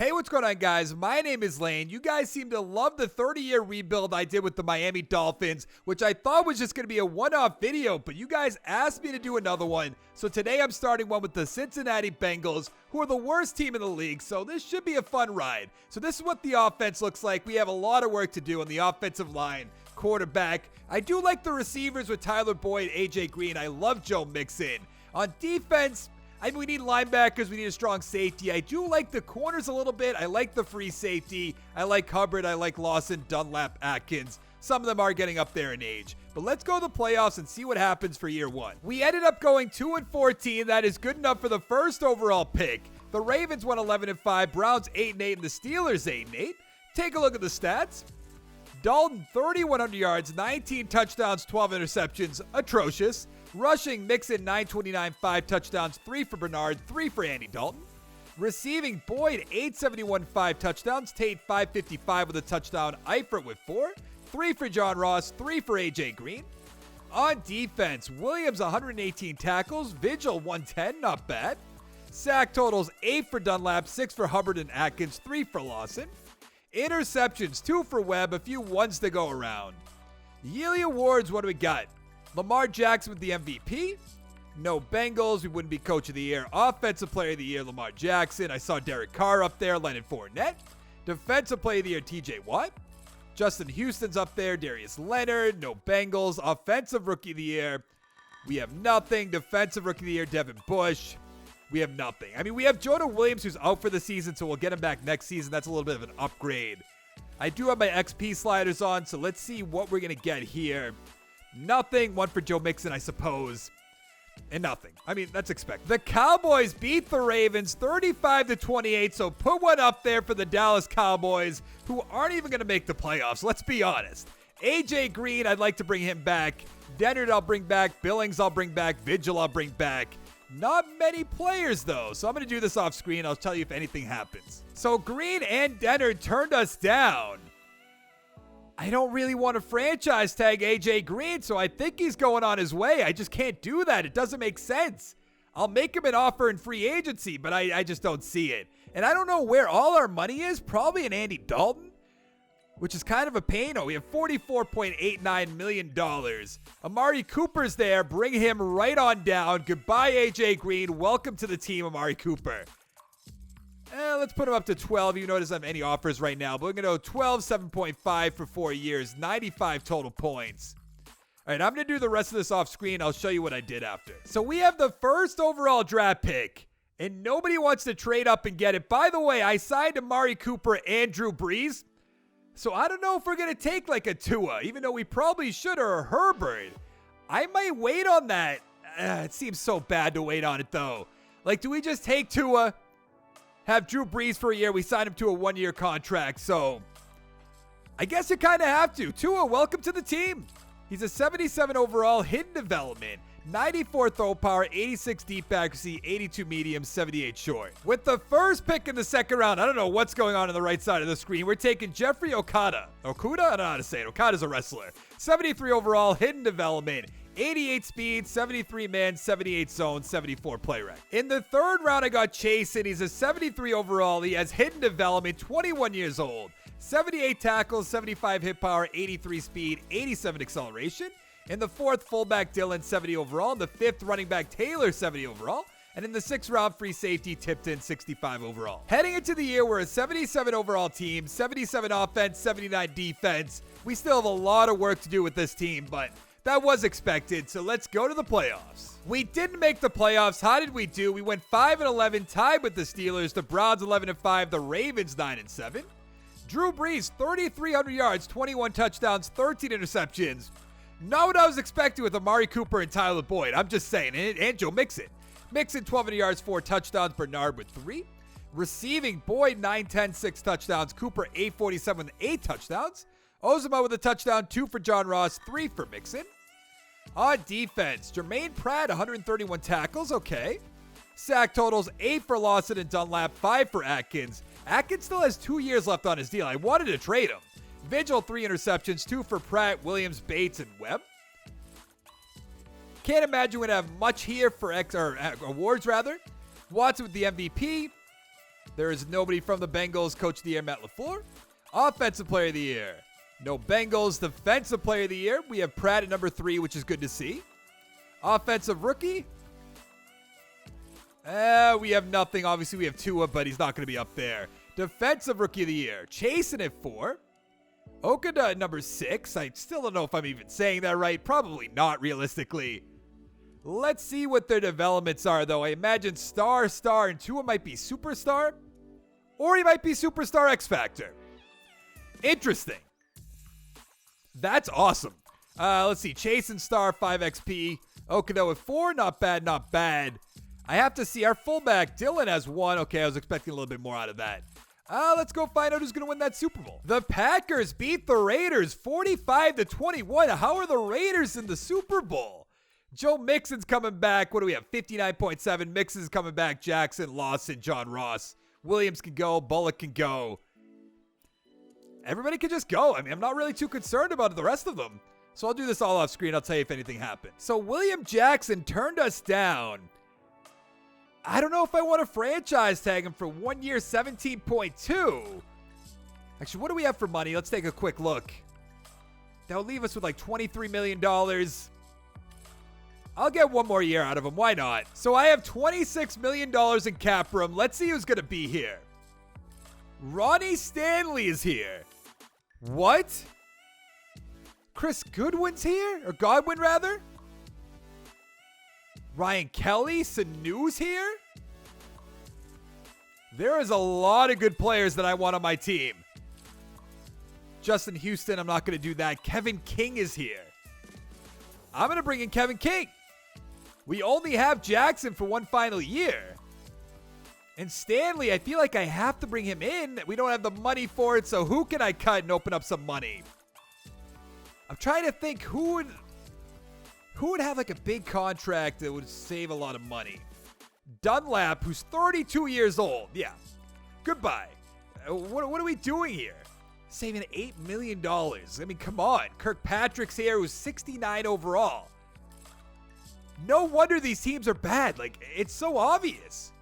Hey, what's going on, guys? My name is Lane. You guys seem to love the 30-year rebuild I did with the Miami Dolphins, which I thought was just going to be a one-off video, but you guys asked me to do another one. So today I'm starting one with the Cincinnati Bengals, who are the worst team in the league, so this should be a fun ride. So this is what the offense looks like. We have a lot of work to do on the offensive line, quarterback. I do like the receivers with Tyler Boyd, AJ Green. I love Joe Mixon. On defense, we need linebackers. We need a strong safety. I do like the corners a little bit. I like the free safety. I like Hubbard. I like Lawson, Dunlap, Atkins. Some of them are getting up there in age. But let's go to the playoffs and see what happens for year one. We ended up going 2-14. That is good enough for the first overall pick. The Ravens went 11-5. Browns 8-8. And the Steelers 8-8. Take a look at the stats. Dalton, 3,100 yards, 19 touchdowns, 12 interceptions. Atrocious. Rushing, Mixon, 929, 5 touchdowns, 3 for Bernard, 3 for Andy Dalton. Receiving, Boyd, 871, 5 touchdowns. Tate, 555 with a touchdown. Eifert with 4. 3 for John Ross, 3 for AJ Green. On defense, Williams, 118 tackles. Vigil, 110, not bad. Sack totals, 8 for Dunlap, 6 for Hubbard and Atkins, 3 for Lawson. Interceptions, 2 for Webb, a few ones to go around. Yearly awards, what do we got? Lamar Jackson with the MVP. No Bengals. We wouldn't be Coach of the Year. Offensive Player of the Year, Lamar Jackson. I saw Derek Carr up there, Leonard Fournette. Defensive Player of the Year, TJ Watt. Justin Houston's up there, Darius Leonard. No Bengals. Offensive Rookie of the Year, we have nothing. Defensive Rookie of the Year, Devin Bush. We have nothing. We have Jonah Williams, who's out for the season, so we'll get him back next season. That's a little bit of an upgrade. I do have my XP sliders on, so let's see what we're going to get here. Nothing. 1 for Joe Mixon, I suppose. And nothing. That's expected. The Cowboys beat the Ravens 35-28, so put one up there for the Dallas Cowboys, who aren't even going to make the playoffs. Let's be honest. AJ Green, I'd like to bring him back. Dennard, I'll bring back. Billings, I'll bring back. Vigil, I'll bring back. Not many players, though, so I'm going to do this off screen. I'll tell you if anything happens. So Green and Dennard turned us down. I don't really want to franchise tag AJ Green, so I think he's going on his way. I just can't do that. It doesn't make sense. I'll make him an offer in free agency, but I just don't see it. And I don't know where all our money is. Probably in Andy Dalton, which is kind of a pain. Oh, we have $44.89 million. Amari Cooper's there. Bring him right on down. Goodbye, AJ Green. Welcome to the team, Amari Cooper. Let's put him up to 12. You notice I don't have any offers right now, but we're going to go 12, 7.5 for 4 years, 95 total points. All right, I'm going to do the rest of this off screen. I'll show you what I did after. So we have the first overall draft pick, and nobody wants to trade up and get it. By the way, I signed Amari Cooper and Drew Brees, so I don't know if we're going to take like a Tua, even though we probably should, or a Herbert. I might wait on that. It seems so bad to wait on it, though. Like, do we just take Tua? Have Drew Brees for a year. We signed him to a 1-year contract, so I guess you kind of have to. Tua, welcome to the team. He's a 77 overall, hidden development, 94 throw power, 86 deep accuracy, 82 medium, 78 short. With the first pick in the second round, I don't know what's going on the right side of the screen. We're taking Jeffrey Okudah. Okuda? I don't know how to say it. Okada's a wrestler. 73 overall, hidden development. 88 speed, 73 man, 78 zone, 74 play rec. In the third round, I got Chase, and he's a 73 overall. He has hidden development, 21 years old. 78 tackles, 75 hit power, 83 speed, 87 acceleration. In the fourth, fullback Dillon, 70 overall. In the fifth, running back Taylor, 70 overall. And in the sixth round, free safety Tipton, 65 overall. Heading into the year, we're a 77 overall team, 77 offense, 79 defense. We still have a lot of work to do with this team, but that was expected, so let's go to the playoffs. We didn't make the playoffs. How did we do? We went 5-11, tied with the Steelers. The Browns 11-5, the Ravens 9-7. Drew Brees 3,300 yards, 21 touchdowns, 13 interceptions. Not what I was expecting with Amari Cooper and Tyler Boyd. I'm just saying, and Joe Mixon. Mixon 1,200 yards, 4 touchdowns. Bernard with 3. Receiving, Boyd 910, 6 touchdowns. Cooper 847 with 8 touchdowns. Ozema with a touchdown, 2 for John Ross, 3 for Mixon. On defense, Jermaine Pratt, 131 tackles, okay. Sack totals, 8 for Lawson and Dunlap, 5 for Atkins. Atkins still has 2 years left on his deal. I wanted to trade him. Vigil, 3 interceptions, 2 for Pratt, Williams, Bates, and Webb. Can't imagine we're going to have much here for awards, rather. Watson with the MVP. There is nobody from the Bengals. Coach of the Year, Matt LaFleur. Offensive Player of the Year. No Bengals. Defensive Player of the Year. We have Pratt at number 3, which is good to see. Offensive Rookie. We have nothing. Obviously, we have Tua, but he's not going to be up there. Defensive Rookie of the Year. Chasen at 4. Okada at number 6. I still don't know if I'm even saying that right. Probably not, realistically. Let's see what their developments are, though. I imagine star, and Tua might be superstar. Or he might be superstar X Factor. Interesting. That's awesome. Let's see. Chase and star, 5 XP. Okada with 4. Not bad, not bad. I have to see our fullback. Dylan has 1. Okay, I was expecting a little bit more out of that. Let's go find out who's going to win that Super Bowl. The Packers beat the Raiders 45-21. How are the Raiders in the Super Bowl? Joe Mixon's coming back. What do we have? 59.7. Mixon's coming back. Jackson, Lawson, John Ross. Williams can go. Bullock can go. Everybody can just go. I mean, I'm not really too concerned about the rest of them. So I'll do this all off screen. I'll tell you if anything happened. So William Jackson turned us down. I don't know if I want to franchise tag him for 1 year, 17.2. Actually, what do we have for money? Let's take a quick look. That'll leave us with like $23 million. I'll get 1 more year out of him. Why not? So I have $26 million in cap room. Let's see who's going to be here. Ronnie Stanley is here. What? Chris Goodwin's here? Or Godwin, rather? Ryan Kelly, Sanu's here? There is a lot of good players that I want on my team. Justin Houston, I'm not going to do that. Kevin King is here. I'm going to bring in Kevin King. We only have Jackson for 1 final year. And Stanley, I feel like I have to bring him in. We don't have the money for it, so who can I cut and open up some money? I'm trying to think who would have like a big contract that would save a lot of money. Dunlap, who's 32 years old. Yeah. Goodbye. What are we doing here? Saving $8 million. I mean, come on. Kirkpatrick's here, who's 69 overall. No wonder these teams are bad. Like, it's so obvious.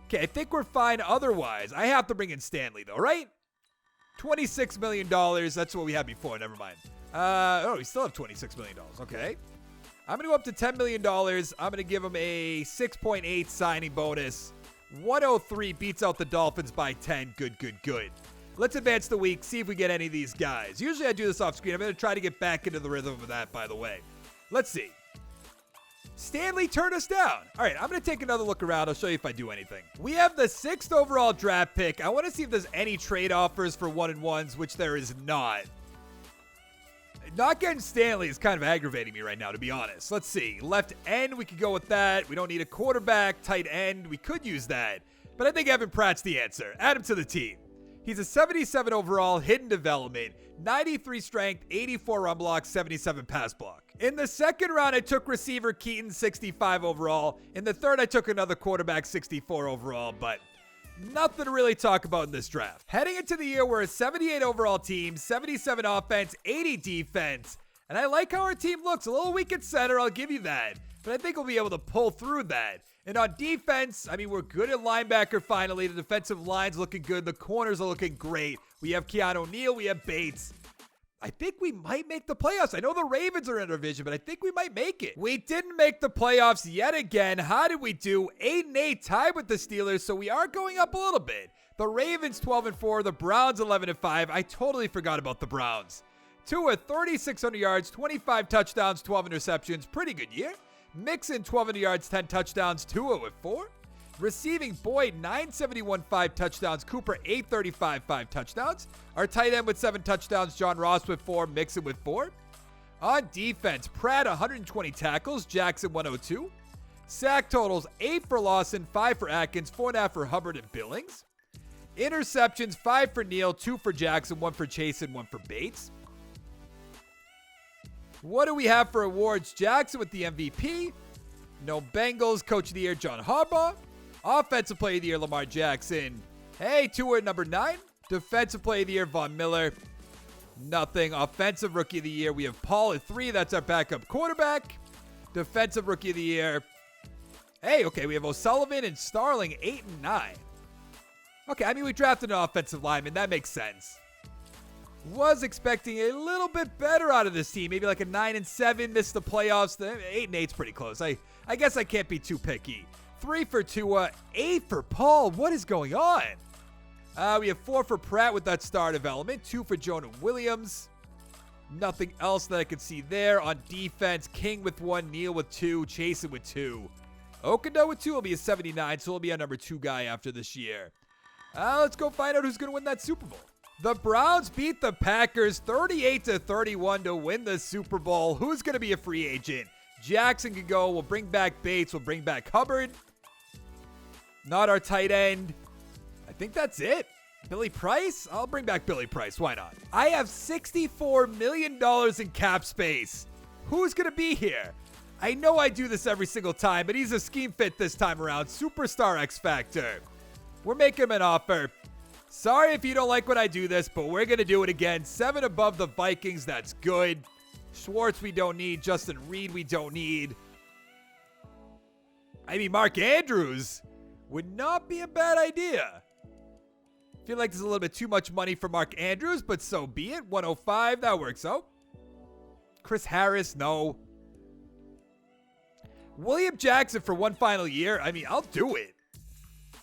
Okay, I think we're fine otherwise. I have to bring in Stanley, though, right? $26 million. That's what we had before. Never mind. We still have $26 million. Okay. I'm going to go up to $10 million. I'm going to give him a 6.8 signing bonus. 103 beats out the Dolphins by 10. Good, good, good. Let's advance the week, see if we get any of these guys. Usually I do this off screen. I'm going to try to get back into the rhythm of that, by the way. Let's see. Stanley turned us down. All right, I'm going to take another look around. I'll show you if I do anything. We have the 6th overall draft pick. I want to see if there's any trade offers for 1-and-1s, which there is not. Not getting Stanley is kind of aggravating me right now, to be honest. Let's see. Left end, we could go with that. We don't need a quarterback. Tight end, we could use that. But I think Evan Pratt's the answer. Add him to the team. He's a 77 overall, hidden development, 93 strength, 84 run block, 77 pass block. In the 2nd round, I took receiver Keaton, 65 overall. In the 3rd, I took another quarterback, 64 overall, but nothing to really talk about in this draft. Heading into the year, we're a 78 overall team, 77 offense, 80 defense. And I like how our team looks. A little weak at center, I'll give you that. But I think we'll be able to pull through that. And on defense, I mean, we're good at linebacker finally. The defensive line's looking good. The corners are looking great. We have Keanu Neal. We have Bates. I think we might make the playoffs. I know the Ravens are in our division, but I think we might make it. We didn't make the playoffs yet again. How did we do? 8-8, tied with the Steelers, so we are going up a little bit. The Ravens 12-4, the Browns 11-5. I totally forgot about the Browns. Tua 3,600 yards, 25 touchdowns, 12 interceptions. Pretty good year. Mixon 1,200 yards, 10 touchdowns. Tua with 4. Receiving Boyd 971, 5 touchdowns. Cooper 835, 5 touchdowns. Our tight end with 7 touchdowns. John Ross with 4. Mixon with 4. On defense, Pratt 120 tackles. Jackson 102. Sack totals 8 for Lawson, 5 for Atkins, 4.5 for Hubbard and Billings. Interceptions 5 for Neal, 2 for Jackson, 1 for Chase, and 1 for Bates. What do we have for awards? Jackson with the MVP. No Bengals. Coach of the Year, John Harbaugh. Offensive Player of the Year, Lamar Jackson. Hey, Tua at number 9. Defensive Player of the Year, Von Miller. Nothing. Offensive Rookie of the Year, we have Paul at 3. That's our backup quarterback. Defensive Rookie of the Year. Hey, okay, we have O'Sullivan and Starling 8 and 9. Okay, I mean, we drafted an offensive lineman. That makes sense. Was expecting a little bit better out of this team. Maybe like a 9-7, missed the playoffs. The 8-8's pretty close. I guess I can't be too picky. 3 for Tua, 8 for Paul. What is going on? We have 4 for Pratt with that star development. 2 for Jonah Williams. Nothing else that I can see there. On defense, King with 1, Neal with 2, Chasen with 2. Okada with 2 will be a 79, so he'll be our number 2 guy after this year. Let's go find out who's going to win that Super Bowl. The Browns beat the Packers 38-31 to win the Super Bowl. Who's going to be a free agent? Jackson could go. We'll bring back Bates. We'll bring back Hubbard. Not our tight end. I think that's it. Billy Price? I'll bring back Billy Price. Why not? I have $64 million in cap space. Who's going to be here? I know I do this every single time, but he's a scheme fit this time around. Superstar X Factor. We're making him an offer. Sorry if you don't like when I do this, but we're going to do it again. 7 above the Vikings. That's good. Schwartz we don't need. Justin Reed we don't need. I mean, Mark Andrews would not be a bad idea. Feel like there's a little bit too much money for Mark Andrews, but so be it. 105, that works out. Chris Harris, no. William Jackson for one final year. I mean, I'll do it.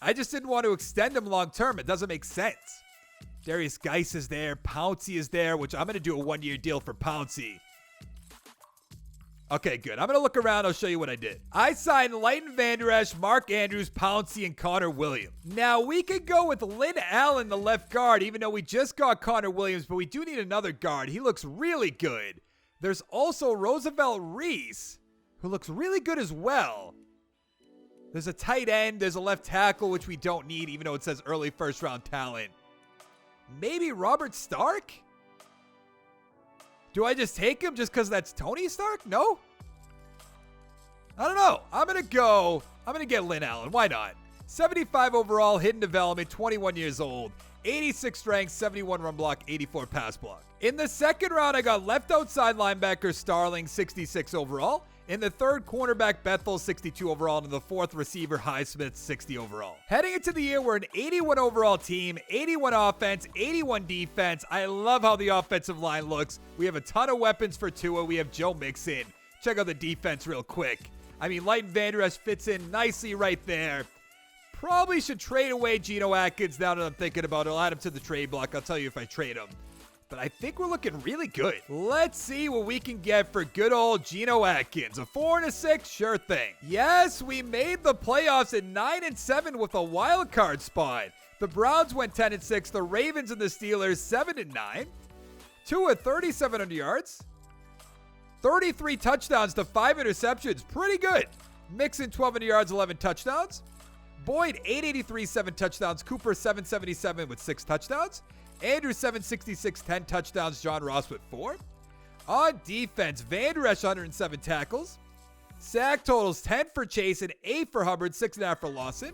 I just didn't want to extend him long term. It doesn't make sense. Darius Geis is there. Pouncey is there, which I'm going to do a 1-year deal for Pouncey. Okay, good. I'm going to look around. I'll show you what I did. I signed Leighton Vander Esch, Mark Andrews, Pouncey, and Connor Williams. Now, we could go with Lynn Allen, the left guard, even though we just got Connor Williams, but we do need another guard. He looks really good. There's also Roosevelt Reese, who looks really good as well. There's a tight end. There's a left tackle, which we don't need, even though it says early first-round talent. Maybe Robert Stark? Do I just take him just because that's Tony Stark? No? I don't know. I'm going to get Lynn Allen. Why not? 75 overall, hidden development, 21 years old. 86 strength, 71 run block, 84 pass block. In the second round, I got left outside linebacker Starling, 66 overall. In the third, cornerback Bethel, 62 overall. And in the fourth, receiver Highsmith, 60 overall. Heading into the year, we're an 81 overall team, 81 offense, 81 defense. I love how the offensive line looks. We have a ton of weapons for Tua. We have Joe Mixon. Check out the defense real quick. I mean, Leighton Vander Esch fits in nicely right there. Probably should trade away Geno Atkins now that I'm thinking about it. I'll add him to the trade block. I'll tell you if I trade him. But I think we're looking really good. Let's see what we can get for good old Geno Atkins. A 4 and a 6, sure thing. Yes, we made the playoffs at 9-7 with a wild card spot. The Browns went 10-6. The Ravens and the Steelers 7-9. Tua 3,700 yards. 33 touchdowns to 5 interceptions. Pretty good. Mixon 1,200 yards, 11 touchdowns. Boyd 883, 7 touchdowns. Cooper 777 with 6 touchdowns. Andrew 766, 10 touchdowns. John Ross with 4. On defense, Vander Esch 107 tackles. Sack totals 10 for Chase and 8 for Hubbard, 6.5 for Lawson.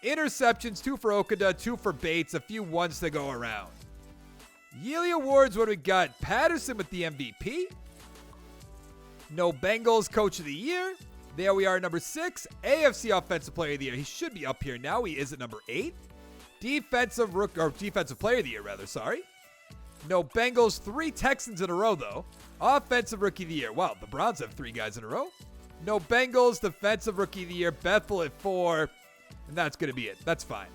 Interceptions 2 for Okada, 2 for Bates, a few ones to go around. Yearly awards, what do we got? Patterson with the MVP. No Bengals Coach of the Year. There we are, number 6. AFC Offensive Player of the Year. He should be up here now. He is at number 8. Defensive Player of the Year, rather. Sorry. No Bengals. 3 Texans in a row, though. Offensive Rookie of the Year. Wow, the Browns have 3 guys in a row. No Bengals. Defensive Rookie of the Year. Bethel at 4. And that's going to be it. That's fine.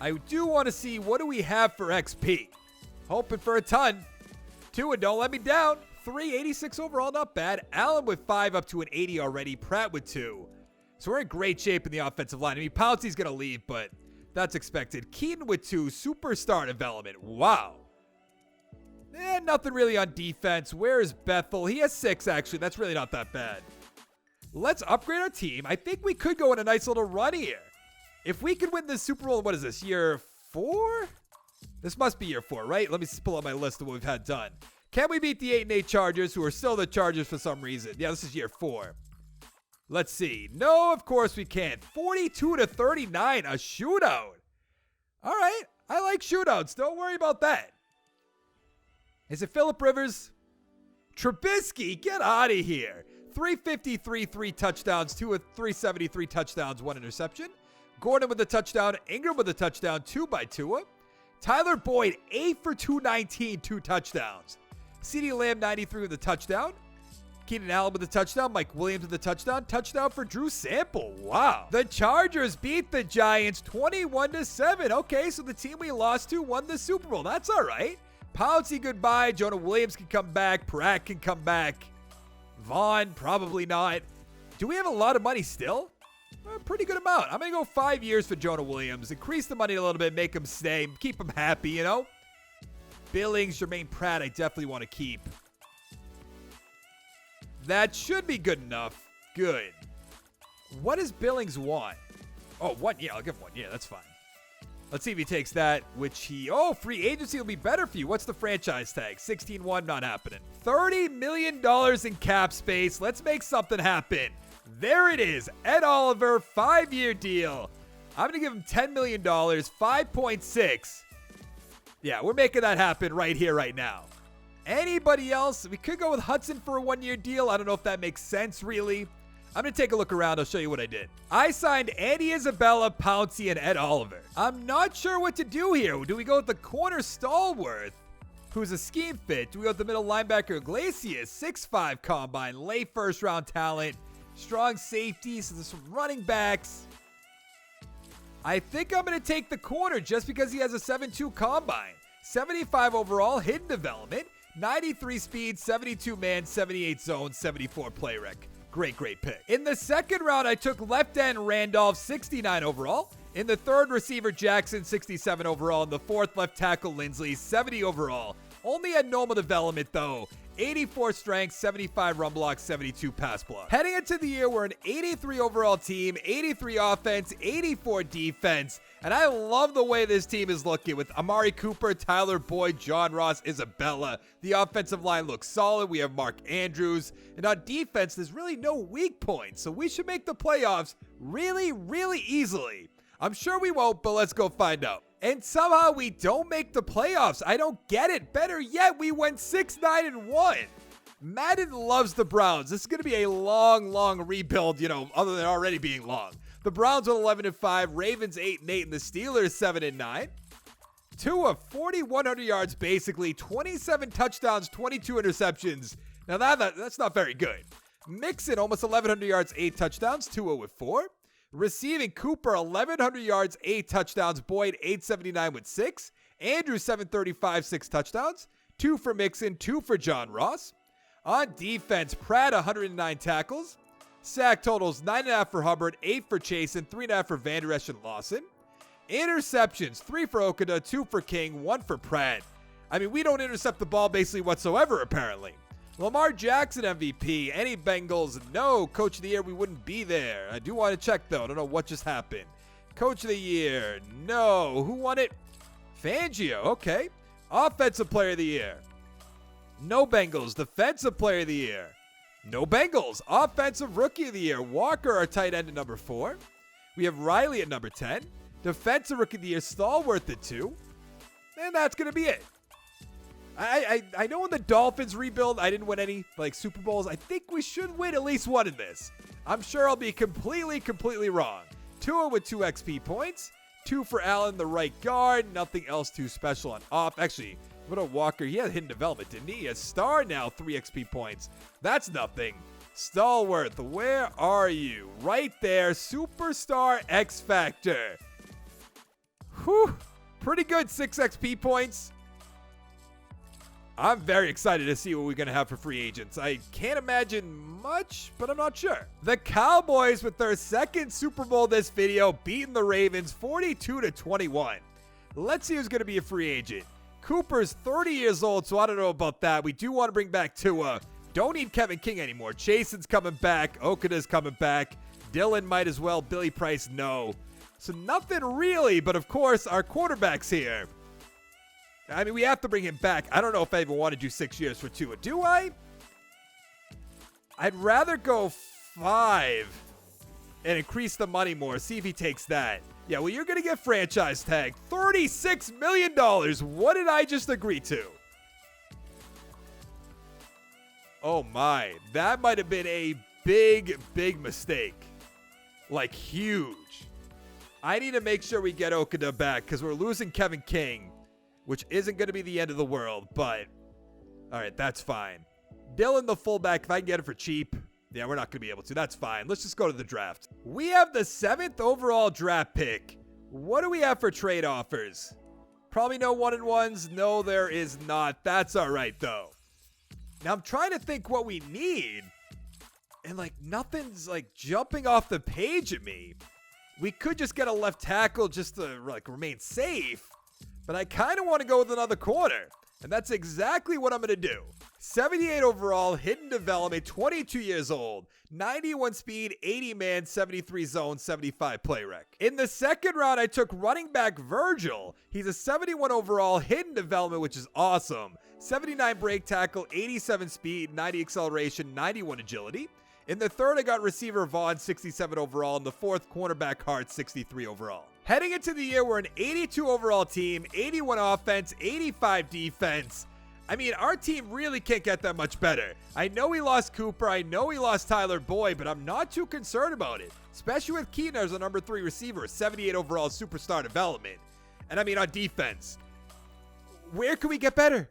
I do want to see what do we have for XP. Hoping for a ton. 2 and don't let me down. 386 overall, not bad. Allen with 5 up to an 80 already. Pratt with 2. So we're in great shape in the offensive line. I mean, Pouncey's going to leave, but that's expected. Keaton with 2. Superstar development. Wow. Nothing really on defense. Where is Bethel? He has 6, actually. That's really not that bad. Let's upgrade our team. I think we could go on a nice little run here. If we could win this Super Bowl, what is this, year 4? This must be year 4, right? Let me pull up my list of what we've had done. Can we beat the 8-8 Chargers, who are still the Chargers for some reason? Yeah, this is year 4. Let's see. No, of course we can't. 42-39, a shootout. All right, I like shootouts. Don't worry about that. Is it Phillip Rivers? Trubisky, get out of here. 353, 3 touchdowns, 2 of 373 touchdowns, 1 interception. Gordon with a touchdown. Ingram with a touchdown. 2 by Tua. Tyler Boyd, 8 for 219, 2 touchdowns. CeeDee Lamb, 93 with a touchdown. Keenan Allen with a touchdown. Mike Williams with a touchdown. Touchdown for Drew Sample. Wow. The Chargers beat the Giants 21-7. Okay, so the team we lost to won the Super Bowl. That's all right. Pouncey, goodbye. Jonah Williams can come back. Pratt can come back. Vaughn, probably not. Do we have a lot of money still? A pretty good amount. I'm going to go 5 years for Jonah Williams. Increase the money a little bit. Make him stay. Keep him happy, you know? Billings, Jermaine Pratt, I definitely want to keep. That should be good enough. Good. What does Billings want? Oh, 1 year. I'll give him 1 year. That's fine. Let's see if he takes that, which he... Oh, free agency will be better for you. What's the franchise tag? 16-1, not happening. $30 million in cap space. Let's make something happen. There it is. Ed Oliver, 5-year deal. I'm going to give him $10 million, 5.6. Yeah, we're making that happen right here, right now. Anybody else? We could go with Hudson for a 1-year deal. I don't know if that makes sense, really. I'm going to take a look around. I'll show you what I did. I signed Andy Isabella, Pouncey, and Ed Oliver. I'm not sure what to do here. Do we go with the corner Stallworth, who's a scheme fit? Do we go with the middle linebacker Iglesias, 6'5", combine, late first-round talent, strong safety, so there's some running backs. I think I'm going to take the corner just because he has a 7'2" combine. 75 overall, hidden development, 93 speed, 72 man, 78 zone, 74 play rec. Great pick. In the second round, I took left end Randolph, 69 overall. In the third, receiver Jackson, 67 overall. In the fourth, left tackle Lindsley, 70 overall. Only had normal development, though. 84 strength, 75 run block, 72 pass block. Heading into the year, we're an 83 overall team, 83 offense, 84 defense. And I love the way this team is looking with Amari Cooper, Tyler Boyd, John Ross, Isabella. The offensive line looks solid. We have Mark Andrews. And on defense, there's really no weak points. So we should make the playoffs really easily. I'm sure we won't, but let's go find out. And somehow we don't make the playoffs. I don't get it. Better yet, we went 6-9-1. Madden loves the Browns. This is going to be a long rebuild, you know, other than already being long. The Browns are 11-5, Ravens 8-8, and the Steelers 7-9. Tua, 4,100 yards basically, 27 touchdowns, 22 interceptions. Now that's not very good. Mixon, almost 1,100 yards, 8 touchdowns, Tua with 4. Receiving, Cooper, 1,100 yards, 8 touchdowns. Boyd, 879 with 6. Andrew, 735, 6 touchdowns. 2 for Mixon, 2 for John Ross. On defense, Pratt, 109 tackles. Sack totals, 9.5 for Hubbard, 8 for Chasen, 3.5 for Van Der Esch and Lawson. Interceptions, 3 for Okuda, 2 for King, 1 for Pratt. I mean, we don't intercept the ball basically whatsoever, apparently. Lamar Jackson MVP. Any Bengals? No. Coach of the Year, we wouldn't be there. I do want to check, though. I don't know what just happened. Coach of the Year? No. Who won it? Fangio. Okay. Offensive Player of the Year? No Bengals. Defensive Player of the Year? No Bengals. Offensive Rookie of the Year? Walker, our tight end, at number 4. We have Riley at number 10. Defensive Rookie of the Year? Stallworth at 2. And that's going to be it. I know in the Dolphins rebuild, I didn't win any Super Bowls. I think we should win at least one in this. I'm sure I'll be completely wrong. Tua with 2 XP points. 2 for Allen, the right guard. Nothing else too special on off. Actually, what about Walker? He had hidden development, didn't he? A star now, 3 XP points. That's nothing. Stallworth, where are you? Right there. Superstar X Factor. Whew. Pretty good 6 XP points. I'm very excited to see what we're going to have for free agents. I can't imagine much, but I'm not sure. The Cowboys, with their second Super Bowl this video, beating the Ravens 42-21. Let's see who's going to be a free agent. Cooper's 30 years old, so I don't know about that. We do want to bring back Tua. Don't need Kevin King anymore. Chasen's coming back. Okuda's coming back. Dylan might as well. Billy Price, no. So nothing really, but of course, our quarterback's here. I mean, we have to bring him back. I don't know if I even want to do 6 years for Tua. Do I? I'd rather go 5 and increase the money more. See if he takes that. Yeah, well, you're going to get franchise tag. $36 million. What did I just agree to? Oh, my. That might have been a big mistake. Like, huge. I need to make sure we get Okada back because we're losing Kevin King, which isn't going to be the end of the world, but all right, that's fine. Dylan, the fullback, if I can get it for cheap. Yeah, we're not going to be able to. That's fine. Let's just go to the draft. We have the 7th overall draft pick. What do we have for trade offers? Probably no 1-and-1s. No, there is not. That's all right, though. Now, I'm trying to think what we need. And, nothing's, jumping off the page at me. We could just get a left tackle just to, remain safe. But I kind of want to go with another corner. And that's exactly what I'm going to do. 78 overall, hidden development, 22 years old, 91 speed, 80 man, 73 zone, 75 play rec. In the second round, I took running back Virgil. He's a 71 overall, hidden development, which is awesome. 79 break tackle, 87 speed, 90 acceleration, 91 agility. In the third, I got receiver Vaughn, 67 overall. In the fourth, cornerback Hart, 63 overall. Heading into the year, we're an 82 overall team, 81 offense, 85 defense. I mean, our team really can't get that much better. I know we lost Cooper. I know we lost Tyler Boyd, but I'm not too concerned about it, especially with Keaton as a number 3 receiver, 78 overall superstar development. And I mean, on defense, where can we get better?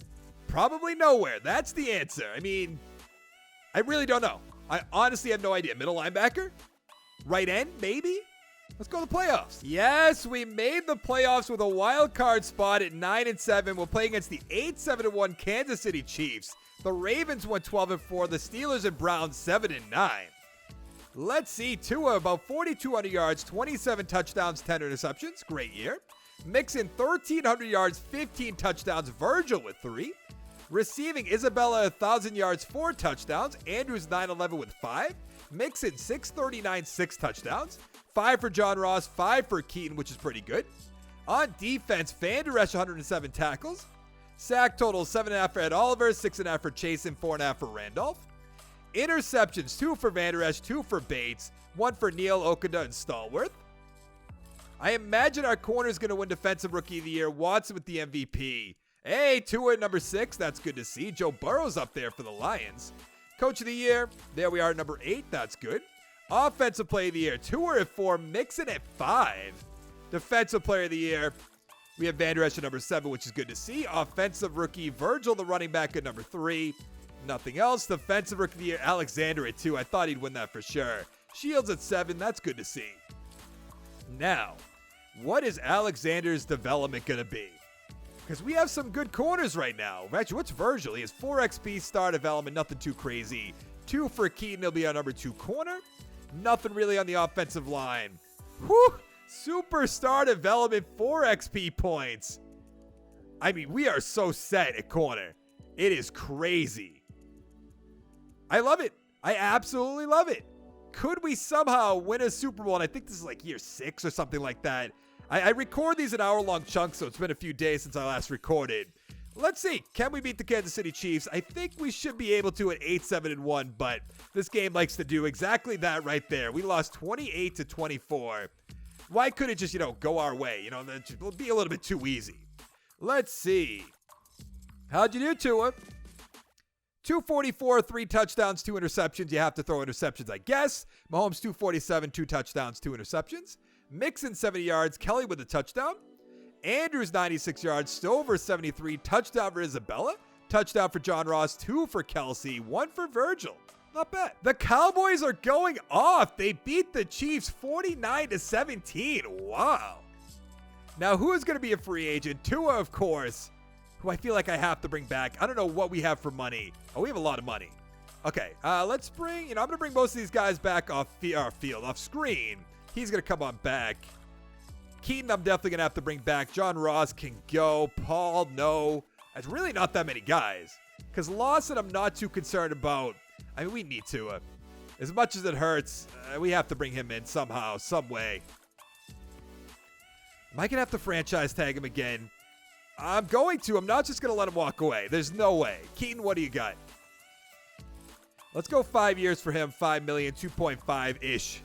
Probably nowhere. That's the answer. I mean, I really don't know. I honestly have no idea. Middle linebacker? Right end, maybe? Let's go to the playoffs. Yes, we made the playoffs with a wild card spot at 9-7. We'll play against the 8-7-1 Kansas City Chiefs. The Ravens went 12-4. The Steelers and Browns 7-9. Let's see. Tua, about 4,200 yards, 27 touchdowns, 10 interceptions. Great year. Mixon, 1,300 yards, 15 touchdowns. Virgil with 3. Receiving, Isabella, 1,000 yards, 4 touchdowns. Andrews, 9-11 with 5. Mixon, 639, 6 touchdowns. 5 for John Ross, 5 for Keaton, which is pretty good. On defense, Van Der Esch, 107 tackles. Sack total, 7.5 for Ed Oliver, 6.5 for Chasen, 4.5 for Randolph. Interceptions, 2 for Van Der Esch, 2 for Bates, 1 for Neal, Okada, and Stallworth. I imagine our corner is going to win Defensive Rookie of the Year. Watson with the MVP. Hey, Tua at number 6. That's good to see. Joe Burrow's up there for the Lions. Coach of the Year. There we are at number 8. That's good. Offensive Player of the Year. Tua at 4. Mixon at 5. Defensive Player of the Year. We have Van Der Esch at number 7, which is good to see. Offensive Rookie. Virgil, the running back, at number 3. Nothing else. Defensive Rookie of the Year. Alexander at 2. I thought he'd win that for sure. Shields at 7. That's good to see. Now, what is Alexander's development going to be? Because we have some good corners right now. Actually, what's Virgil? He has 4 XP star development, nothing too crazy. 2 for Keaton, he'll be our number 2 corner. Nothing really on the offensive line. Whew! Superstar development, 4 XP points. I mean, we are so set at corner. It is crazy. I love it. I absolutely love it. Could we somehow win a Super Bowl? And I think this is like year 6 or something like that. I record these in hour-long chunks, so it's been a few days since I last recorded. Let's see. Can we beat the Kansas City Chiefs? I think we should be able to at 8-7-1, but this game likes to do exactly that right there. We lost 28-24. Why couldn't it just, go our way? It'll be a little bit too easy. Let's see. How'd you do, Tua? 244, 3 touchdowns, 2 interceptions. You have to throw interceptions, I guess. Mahomes, 247, 2 touchdowns, 2 interceptions. Mixon, 70 yards. Kelly with a touchdown. Andrews, 96 yards. Stover, 73. Touchdown for Isabella. Touchdown for John Ross. 2 for Kelsey. 1 for Virgil. Not bad. The Cowboys are going off. They beat the Chiefs 49-17. Wow. Now, who is going to be a free agent? Tua, of course, who I feel like I have to bring back. I don't know what we have for money. Oh, we have a lot of money. Okay, let's bring, I'm going to bring most of these guys back off screen. He's going to come on back. Keaton, I'm definitely going to have to bring back. John Ross can go. Paul, no. That's really not that many guys. Because Lawson, I'm not too concerned about. I mean, we need to. As much as it hurts, we have to bring him in somehow, some way. Am I going to have to franchise tag him again? I'm going to. I'm not just going to let him walk away. There's no way. Keaton, what do you got? Let's go 5 years for him. 5 million, 2.5-ish.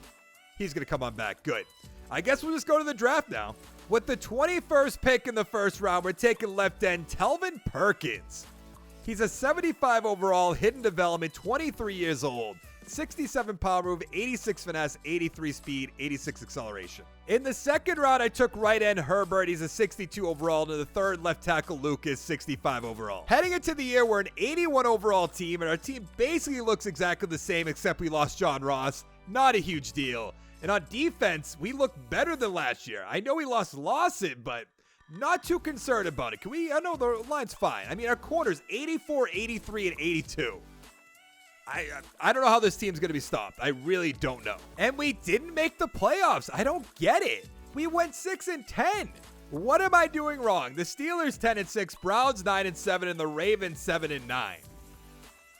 He's going to come on back. Good. I guess we'll just go to the draft now. With the 21st pick in the first round, we're taking left end Telvin Perkins. He's a 75 overall, hidden development, 23 years old, 67 power move, 86 finesse, 83 speed, 86 acceleration. In the second round, I took right end Herbert. He's a 62 overall. And in the third, left tackle Lucas, 65 overall. Heading into the year, we're an 81 overall team, and our team basically looks exactly the same, except we lost John Ross. Not a huge deal. And on defense, we look better than last year. I know we lost Lawson, but not too concerned about it. I know the line's fine. I mean, our corners, 84, 83, and 82. I don't know how this team's going to be stopped. I really don't know. And we didn't make the playoffs. I don't get it. We went 6-10. What am I doing wrong? The Steelers 10-6, Browns 9-7, and the Ravens 7-9.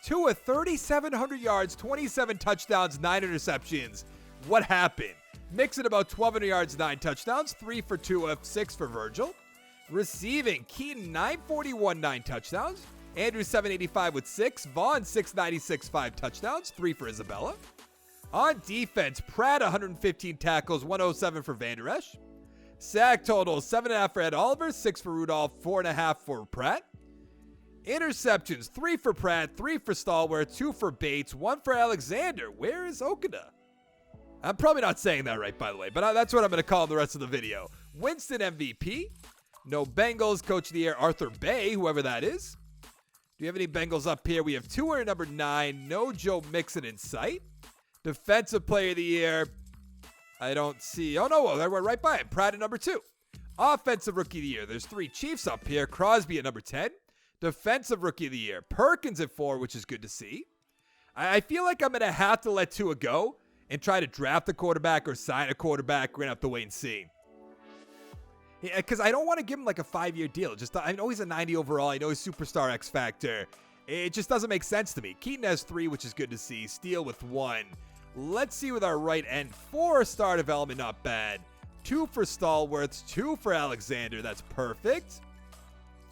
Tua 3,700 yards, 27 touchdowns, 9 interceptions. What happened? Mixon about 1,200 yards, 9 touchdowns, 3 for Tua, 6 for Virgil. Receiving, Keaton 941, 9 touchdowns. Andrew 785 with 6. Vaughn 696, 5 touchdowns, 3 for Isabella. On defense, Pratt 115 tackles, 107 for Van Der Esch. Sack total 7.5 for Ed Oliver, 6 for Rudolph, 4.5 for Pratt. Interceptions, 3 for Pratt, 3 for Stallworth, 2 for Bates, 1 for Alexander. Where is Okada? I'm probably not saying that right, by the way, but that's what I'm going to call the rest of the video. Winston MVP. No Bengals. Coach of the Year, Arthur Bay, whoever that is. Do you have any Bengals up here? We have Tua at number 9. No Joe Mixon in sight. Defensive Player of the Year. I don't see. Oh, no. I went right by him. Pratt at number 2. Offensive Rookie of the Year. There's 3 Chiefs up here. Crosby at number 10. Defensive Rookie of the Year. Perkins at 4, which is good to see. I feel like I'm going to have to let Tua go and try to draft a quarterback or sign a quarterback. We're going to have to wait and see. Because I don't want to give him like a 5-year deal. I know he's a 90 overall. I know he's superstar X Factor. It just doesn't make sense to me. Keaton has 3, which is good to see. Steele with 1. Let's see with our right end. 4-star development, not bad. 2 for Stallworth, 2 for Alexander. That's perfect.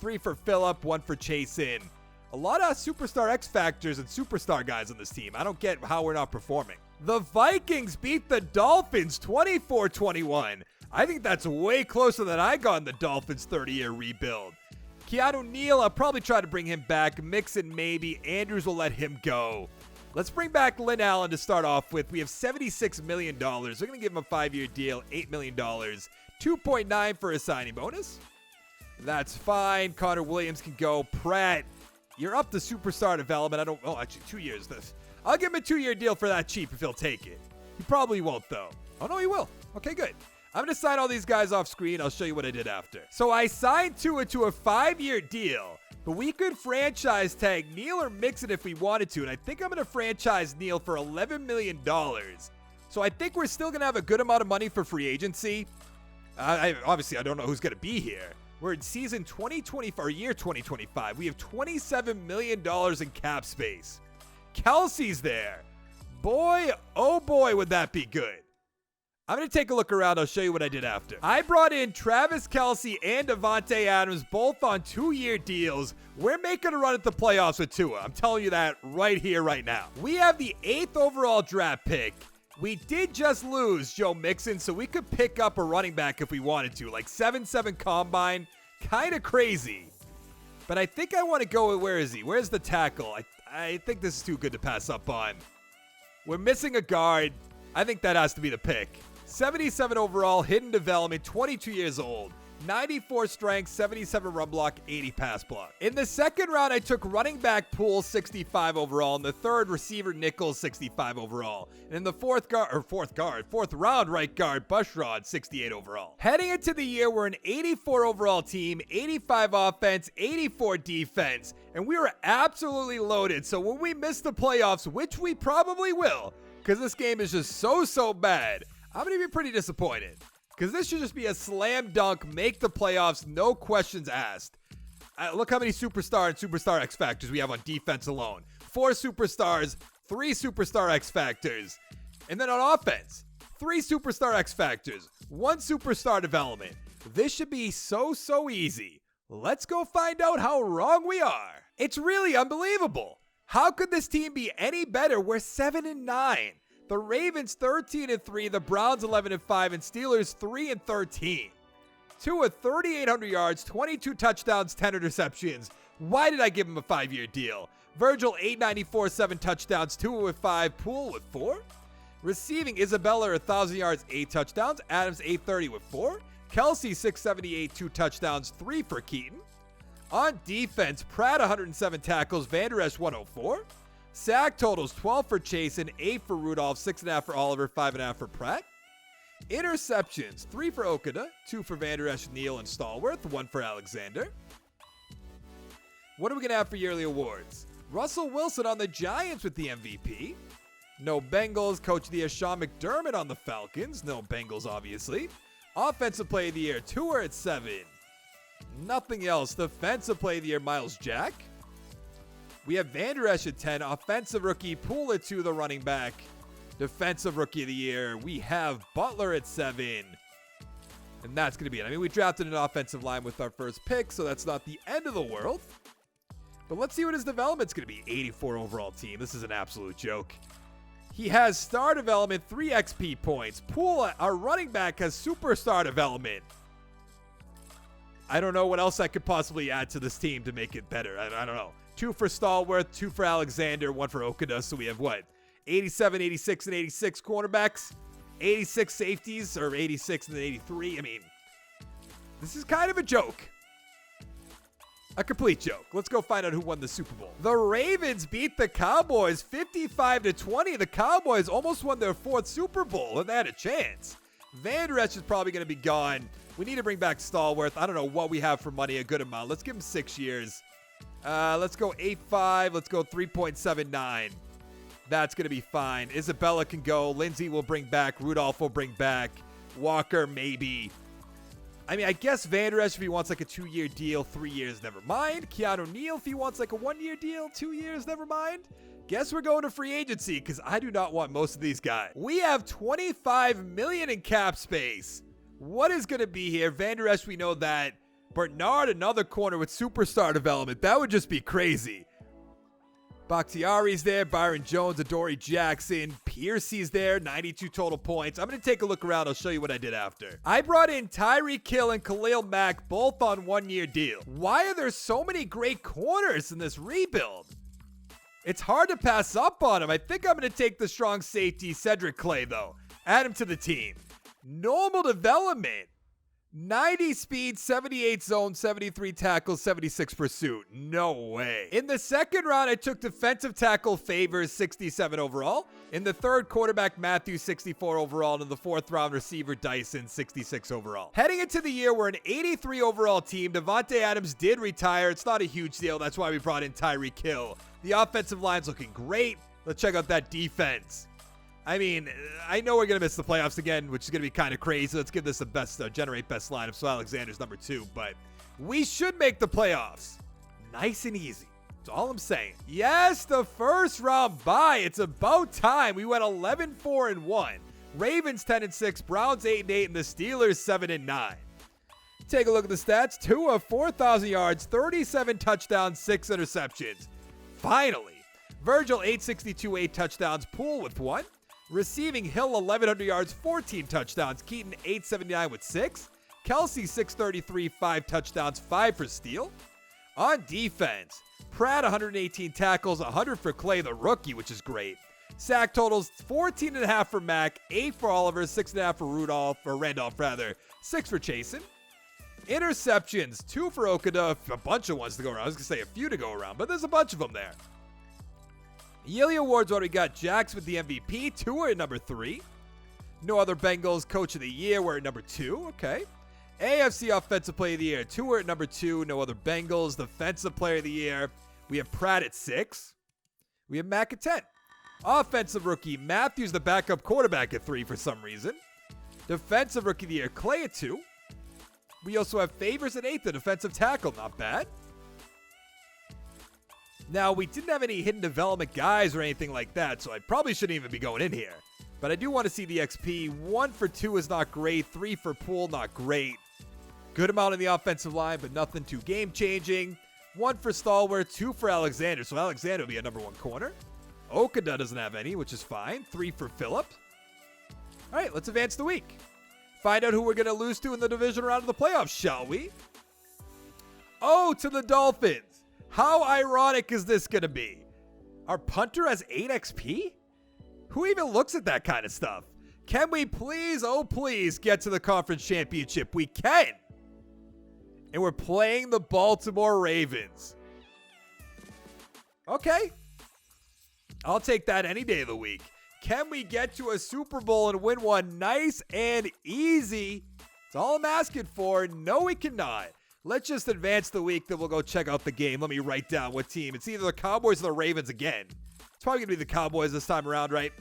3 for Phillip, 1 for Chasen. A lot of superstar X Factors and superstar guys on this team. I don't get how we're not performing. The Vikings beat the Dolphins 24-21. I think that's way closer than I got in the Dolphins' 30-year rebuild. Keanu Neal, I'll probably try to bring him back. Mixon, maybe. Andrews will let him go. Let's bring back Lynn Allen to start off with. We have $76 million. We're going to give him a 5-year deal, $8 million. 2.9 for a signing bonus. That's fine. Connor Williams can go. Pratt, you're up to superstar development. Actually, 2 years. I'll give him a 2-year deal for that cheap if he'll take it. He probably won't, though. Oh, no, he will. Okay, good. I'm going to sign all these guys off screen. I'll show you what I did after. So I signed Tua to a 5-year deal, but we could franchise tag Neal or Mixon if we wanted to, and I think I'm going to franchise Neal for $11 million. So I think we're still going to have a good amount of money for free agency. Obviously, I don't know who's going to be here. We're in season 2024, or year 2025. We have $27 million in cap space. Kelsey's there. Boy, oh boy, would that be good. I'm going to take a look around. I'll show you what I did after. I brought in Travis Kelce and Devontae Adams, both on 2-year deals. We're making a run at the playoffs with Tua. I'm telling you that right here, right now. We have the 8th overall draft pick. We did just lose Joe Mixon, so we could pick up a running back if we wanted to. Like 7-7 combine. Kind of crazy. But I think I want to go with, where is he? Where's the tackle? I think this is too good to pass up on. We're missing a guard. I think that has to be the pick. 77 overall, hidden development, 22 years old. 94 strength, 77 run block, 80 pass block. In the second round, I took running back Poole, 65 overall. In the third, receiver Nichols, 65 overall. And in the fourth round, right guard Bushrod, 68 overall. Heading into the year, we're an 84 overall team, 85 offense, 84 defense. And we were absolutely loaded. So when we miss the playoffs, which we probably will, because this game is just so bad, I'm going to be pretty disappointed. Because this should just be a slam dunk, make the playoffs, no questions asked. Look how many superstar and superstar X Factors we have on defense alone. 4 superstars, 3 superstar X Factors. And then on offense, 3 superstar X Factors, 1 superstar development. This should be so easy. Let's go find out how wrong we are. It's really unbelievable. How could this team be any better? We're 7-9. The Ravens 13-3, the Browns 11-5, and Steelers 3-13. Tua 3,800 yards, 22 touchdowns, 10 interceptions. Why did I give him a 5-year deal? Virgil, 894, 7 touchdowns, Tua with 5, Poole with 4. Receiving, Isabella, 1,000 yards, 8 touchdowns. Adams, 830 with 4. Kelsey, 678, 2 touchdowns, 3 for Keaton. On defense, Pratt, 107 tackles, Van Der Esch, 104. Sack totals, 12 for Chasen, 8 for Rudolph, 6.5 for Oliver, 5.5 for Pratt. Interceptions, 3 for Okada, 2 for Van Der Esch, Neal, and Stallworth, 1 for Alexander. What are we going to have for yearly awards? Russell Wilson on the Giants with the MVP. No Bengals. Coach of the Year, Sean McDermott on the Falcons. No Bengals, obviously. Offensive Player of the Year, Tua at 7. Nothing else. Defensive Player of the Year, Miles Jack. We have Van Der Esch at 10. Offensive Rookie, Poole at 2, the running back. Defensive Rookie of the Year, we have Butler at 7. And that's going to be it. I mean, we drafted an offensive line with our first pick, so that's not the end of the world. But let's see what his development's going to be. 84 overall team. This is an absolute joke. He has star development, 3 XP points. Poole, our running back, has superstar development. I don't know what else I could possibly add to this team to make it better. I don't know. 2 for Stallworth, 2 for Alexander, 1 for Okada. So we have what? 87, 86, and 86 cornerbacks. 86 safeties, or 86 and 83. I mean, this is kind of a joke. A complete joke. Let's go find out who won the Super Bowl. The Ravens beat the Cowboys 55-20. The Cowboys almost won their 4th Super Bowl, and they had a chance. Van Der Esch is probably going to be gone. We need to bring back Stallworth. I don't know what we have for money, a good amount. Let's give him 6 years. Let's go 8.5. Let's go 3.79. That's going to be fine. Isabella can go. Lindsey will bring back. Rudolph will bring back. Walker, maybe. I mean, I guess Van Der Esch, if he wants like a 2-year deal, 3 years, never mind. Keanu Neal, if he wants like a 1-year deal, 2 years, never mind. Guess we're going to free agency because I do not want most of these guys. We have $25 million in cap space. What is going to be here? Van Der Esch, we know that. Bernard, another corner with superstar development. That would just be crazy. Bakhtiari's there, Byron Jones, Adoree Jackson, Piercy's there, 92 total points. I'm going to take a look around. I'll show you what I did after. I brought in Tyreek Hill and Khalil Mack, both on 1-year deal. Why are there so many great corners in this rebuild? It's hard to pass up on him. I think I'm going to take the strong safety, Cedric Clay, though. Add him to the team. Normal development. 90 speed, 78 zone, 73 tackles, 76 pursuit. No way. In the second round, I took defensive tackle Favors, 67 overall. In the third, quarterback Matthews, 64 overall. And in the fourth round, receiver Dyson, 66 overall. Heading into the year, we're an 83 overall team. Devontae Adams did retire. It's not a huge deal. That's why we brought in Tyreek Hill. The offensive line's looking great. Let's check out that defense. I mean, I know we're going to miss the playoffs again, which is going to be kind of crazy. Let's give this the best, generate best lineup. So Alexander's number 2, but we should make the playoffs. Nice and easy. That's all I'm saying. Yes, the first round bye. It's about time. We went 11-4-1. Ravens 10-6, Browns 8-8, and the Steelers 7-9. Take a look at the stats. Tua, 4,000 yards, 37 touchdowns, 6 interceptions. Finally. Virgil, 862, 8 touchdowns. Poole with 1. Receiving, Hill, 1,100 yards, 14 touchdowns. Keaton, 879 with 6. Kelsey, 633, 5 touchdowns, 5 for steal. On defense, Pratt, 118 tackles, 100 for Clay, the rookie, which is great. Sack totals, 14.5 for Mack, 8 for Oliver, 6.5 for Randolph, 6 for Chasen. Interceptions, 2 for Okada, a bunch of ones to go around. I was going to say a few to go around, but there's a bunch of them there. Yearly awards, what we got? Jax with the MVP. Tua at number 3. No other Bengals Coach of the Year. We're at number 2. Okay. AFC Offensive Player of the Year. Tua at number 2. No other Bengals. Defensive Player of the Year. We have Pratt at 6. We have Mack at 10. Offensive Rookie. Matthews, the backup quarterback, at 3 for some reason. Defensive Rookie of the Year. Clay at 2. We also have Favors at 8. The defensive tackle. Not bad. Now, we didn't have any hidden development guys or anything like that, so I probably shouldn't even be going in here. But I do want to see the XP. 1 for 2 is not great. 3 for Poole, not great. Good amount in the offensive line, but nothing too game-changing. 1 for Stallworth, 2 for Alexander. So Alexander will be a number 1 corner. Okada doesn't have any, which is fine. 3 for Phillip. All right, let's advance the week. Find out who we're going to lose to in the division round of the playoffs, shall we? Oh, to the Dolphins. How ironic is this going to be? Our punter has 8 XP? Who even looks at that kind of stuff? Can we please, oh please, get to the conference championship? We can. And we're playing the Baltimore Ravens. Okay. I'll take that any day of the week. Can we get to a Super Bowl and win one nice and easy? That's all I'm asking for. No, we cannot. Let's just advance the week, then we'll go check out the game. Let me write down what team. It's either the Cowboys or the Ravens again. It's probably going to be the Cowboys this time around, right?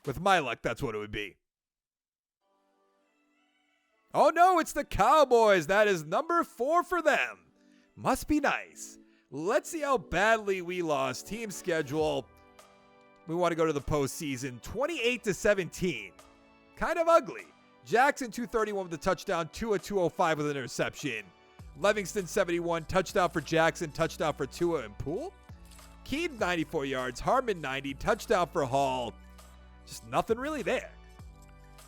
With my luck, that's what it would be. Oh no, it's the Cowboys. That is number 4 for them. Must be nice. Let's see how badly we lost. Team schedule. We want to go to the postseason. 28-17. Kind of ugly. Jackson 231 with a touchdown. Tua 205 with an interception. Livingston 71. Touchdown for Jackson. Touchdown for Tua and Poole. Keaton 94 yards. Harmon 90. Touchdown for Hall. Just nothing really there.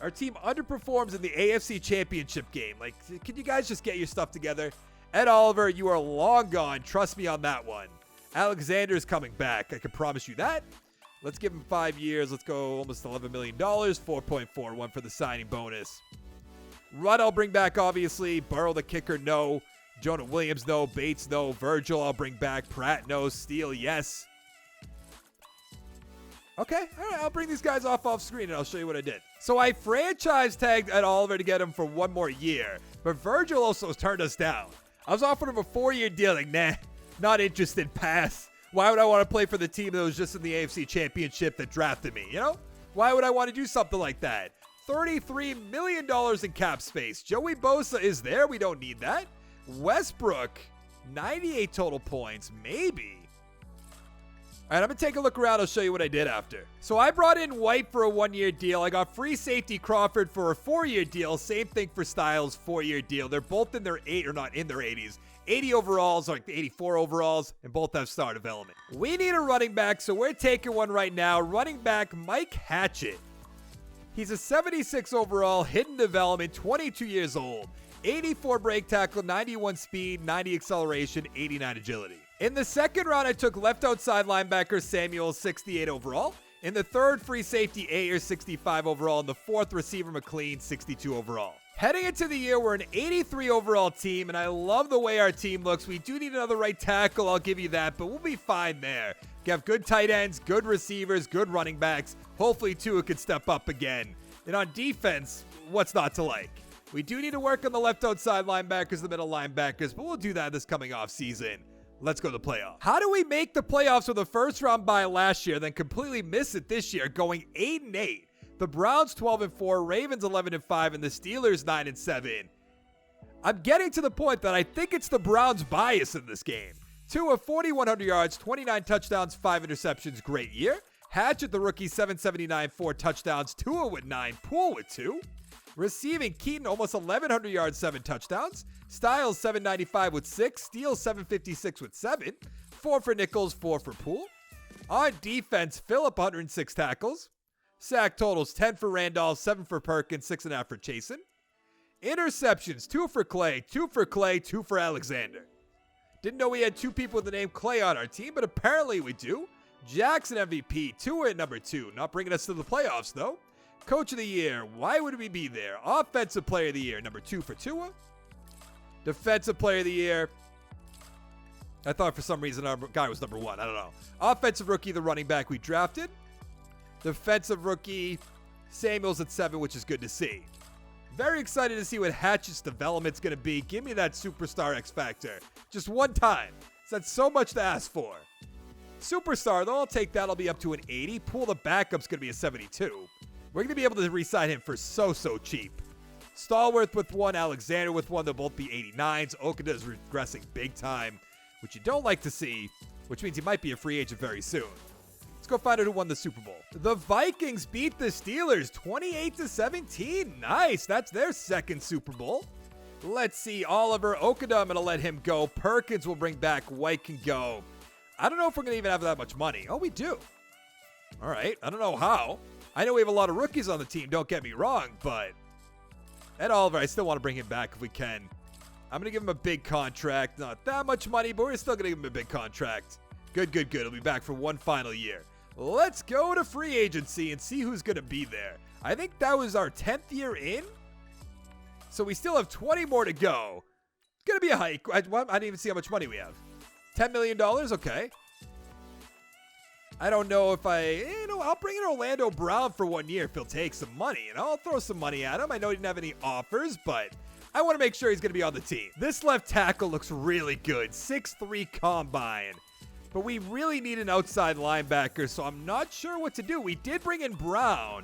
Our team underperforms in the AFC Championship game. Like, can you guys just get your stuff together? Ed Oliver, you are long gone. Trust me on that one. Alexander's coming back. I can promise you that. Let's give him 5 years. Let's go almost $11 million. 4.41 for the signing bonus. Rudd, I'll bring back, obviously. Burrow, the kicker, no. Jonah Williams, no. Bates, no. Virgil, I'll bring back. Pratt, no. Steele, yes. Okay, all right, I'll bring these guys off screen and I'll show you what I did. So I franchise tagged Ed Oliver to get him for 1 more year, but Virgil also turned us down. I was offering him a 4-year deal, like, nah, not interested, pass. Why would I want to play for the team that was just in the AFC Championship that drafted me, you know? Why would I want to do something like that? $33 million in cap space. Joey Bosa is there. We don't need that. Westbrook, 98 total points, maybe. All right, I'm going to take a look around. I'll show you what I did after. So I brought in White for a 1-year deal. I got free safety Crawford for a 4-year deal. Same thing for Styles, 4-year deal. They're both in their 80s. 80 overalls, like 84 overalls, and both have star development. We need a running back, so we're taking one right now. Running back Mike Hatchett. He's a 76 overall, hidden development, 22 years old. 84 break tackle, 91 speed, 90 acceleration, 89 agility. In the second round, I took left outside linebacker Samuel, 68 overall. In the third, free safety Ayer, 65 overall. In the fourth, receiver McLean, 62 overall. Heading into the year, we're an 83 overall team, and I love the way our team looks. We do need another right tackle, I'll give you that, but we'll be fine there. We have good tight ends, good receivers, good running backs. Hopefully, Tua could step up again. And on defense, what's not to like? We do need to work on the left outside linebackers, the middle linebackers, but we'll do that this coming off season. Let's go to the playoffs. How do we make the playoffs with a first round bye last year, then completely miss it this year, going 8-8? The Browns 12-4, Ravens 11-5, and the Steelers 9-7. I'm getting to the point that I think it's the Browns' bias in this game. Tua 4,100 yards, 29 touchdowns, 5 interceptions, great year. Hatchett, the rookie, 779, 4 touchdowns. Tua with 9, Poole with 2. Receiving, Keaton almost 1,100 yards, 7 touchdowns. Styles 795 with 6. Steele 756 with 7. 4 for Nichols, 4 for Poole. On defense, Phillip 106 tackles. Sack totals 10 for Randolph, 7 for Perkins, 6.5 for Chasen. Interceptions, 2 for Clay, 2 for Clay, 2 for Alexander. Didn't know we had 2 people with the name Clay on our team, but apparently we do. Jackson MVP, Tua at number 2. Not bringing us to the playoffs though. Coach of the year, why would we be there? Offensive player of the year, number 2 for Tua. Defensive player of the year. I thought for some reason our guy was number 1. I don't know. Offensive rookie, the running back we drafted. Defensive rookie, Samuels at 7, which is good to see. Very excited to see what Hatchett's development's going to be. Give me that superstar X Factor. Just one time. That's so much to ask for. Superstar, though, I'll take that. I'll be up to an 80. Pool the backup's going to be a 72. We're going to be able to re-sign him for so cheap. Stallworth with 1, Alexander with 1. They'll both be 89s. Okada is regressing big time, which you don't like to see, which means he might be a free agent very soon. Let's go find out who won the Super Bowl. The Vikings beat the Steelers 28-17. Nice. That's their second Super Bowl. Let's see. Oliver, Okada, I'm going to let him go. Perkins will bring back. White can go. I don't know if we're going to even have that much money. Oh, we do. All right. I don't know how. I know we have a lot of rookies on the team. Don't get me wrong, but Ed Oliver, I still want to bring him back if we can. I'm going to give him a big contract. Not that much money, but we're still going to give him a big contract. Good, good, good. He'll be back for one final year. Let's go to free agency and see who's going to be there. I think that was our 10th year in. So we still have 20 more to go. Going to be a hike. I didn't even see how much money we have. $10 million? Okay. I don't know if I'll bring in Orlando Brown for 1 year if he'll take some money. And I'll throw some money at him. I know he didn't have any offers, but I want to make sure he's going to be on the team. This left tackle looks really good. 6'3" combine. But we really need an outside linebacker, so I'm not sure what to do. We did bring in Brown.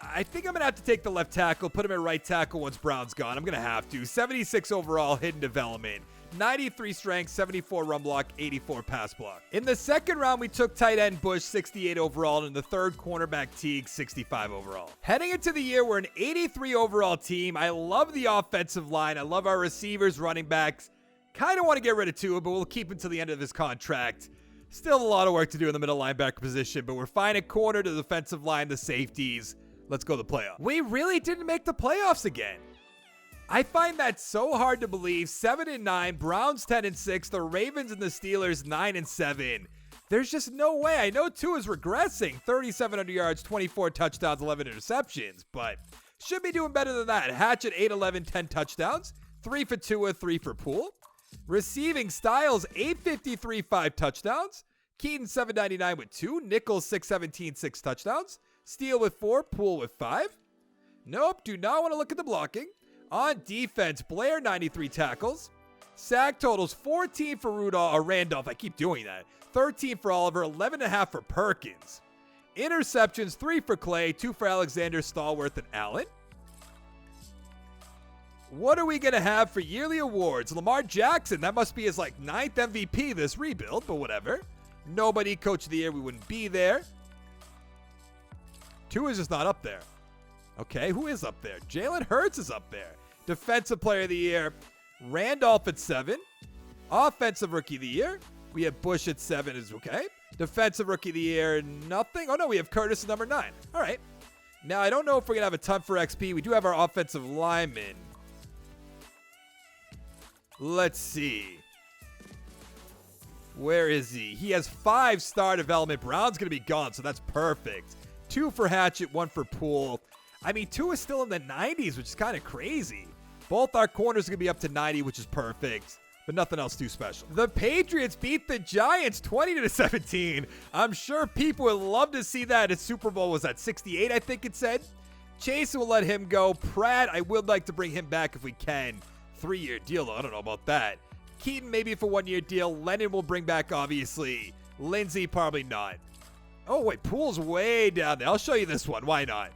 I think I'm going to have to take the left tackle, put him at right tackle once Brown's gone. I'm going to have to. 76 overall, hidden development. 93 strength, 74 run block, 84 pass block. In the second round, we took tight end Bush, 68 overall, and in the third, cornerback Teague, 65 overall. Heading into the year, we're an 83 overall team. I love the offensive line. I love our receivers, running backs. Kind of want to get rid of Tua, but we'll keep him till the end of his contract. Still a lot of work to do in the middle linebacker position, but we're fine at corner, to the defensive line, the safeties. Let's go to the playoffs. We really didn't make the playoffs again. I find that so hard to believe. 7-9, Browns 10-6, the Ravens and the Steelers 9-7. There's just no way. I know Tua's regressing. 3,700 yards, 24 touchdowns, 11 interceptions, but should be doing better than that. Hatchett 8-11, 10 touchdowns, 3 for Tua, 3 for Poole. Receiving Styles 853, 5 touchdowns. Keaton 799 with 2. Nichols 617, 6 touchdowns. Steele with 4. Poole with 5. Nope, do not want to look at the blocking. On defense, Blair 93 tackles. Sack totals 14 for Randolph. I keep doing that. 13 for Oliver, 11.5 for Perkins. Interceptions 3 for Clay, 2 for Alexander, Stallworth, and Allen. What are we going to have for yearly awards? Lamar Jackson, that must be his 9th MVP this rebuild, but whatever. Nobody, Coach of the Year, we wouldn't be there. Tua's just not up there. Okay, who is up there? Jalen Hurts is up there. Defensive Player of the Year, Randolph at 7. Offensive Rookie of the Year, we have Bush at 7 is okay. Defensive Rookie of the Year, nothing. Oh no, we have Curtis at number 9. All right. Now, I don't know if we're going to have a ton for XP. We do have our offensive lineman. Let's see. Where is he? He has 5-star development. Brown's going to be gone, so that's perfect. 2 for Hatchett, 1 for Poole. I mean, 2 is still in the 90s, which is kind of crazy. Both our corners are going to be up to 90, which is perfect, but nothing else too special. The Patriots beat the Giants 20-17. I'm sure people would love to see that. His Super Bowl was at 68, I think it said. Chase will let him go. Pratt, I would like to bring him back if we can. 3-year deal, though. I don't know about that. Keaton, maybe for 1-year deal. Lennon will bring back, obviously. Lindsey, probably not. Oh, wait. Poole's way down there. I'll show you this one. Why not?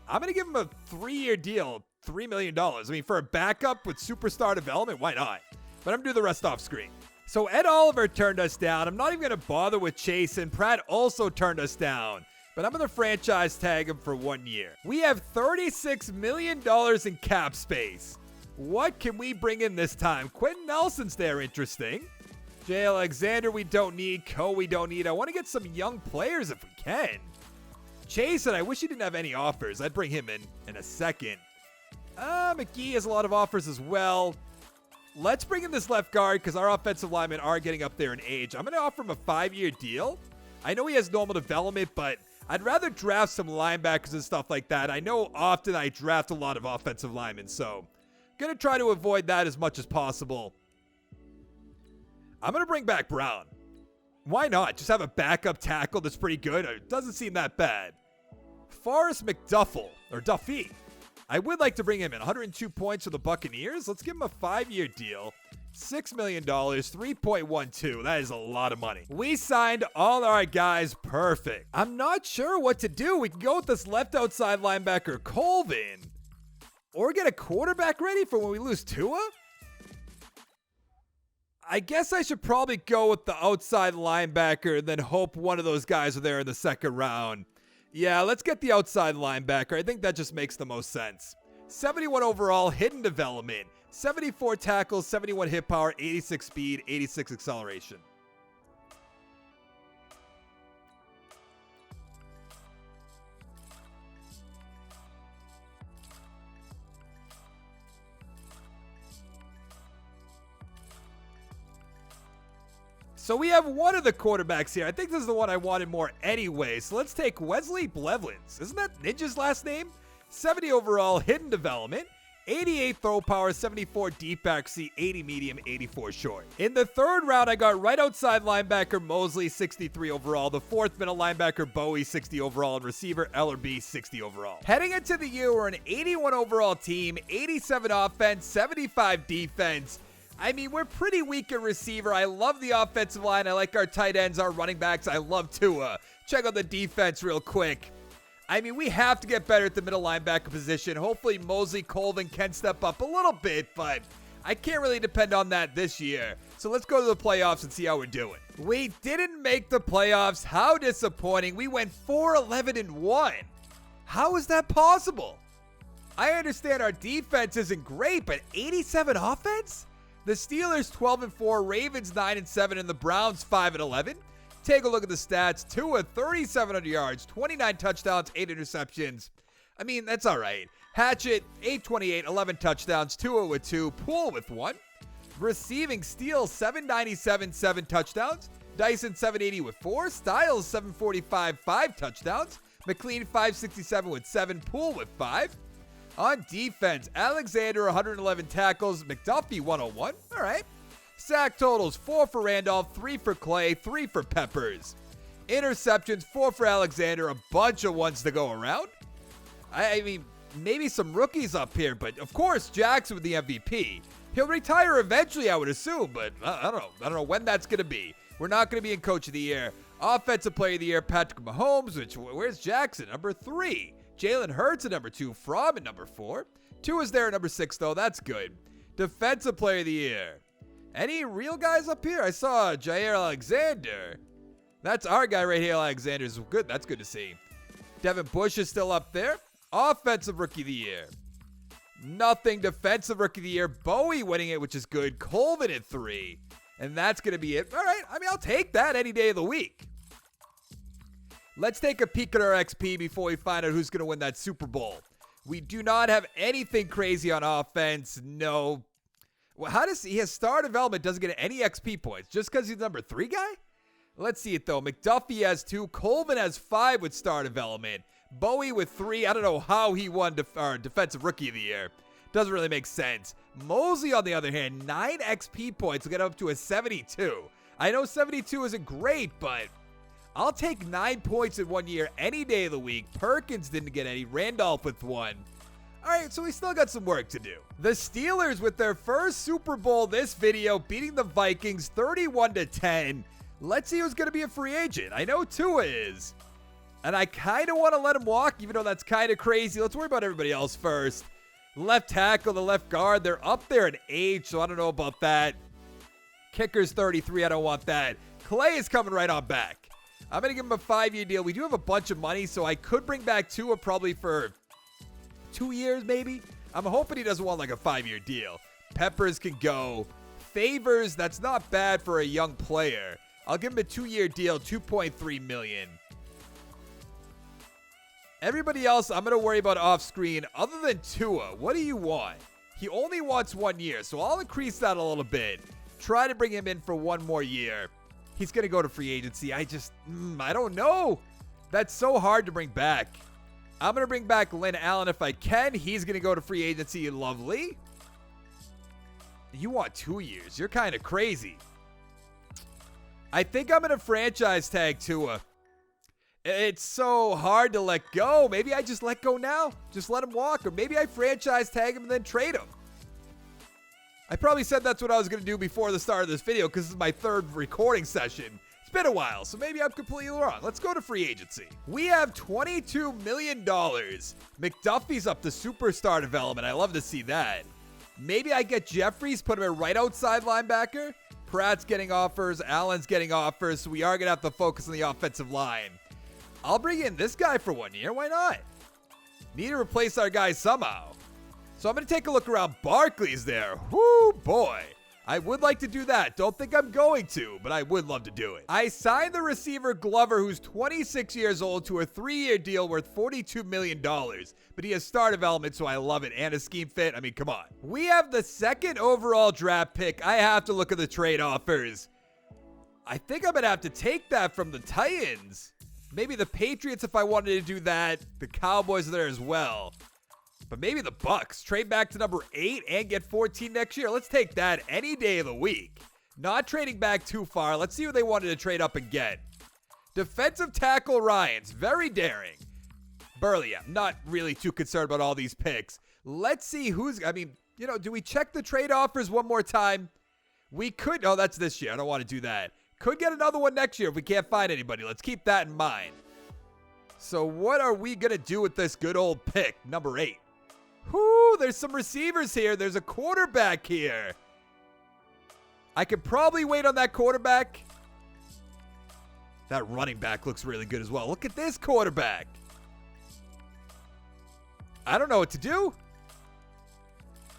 I'm going to give him a 3-year deal. $3 million. I mean, for a backup with superstar development, why not? But I'm going to do the rest off screen. So Ed Oliver turned us down. I'm not even going to bother with Chase. And Pratt also turned us down. But I'm going to franchise tag him for 1 year. We have $36 million in cap space. What can we bring in this time? Quentin Nelson's there, interesting. Jay Alexander, we don't need. Coe, we don't need. I want to get some young players if we can. Chase, and I wish he didn't have any offers. I'd bring him in a second. McGee has a lot of offers as well. Let's bring in this left guard because our offensive linemen are getting up there in age. I'm going to offer him a 5-year deal. I know he has normal development, but I'd rather draft some linebackers and stuff like that. I know often I draft a lot of offensive linemen, so going to try to avoid that as much as possible. I'm going to bring back Brown. Why not? Just have a backup tackle that's pretty good. It doesn't seem that bad. Forrest McDuffel, or Duffy. I would like to bring him in. 102 points for the Buccaneers. Let's give him a 5-year deal. $6 million, 3.12. That is a lot of money. We signed all our guys perfect. I'm not sure what to do. We can go with this left outside linebacker, Colvin. Or get a quarterback ready for when we lose Tua? I guess I should probably go with the outside linebacker and then hope one of those guys are there in the second round. Yeah, let's get the outside linebacker. I think that just makes the most sense. 71 overall, hidden development. 74 tackles, 71 hit power, 86 speed, 86 acceleration. So we have one of the quarterbacks here. I think this is the one I wanted more anyway. So let's take Wesley Blevins. Isn't that Ninja's last name? 70 overall, hidden development. 88 throw power, 74 deep accuracy, 80 medium, 84 short. In the third round, I got right outside linebacker Mosley, 63 overall. The fourth middle linebacker Bowie, 60 overall. And receiver Hellar, 60 overall. Heading into the year, we're an 81 overall team, 87 offense, 75 defense. I mean, we're pretty weak at receiver. I love the offensive line. I like our tight ends, our running backs. I love Tua. Check out the defense real quick. I mean, we have to get better at the middle linebacker position. Hopefully, Mosley, Colvin can step up a little bit, but I can't really depend on that this year. So let's go to the playoffs and see how we're doing. We didn't make the playoffs. How disappointing. We went 4-11-1. How is that possible? I understand our defense isn't great, but 87 offense? The Steelers 12-4, Ravens 9-7, and the Browns 5-11. Take a look at the stats. Tua, 3,700 yards, 29 touchdowns, 8 interceptions. I mean, that's all right. Hatchett, 828, 11 touchdowns. Tua with 2, Poole with 1. Receiving Steele, 797, 7 touchdowns. Dyson, 780 with 4. Styles, 745, 5 touchdowns. McLean, 567 with 7. Poole with 5. On defense, Alexander, 111 tackles. McDuffie, 101. All right. Sack totals, 4 for Randolph, 3 for Clay, 3 for Peppers. Interceptions, 4 for Alexander, a bunch of ones to go around. I mean, maybe some rookies up here, but of course, Jackson with the MVP. He'll retire eventually, I would assume, but I don't know when that's going to be. We're not going to be in Coach of the Year. Offensive Player of the Year, Patrick Mahomes, where's Jackson? Number 3. Jalen Hurts at number 2. Fromm at number 4. 2 is there at number 6, though. That's good. Defensive Player of the Year. Any real guys up here? I saw Jair Alexander. That's our guy right here. Alexander's good. That's good to see. Devin Bush is still up there. Offensive Rookie of the Year. Nothing. Defensive Rookie of the Year. Bowie winning it, which is good. Colvin at 3. And that's going to be it. All right. I mean, I'll take that any day of the week. Let's take a peek at our XP before we find out who's going to win that Super Bowl. We do not have anything crazy on offense. No. Well, how does he has star development doesn't get any XP points just because he's number 3 guy? Let's see it though. McDuffie has 2. Colvin has 5 with star development. Bowie with 3. I don't know how he won defensive rookie of the year. Doesn't really make sense. Mosley, on the other hand, 9 XP points will get up to a 72. I know 72 isn't great, but I'll take 9 points in 1 year any day of the week. Perkins didn't get any. Randolph with 1. All right, so we still got some work to do. The Steelers with their first Super Bowl this video, beating the Vikings 31-10. Let's see who's going to be a free agent. I know Tua is. And I kind of want to let him walk, even though that's kind of crazy. Let's worry about everybody else first. Left tackle, the left guard, they're up there in age, so I don't know about that. Kicker's 33, I don't want that. Clay is coming right on back. I'm going to give him a 5-year deal. We do have a bunch of money, so I could bring back Tua probably for 2 years, maybe. I'm hoping he doesn't want like a 5-year deal. Peppers can go. Favors, that's not bad for a young player. I'll give him a 2-year deal, $2.3 million. Everybody else, I'm going to worry about off screen. Other than Tua, what do you want? He only wants 1 year, so I'll increase that a little bit. Try to bring him in for 1 more year. He's going to go to free agency. I don't know. That's so hard to bring back. I'm going to bring back Lynn Allen if I can. He's going to go to free agency. Lovely. You want 2 years. You're kind of crazy. I think I'm going to franchise tag Tua. It's so hard to let go. Maybe I just let go now. Just let him walk. Or maybe I franchise tag him and then trade him. I probably said that's what I was going to do before the start of this video because this is my 3rd recording session. It's been a while, so maybe I'm completely wrong. Let's go to free agency. We have $22 million. McDuffie's up to superstar development. I love to see that. Maybe I get Jeffries, put him at right outside linebacker. Pratt's getting offers. Allen's getting offers, so we are going to have to focus on the offensive line. I'll bring in this guy for 1 year. Why not? Need to replace our guy somehow. So I'm going to take a look around. Barkley's there. Whoo, boy. I would like to do that. Don't think I'm going to, but I would love to do it. I signed the receiver Glover, who's 26 years old, to a 3-year deal worth $42 million. But he has star development, so I love it. And a scheme fit. I mean, come on. We have the 2nd overall draft pick. I have to look at the trade offers. I think I'm going to have to take that from the Titans. Maybe the Patriots if I wanted to do that. The Cowboys are there as well. But maybe the Bucks. Trade back to number 8 and get 14 next year. Let's take that any day of the week. Not trading back too far. Let's see what they wanted to trade up and get. Defensive tackle Ryans. Very daring. Burley, I'm not really too concerned about all these picks. Let's see who's... I mean, do we check the trade offers one more time? We could... Oh, that's this year. I don't want to do that. Could get another one next year if we can't find anybody. Let's keep that in mind. So what are we going to do with this good old pick, number 8? Whoo, there's some receivers here. There's a quarterback here. I could probably wait on that quarterback. That running back looks really good as well. Look at this quarterback. I don't know what to do.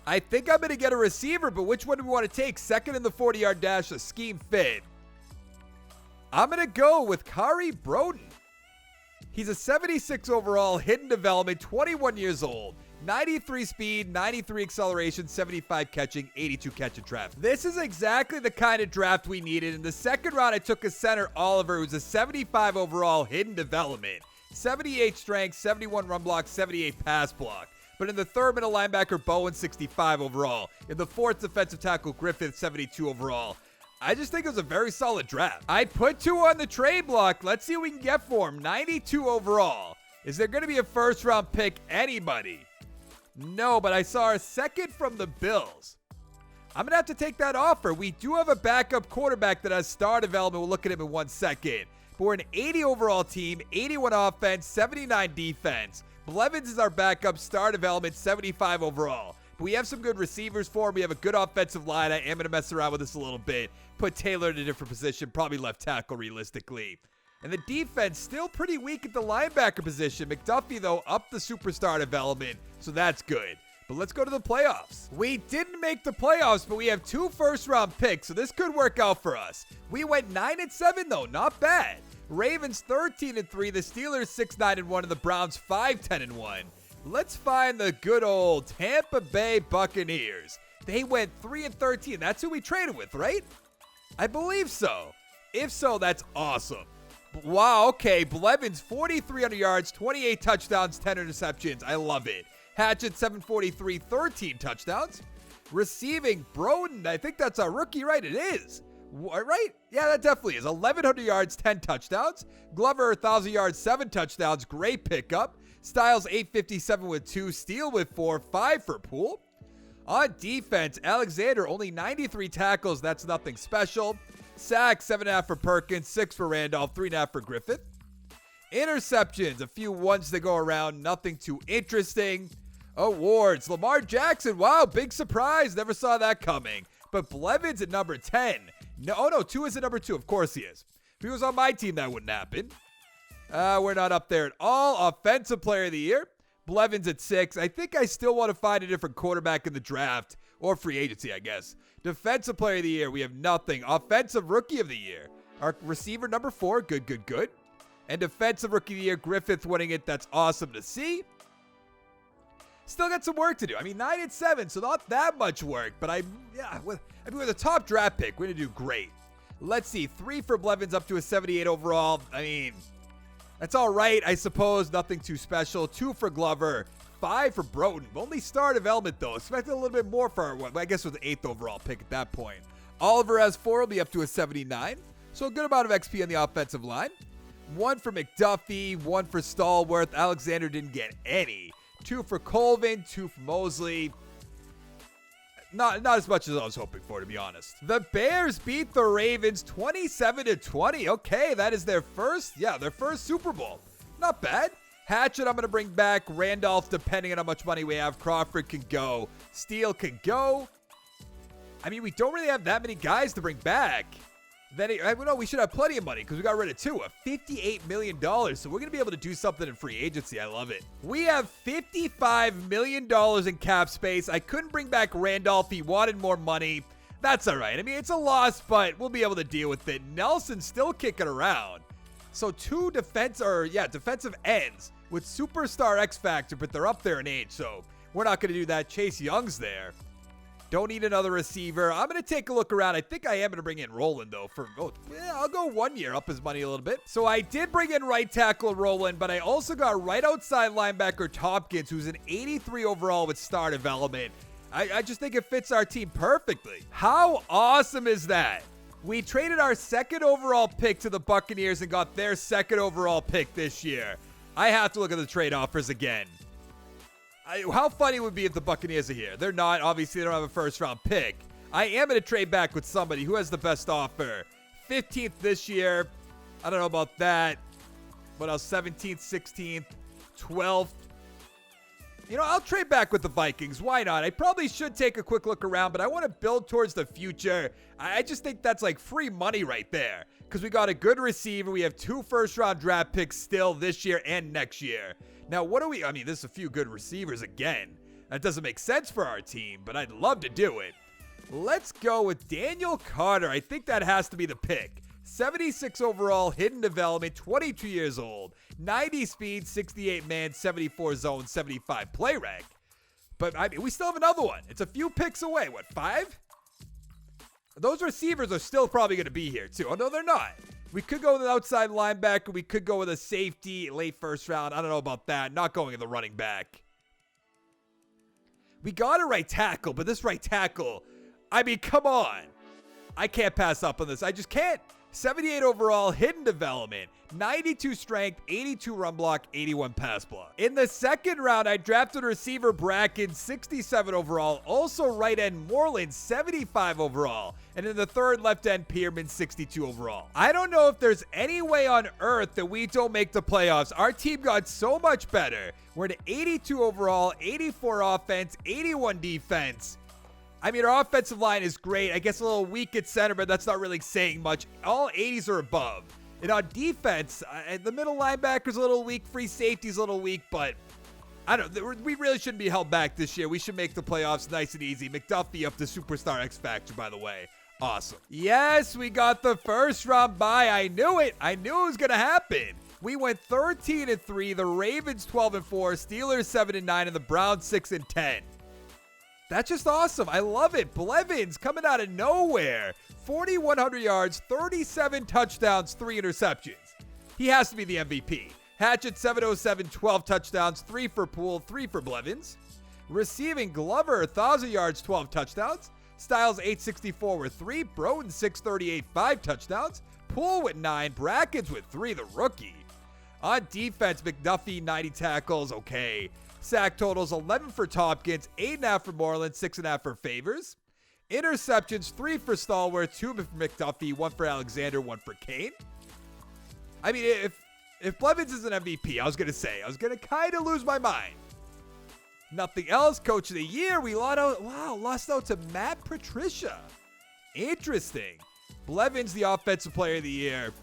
I think I'm going to get a receiver, but which one do we want to take? Second in the 40-yard dash, a scheme fit. I'm going to go with Kari Broden. He's a 76 overall, hidden development, 21 years old. 93 speed, 93 acceleration, 75 catching, 82 catch and draft. This is exactly the kind of draft we needed. In the second round, I took a center, Oliver, who's a 75 overall, hidden development. 78 strength, 71 run block, 78 pass block. But in the third, middle linebacker, Bowen, 65 overall. In the fourth, defensive tackle, Griffith, 72 overall. I just think it was a very solid draft. I'd put 2 on the trade block. Let's see what we can get for him. 92 overall. Is there going to be a first-round pick? Anybody? No, but I saw a second from the Bills. I'm going to have to take that offer. We do have a backup quarterback that has star development. We'll look at him in 1 second. But we're an 80 overall team, 81 offense, 79 defense. Blevins is our backup, star development, 75 overall. But we have some good receivers for him. We have a good offensive line. I am going to mess around with this a little bit. Put Taylor in a different position, probably left tackle realistically. And the defense still pretty weak at the linebacker position. McDuffie, though, up the superstar development, so that's good. But let's go to the playoffs. We didn't make the playoffs, but we have 2 first-round picks, so this could work out for us. We went 9-7, though. Not bad. Ravens 13-3, the Steelers 6-9-1, and the Browns 5-10-1. Let's find the good old Tampa Bay Buccaneers. They went 3-13. That's who we traded with, right? I believe so. If so, that's awesome. Wow, okay. Blevins, 4,300 yards, 28 touchdowns, 10 interceptions. I love it. Hatchett, 743, 13 touchdowns. Receiving, Broden, I think that's a rookie, right? It is. Right? Yeah, that definitely is. 1,100 yards, 10 touchdowns. Glover, 1,000 yards, 7 touchdowns. Great pickup. Styles, 857 with 2. Steele with 4. 5 for Poole. On defense, Alexander, only 93 tackles. That's nothing special. Sacks, 7.5 for Perkins, 6 for Randolph, 3.5 for Griffith. Interceptions, a few ones to go around, nothing too interesting. Awards, Lamar Jackson, wow, big surprise, never saw that coming. But Blevins at number 10. No, 2 is at number 2, of course he is. If he was on my team, that wouldn't happen. We're not up there at all. Offensive player of the year, Blevins at 6. I think I still want to find a different quarterback in the draft, or free agency, I guess. Defensive player of the year, we have nothing. Offensive rookie of the year, our receiver number 4, good. And defensive rookie of the year, Griffith winning it. That's awesome to see. Still got some work to do. I mean, 9-7, so not that much work. But with a top draft pick, we're going to do great. Let's see, 3 for Blevins up to a 78 overall. I mean, that's all right, I suppose. Nothing too special. 2 for Glover. 5 for Broden. Only star development, though. Expected a little bit more for our, I guess, with the 8th overall pick at that point. Oliver has 4, will be up to a 79. So a good amount of XP on the offensive line. 1 for McDuffie, 1 for Stallworth. Alexander didn't get any. 2 for Colvin, 2 for Mosley. Not as much as I was hoping for, to be honest. The Bears beat the Ravens 27-20. Okay, that is their first Super Bowl. Not bad. Hatchett, I'm going to bring back. Randolph, depending on how much money we have. Crawford can go. Steele can go. I mean, we don't really have that many guys to bring back. Then we should have plenty of money because we got rid of 2. $58 million. So we're going to be able to do something in free agency. I love it. We have $55 million in cap space. I couldn't bring back Randolph. He wanted more money. That's all right. I mean, it's a loss, but we'll be able to deal with it. Nelson's still kicking around. So 2 defensive ends with superstar X Factor, but they're up there in age. So we're not going to do that. Chase Young's there. Don't need another receiver. I'm going to take a look around. I think I am going to bring in Roland, though. I'll go 1 year, up his money a little bit. So I did bring in right tackle Roland, but I also got right outside linebacker Tompkins, who's an 83 overall with star development. I just think it fits our team perfectly. How awesome is that? We traded our second overall pick to the Buccaneers and got their second overall pick this year. I have to look at the trade offers again. How funny would it be if the Buccaneers are here? They're not. Obviously, they don't have a first-round pick. I am going to trade back with somebody who has the best offer. 15th this year. I don't know about that. What else? 17th, 16th, 12th. You know, I'll trade back with the Vikings. Why not? I probably should take a quick look around, but I want to build towards the future. I just think that's like free money right there because we got a good receiver. We have 2 first-round draft picks still this year and next year. Now, I mean, there's a few good receivers again. That doesn't make sense for our team, but I'd love to do it. Let's go with Daniel Carter. I think that has to be the pick. 76 overall, hidden development, 22 years old, 90 speed, 68 man, 74 zone, 75 play rec. But I mean, we still have another one. It's a few picks away. What, 5? Those receivers are still probably going to be here too. Oh, no, they're not. We could go with an outside linebacker. We could go with a safety late first round. I don't know about that. Not going in the running back. We got a right tackle, but this right tackle, I mean, come on. I can't pass up on this. I just can't. 78 overall, hidden development, 92 strength, 82 run block, 81 pass block. In the second round, I drafted receiver Bracken, 67 overall, also right end Moreland, 75 overall, and in the third, left end Pearman, 62 overall. I don't know if there's any way on earth that we don't make the playoffs. Our team got so much better. We're an 82 overall, 84 offense, 81 defense. I mean, our offensive line is great. I guess a little weak at center, but that's not really saying much. All 80s or above. And on defense, the middle linebacker's a little weak. Free safety's a little weak, but I don't know. We really shouldn't be held back this year. We should make the playoffs nice and easy. McDuffie up to Superstar X Factor, by the way. Awesome. Yes, we got the first round bye. I knew it. I knew it was going to happen. We went 13-3. The Ravens 12-4. Steelers 7-9. And the Browns 6-10. That's just awesome. I love it. Blevins coming out of nowhere. 4,100 yards, 37 touchdowns, 3 interceptions. He has to be the MVP. Hatchett 707, 12 touchdowns, 3 for Poole, 3 for Blevins. Receiving Glover 1,000 yards, 12 touchdowns. Styles 864 with 3. Broughton 638, 5 touchdowns. Poole with 9. Brackens with 3, the rookie. On defense, McDuffie 90 tackles, okay. Sack totals 11 for Tompkins, 8.5 for Moreland, 6.5 for Favors. Interceptions 3 for Stallworth, 2 for McDuffie, 1 for Alexander, 1 for Kane. I mean, if Blevins is an MVP, I was going to kind of lose my mind. Nothing else. Coach of the year, we lost out to Matt Patricia. Interesting. Blevins, the offensive player of the year.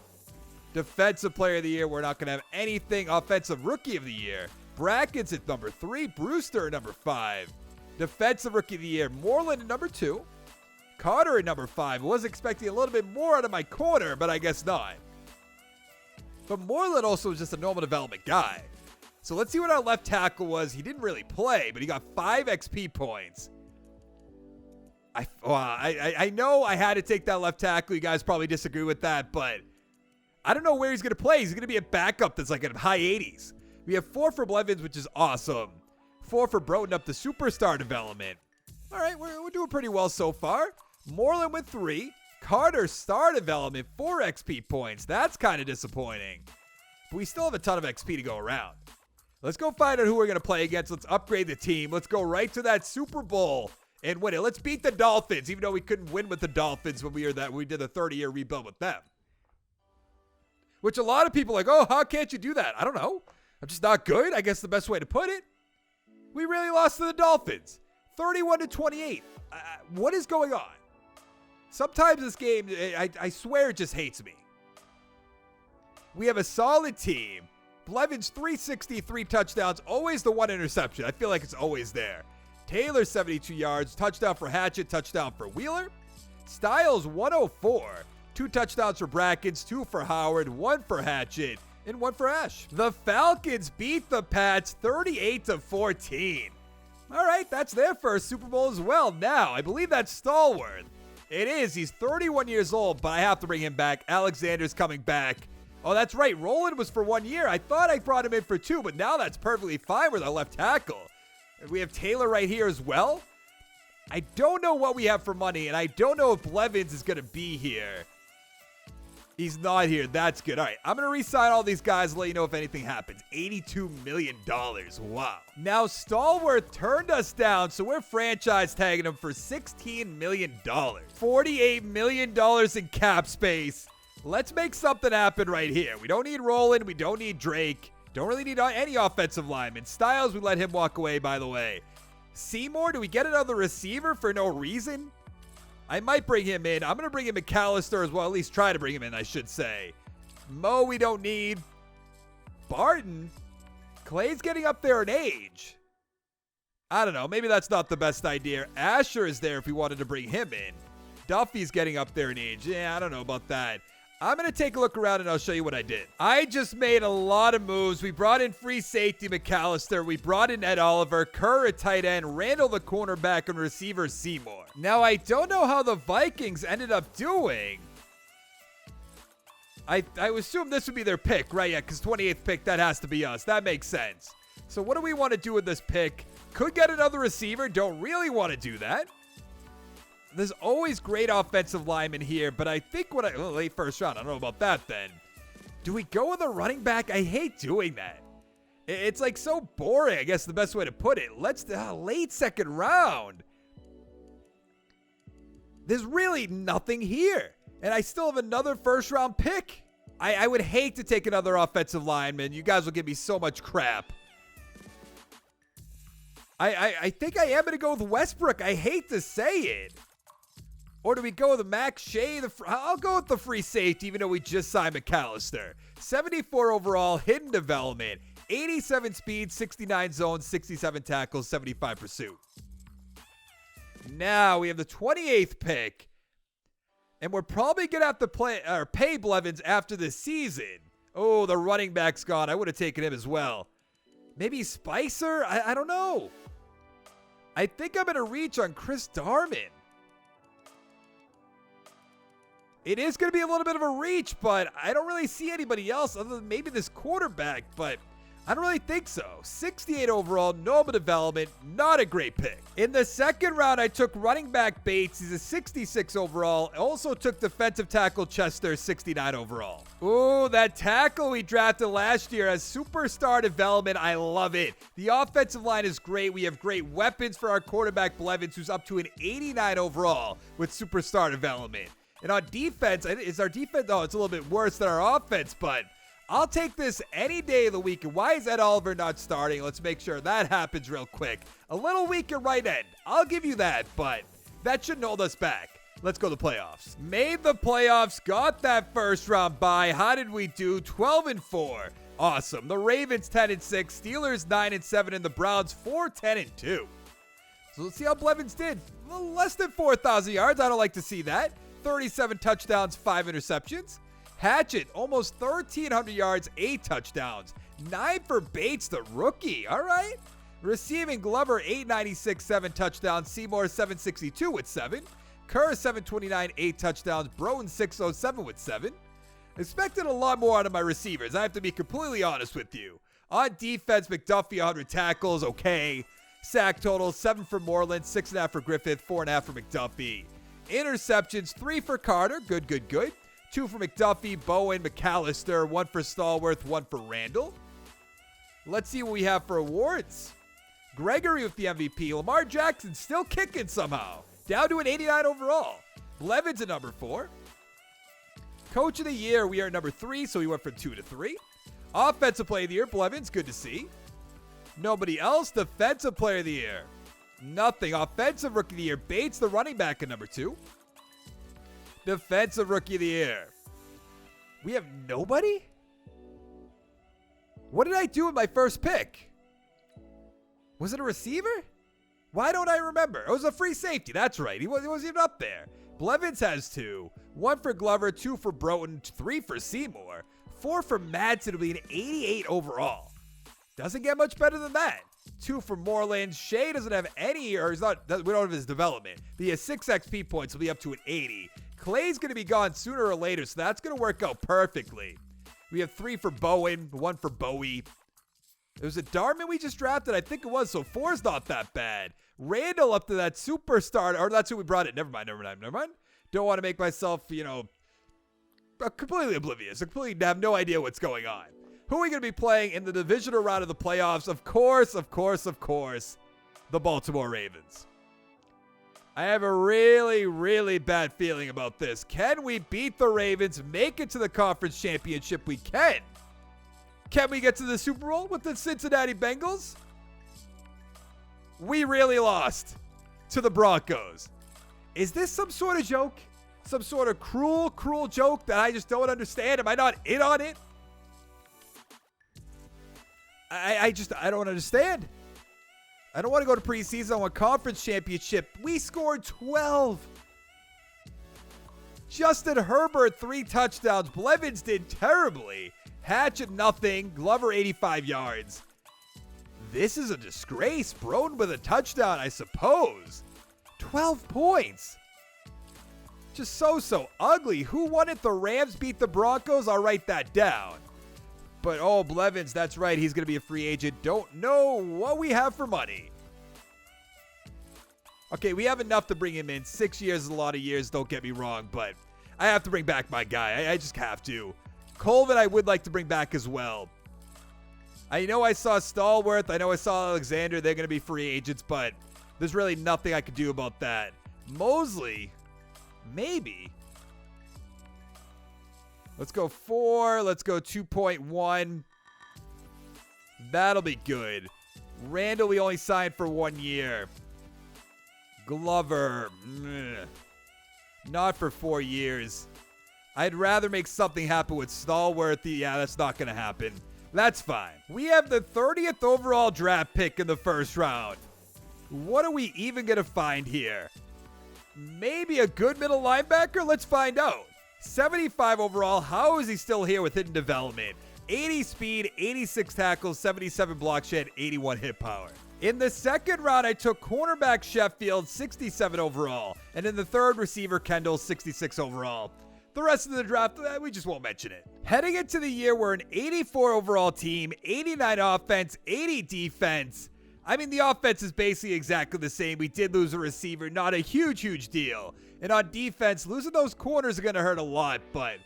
Defensive player of the year, we're not going to have anything. Offensive rookie of the year. Brackens at number 3. Brewster at number 5. Defensive Rookie of the Year. Moreland at number 2. Carter at number 5. Was expecting a little bit more out of my corner, but I guess not. But Moreland also was just a normal development guy. So let's see what our left tackle was. He didn't really play, but he got 5 XP points. I know I had to take that left tackle. You guys probably disagree with that, but I don't know where he's going to play. He's going to be a backup that's like in high 80s. We have 4 for Blevins, which is awesome. 4 for Broughton up to Superstar development. All right, we're doing pretty well so far. Moreland with 3. Carter star development, 4 XP points. That's kind of disappointing. But we still have a ton of XP to go around. Let's go find out who we're going to play against. Let's upgrade the team. Let's go right to that Super Bowl and win it. Let's beat the Dolphins, even though we couldn't win with the Dolphins when we did the 30-year rebuild with them. Which a lot of people are like, oh, how can't you do that? I don't know. I'm just not good, I guess the best way to put it. We really lost to the Dolphins. 31-28. What is going on? Sometimes this game, I swear it just hates me. We have a solid team. Blevins 363 touchdowns, always the 1 interception. I feel like it's always there. Taylor 72 yards, touchdown for Hatchett, touchdown for Wheeler. Styles 104. 2 touchdowns for Brackens, 2 for Howard, 1 for Hatchett, and 1 for Ash. The Falcons beat the Pats 38-14. All right, that's their first Super Bowl as well. Now, I believe that's Stallworth. It is. He's 31 years old, but I have to bring him back. Alexander's coming back. Oh, that's right. Roland was for 1 year. I thought I brought him in for 2, but now that's perfectly fine with our left tackle. And we have Taylor right here as well. I don't know what we have for money, and I don't know if Blevins is going to be here. He's not here. That's good. All right, I'm going to re-sign all these guys and let you know if anything happens. $82 million. Wow. Now, Stallworth turned us down, so we're franchise tagging him for $16 million. $48 million in cap space. Let's make something happen right here. We don't need Roland. We don't need Drake. Don't really need any offensive linemen. Styles, we let him walk away, by the way. Seymour, do we get another receiver for no reason? I might bring him in. I'm going to bring in McAllister as well. At least try to bring him in, I should say. Mo, we don't need. Barton? Clay's getting up there in age. I don't know. Maybe that's not the best idea. Asher is there if we wanted to bring him in. Duffy's getting up there in age. Yeah, I don't know about that. I'm going to take a look around and I'll show you what I did. I just made a lot of moves. We brought in free safety McAllister. We brought in Ed Oliver, Kerr at tight end, Randall the cornerback, and receiver Seymour. Now, I don't know how the Vikings ended up doing. I assume this would be their pick, right? Yeah, because 28th pick, that has to be us. That makes sense. So what do we want to do with this pick? Could get another receiver. Don't really want to do that. There's always great offensive linemen here, but I think late first round, I don't know about that then. Do we go with a running back? I hate doing that. It's like so boring, I guess the best way to put it. Let's late second round. There's really nothing here. And I still have another first round pick. I would hate to take another offensive lineman. You guys will give me so much crap. I think I am going to go with Westbrook. I hate to say it. Or do we go with Max Shea? I'll go with the free safety, even though we just signed McAllister. 74 overall, hidden development. 87 speed, 69 zone, 67 tackles, 75 pursuit. Now we have the 28th pick. And we're probably going to have to pay Blevins after this season. Oh, the running back's gone. I would have taken him as well. Maybe Spicer? I don't know. I think I'm going to reach on Chris Darman. It is going to be a little bit of a reach, but I don't really see anybody else other than maybe this quarterback, but I don't really think so. 68 overall, normal development, not a great pick. In the second round, I took running back Bates. He's a 66 overall. Also took defensive tackle Chester, 69 overall. Ooh, that tackle we drafted last year has superstar development. I love it. The offensive line is great. We have great weapons for our quarterback Blevins, who's up to an 89 overall with superstar development. And on defense, is our defense? Oh, it's a little bit worse than our offense, but I'll take this any day of the week. And why is Ed Oliver not starting? Let's make sure that happens real quick. A little weak at right end. I'll give you that, but that shouldn't hold us back. Let's go to the playoffs. Made the playoffs, got that first round bye. How did we do? 12-4. Awesome. The Ravens 10-6, Steelers 9-7, and the Browns 4-10-2. So let's see how Blevins did. A little less than 4,000 yards. I don't like to see that. 37 touchdowns, 5 interceptions. Hatchett, almost 1,300 yards, 8 touchdowns. 9 for Bates, the rookie. All right. Receiving Glover, 896, 7 touchdowns. Seymour, 762 with 7. Kerr, 729, 8 touchdowns. Broden, 607 with 7. Expected a lot more out of my receivers. I have to be completely honest with you. On defense, McDuffie, 100 tackles. Okay. Sack total, 7 for Moreland, 6.5 for Griffith, 4.5 for McDuffie. Interceptions, 3 for Carter. Good. 2 for McDuffie, Bowen, McAllister. 1 for Stallworth, 1 for Randall. Let's see what we have for awards. Gregory with the MVP. Lamar Jackson still kicking somehow. Down to an 89 overall. Blevins at number 4. Coach of the year, we are at number 3, so we went from 2 to 3. Offensive player of the year, Blevins, good to see. Nobody else. Defensive player of the year. Nothing. Offensive rookie of the year. Bates, the running back at number 2. Defensive rookie of the year. We have nobody? What did I do with my first pick? Was it a receiver? Why don't I remember? It was a free safety. That's right. He wasn't even up there. Blevins has 2. 1 for Glover, 2 for Broughton, 3 for Seymour, 4 for Madsen. It'll be an 88 overall. Doesn't get much better than that. 2 for Moreland. Shea doesn't have any, or he's not, we don't have his development. But he has 6 XP points. He'll be up to an 80. Clay's going to be gone sooner or later, so that's going to work out perfectly. We have 3 for Bowen, 1 for Bowie. It was a Darman we just drafted? I think it was, so 4's not that bad. Randall up to that superstar, or that's who we brought in. Never mind. Don't want to make myself, completely oblivious. I completely have no idea what's going on. Who are we going to be playing in the divisional round of the playoffs? Of course, the Baltimore Ravens. I have a really, really bad feeling about this. Can we beat the Ravens, make it to the conference championship? We can. Can we get to the Super Bowl with the Cincinnati Bengals? We really lost to the Broncos. Is this some sort of joke? Some sort of cruel joke that I just don't understand? Am I not in on it? I don't understand. I don't want to go to preseason. I want conference championship. We scored 12. Justin Herbert, 3 touchdowns. Blevins did terribly. Hatchett, nothing. Glover, 85 yards. This is a disgrace. Broden with a touchdown, I suppose. 12 points. Just so ugly. Who won it? The Rams beat the Broncos? I'll write that down. But, Blevins, that's right. He's going to be a free agent. Don't know what we have for money. Okay, we have enough to bring him in. 6 years is a lot of years, don't get me wrong. But I have to bring back my guy. I just have to. Colvin, I would like to bring back as well. I know I saw Stallworth. I know I saw Alexander. They're going to be free agents, but there's really nothing I could do about that. Mosley, maybe. Let's go 4. Let's go 2.1. That'll be good. Randall, we only signed for 1 year. Glover, not for 4 years. I'd rather make something happen with Stallworth. Yeah, that's not going to happen. That's fine. We have the 30th overall draft pick in the first round. What are we even going to find here? Maybe a good middle linebacker? Let's find out. 75 overall. How is he still here with hidden development? 80 speed, 86 tackles, 77 block shed, 81 hit power. In the second round, I took cornerback Sheffield, 67 overall. And in the third, receiver Kendall, 66 overall. The rest of the draft, we just won't mention it. Heading into the year, we're an 84 overall team, 89 offense, 80 defense. I mean, the offense is basically exactly the same. We did lose a receiver, not a huge deal. And on defense, losing those corners are going to hurt a lot, but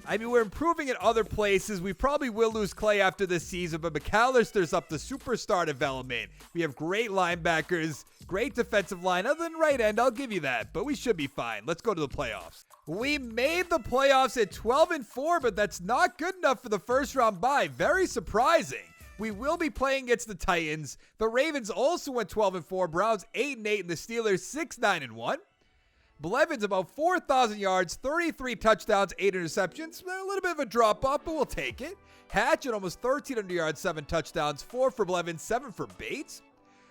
I mean, we're improving in other places. We probably will lose Clay after this season, but McAllister's up to superstar development. We have great linebackers, great defensive line. Other than right end, I'll give you that, but we should be fine. Let's go to the playoffs. We made the playoffs at 12-4, but that's not good enough for the first round bye. Very surprising. We will be playing against the Titans. The Ravens also went 12-4. Browns 8-8, and the Steelers 6-9-1. Blevins about 4,000 yards, 33 touchdowns, 8 interceptions. A little bit of a drop off, but we'll take it. Hatchett almost 1,300 yards, 7 touchdowns, 4 for Blevins, 7 for Bates.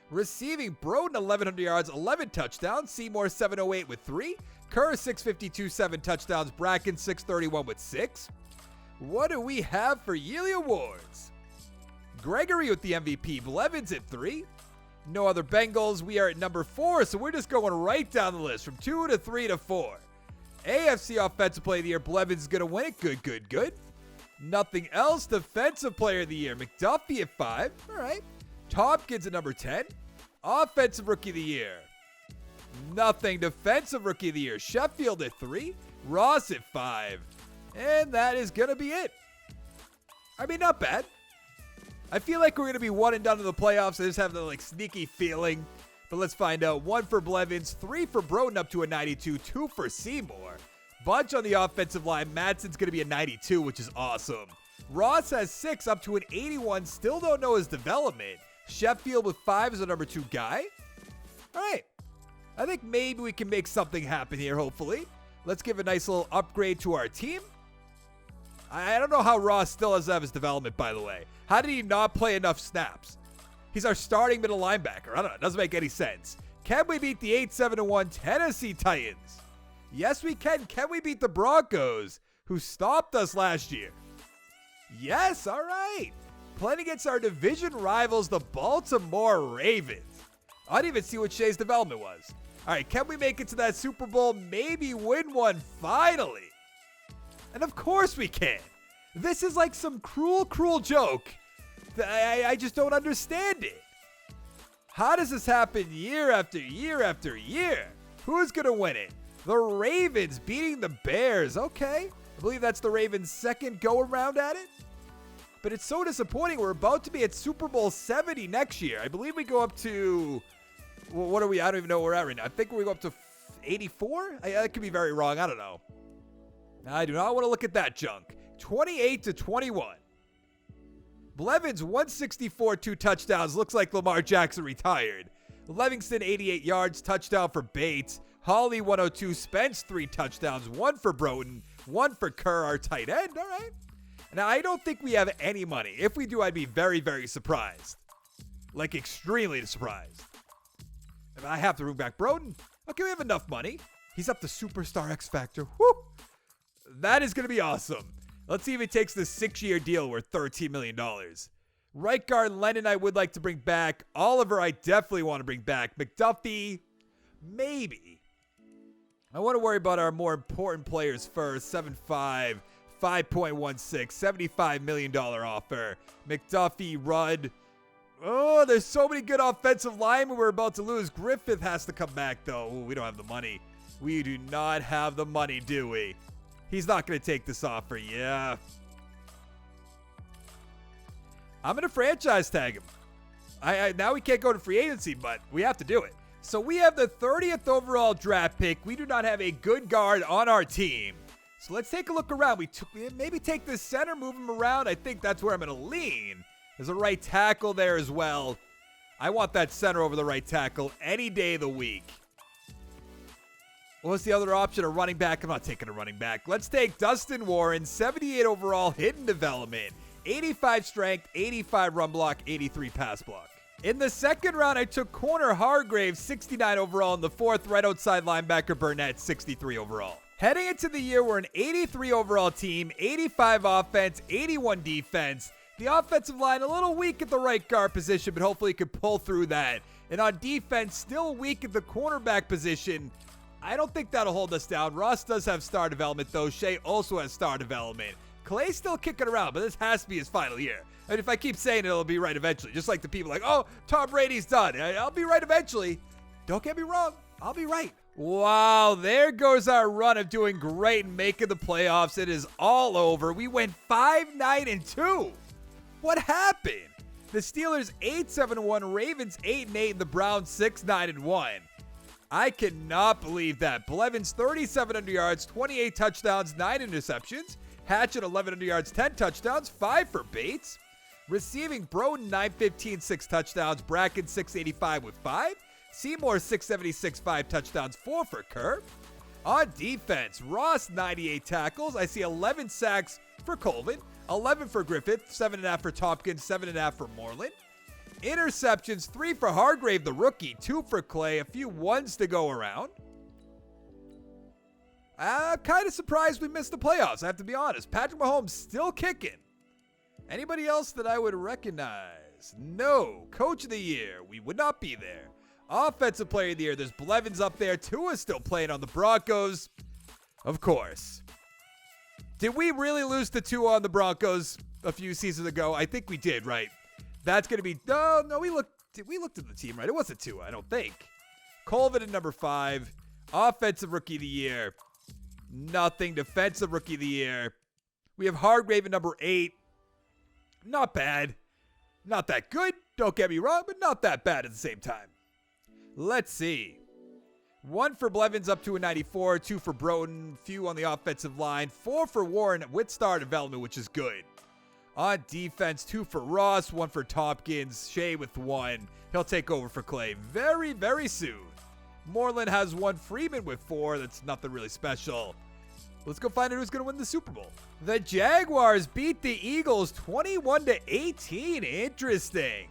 Receiving, Broden 1,100 yards, 11 touchdowns. Seymour 708 with 3. Kerr 652, 7 touchdowns. Bracken 631 with 6. What do we have for yearly awards? Gregory with the MVP. Blevins at 3. No other Bengals. We are at number 4, so we're just going right down the list from 2 to 3 to 4. AFC Offensive Player of the Year. Blevins is going to win it. Good. Nothing else. Defensive Player of the Year. McDuffie at 5. All right. Tompkins at number 10. Offensive Rookie of the Year. Nothing. Defensive Rookie of the Year. Sheffield at 3. Ross at 5. And that is going to be it. I mean, not bad. I feel like we're going to be one and done in the playoffs. I just have the sneaky feeling. But let's find out. 1 for Blevins, 3 for Broden up to a 92, 2 for Seymour. Bunch on the offensive line. Madsen's going to be a 92, which is awesome. Ross has 6 up to an 81. Still don't know his development. Sheffield with 5 is the number 2 guy. All right. I think maybe we can make something happen here, hopefully. Let's give a nice little upgrade to our team. I don't know how Ross still doesn't have his development, by the way. How did he not play enough snaps? He's our starting middle linebacker. I don't know. It doesn't make any sense. Can we beat the 8-7-1 Tennessee Titans? Yes, we can. Can we beat the Broncos, who stopped us last year? Yes, all right. playing against our division rivals, the Baltimore Ravens. I didn't even see what Shay's development was. All right, can we make it to that Super Bowl? Maybe win one finally. And of course we can. This is like some cruel, cruel joke. I just don't understand it. How does this happen year after year after year? Who's going to win it? The Ravens beating the Bears. Okay. I believe that's the Ravens' second go-around at it. But it's so disappointing. We're about to be at Super Bowl 70 next year. I believe we go up to... Well, what are we? I don't even know where we're at right now. I think we go up to 84? I could be very wrong. I don't know. I do not want to look at that junk. 28-21. Blevins, 164, 2 touchdowns. Looks like Lamar Jackson retired. Livingston, 88 yards, touchdown for Bates. Hawley, 102. Spence, 3 touchdowns. 1 for Broughton. 1 for Kerr, our tight end. All right. Now, I don't think we have any money. If we do, I'd be very, very surprised. Like, extremely surprised. If I have to bring back Broughton. Okay, we have enough money. He's up to Superstar X Factor. Woo! That is going to be awesome. Let's see if he takes the 6-year deal worth $13 million. Right guard, Lennon, I would like to bring back. Oliver, I definitely want to bring back. McDuffie, maybe. I want to worry about our more important players first. 7'5", 5.16, $75 million offer. McDuffie, Rudd. Oh, there's so many good offensive linemen we're about to lose. Griffith has to come back, though. Ooh, we don't have the money. We do not have the money, do we? He's not going to take this offer. Yeah. I'm going to franchise tag him. Now we can't go to free agency, but we have to do it. So we have the 30th overall draft pick. We do not have a good guard on our team. So let's take a look around. We maybe take the center, move him around. I think that's where I'm going to lean. There's a right tackle there as well. I want that center over the right tackle any day of the week. What's the other option? A running back? I'm not taking a running back. Let's take Dustin Warren, 78 overall, hidden development, 85 strength, 85 run block, 83 pass block. In the second round, I took corner Hargrave, 69 overall. In the fourth, right outside linebacker Burnett, 63 overall. Heading into the year, we're an 83 overall team, 85 offense, 81 defense. The offensive line a little weak at the right guard position, but hopefully can pull through that. And on defense, still weak at the cornerback position. I don't think that'll hold us down. Ross does have star development, though. Shea also has star development. Clay's still kicking around, but this has to be his final year. And if I keep saying it, it'll be right eventually. Just like the people like, oh, Tom Brady's done. I'll be right eventually. Don't get me wrong. I'll be right. Wow, there goes our run of doing great and making the playoffs. It is all over. We went 5-9-2. What happened? The Steelers 8-7-1, Ravens 8-8, and the Browns 6-9-1. I cannot believe that. Blevins 3,700 yards, 28 touchdowns, 9 interceptions. Hatchett 1,100 yards, 10 touchdowns, 5 for Bates. Receiving Broughton 915, 6 touchdowns. Bracken 685 with 5. Seymour 676, 5 touchdowns, 4 for Kerr. On defense, Ross 98 tackles. I see 11 sacks for Colvin, 11 for Griffith, 7.5 for Tompkins, 7.5 for Moreland. Interceptions, 3 for Hargrave, the rookie, 2 for Clay, a few ones to go around. I'm kind of surprised we missed the playoffs, I have to be honest. Patrick Mahomes still kicking. Anybody else that I would recognize? No. Coach of the year, we would not be there. Offensive player of the year, there's Blevins up there. Tua's still playing on the Broncos. Of course. Did we really lose to Tua on the Broncos a few seasons ago? I think we did, right? That's going to be... No, we looked at the team, right? It wasn't Tua, I don't think. Colvin at number 5. Offensive Rookie of the Year. Nothing. Defensive Rookie of the Year. We have Hargrave at number 8. Not bad. Not that good. Don't get me wrong, but not that bad at the same time. Let's see. 1 for Blevins up to a 94. 2 for Broughton. Few on the offensive line. 4 for Warren with star development, which is good. On defense, 2 for Ross, 1 for Tompkins, Shea with 1. He'll take over for Clay very, very soon. Moreland has 1, Freeman with 4. That's nothing really special. Let's go find out who's going to win the Super Bowl. The Jaguars beat the Eagles 21-18. Interesting.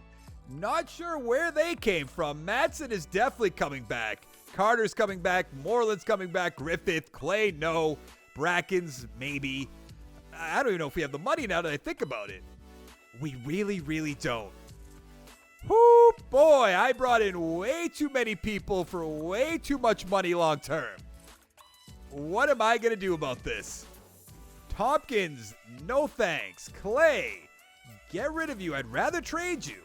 Not sure where they came from. Madsen is definitely coming back. Carter's coming back. Moreland's coming back. Griffith, Clay, no. Bracken's, maybe. I don't even know if we have the money now that I think about it. We really, really don't. Whoo, boy, I brought in way too many people for way too much money long term. What am I going to do about this? Tompkins, no thanks. Clay, get rid of you. I'd rather trade you.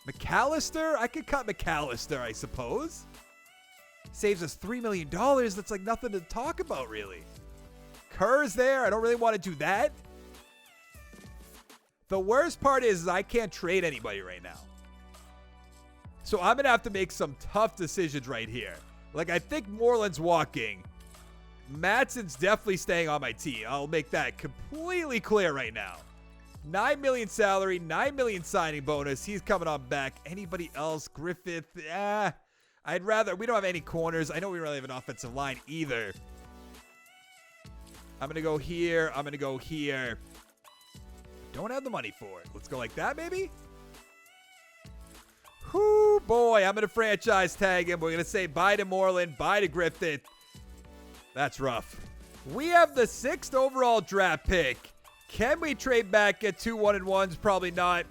McAllister, I could cut McAllister, I suppose. Saves us $3 million. That's like nothing to talk about, really. Kerr's there. I don't really want to do that. The worst part is I can't trade anybody right now. So I'm going to have to make some tough decisions right here. Like, I think Moreland's walking. Matson's definitely staying on my team. I'll make that completely clear right now. $9 million salary, $9 million signing bonus. He's coming on back. Anybody else? Griffith? I'd rather... We don't have any corners. I know we don't really have an offensive line either. I'm going to go here. I'm going to go here. Don't have the money for it. Let's go like that, maybe? Whoo, boy. I'm going to franchise tag him. We're going to say bye to Moreland, bye to Griffith. That's rough. We have the 6th overall draft pick. Can we trade back, get 2 1-1s? Probably not.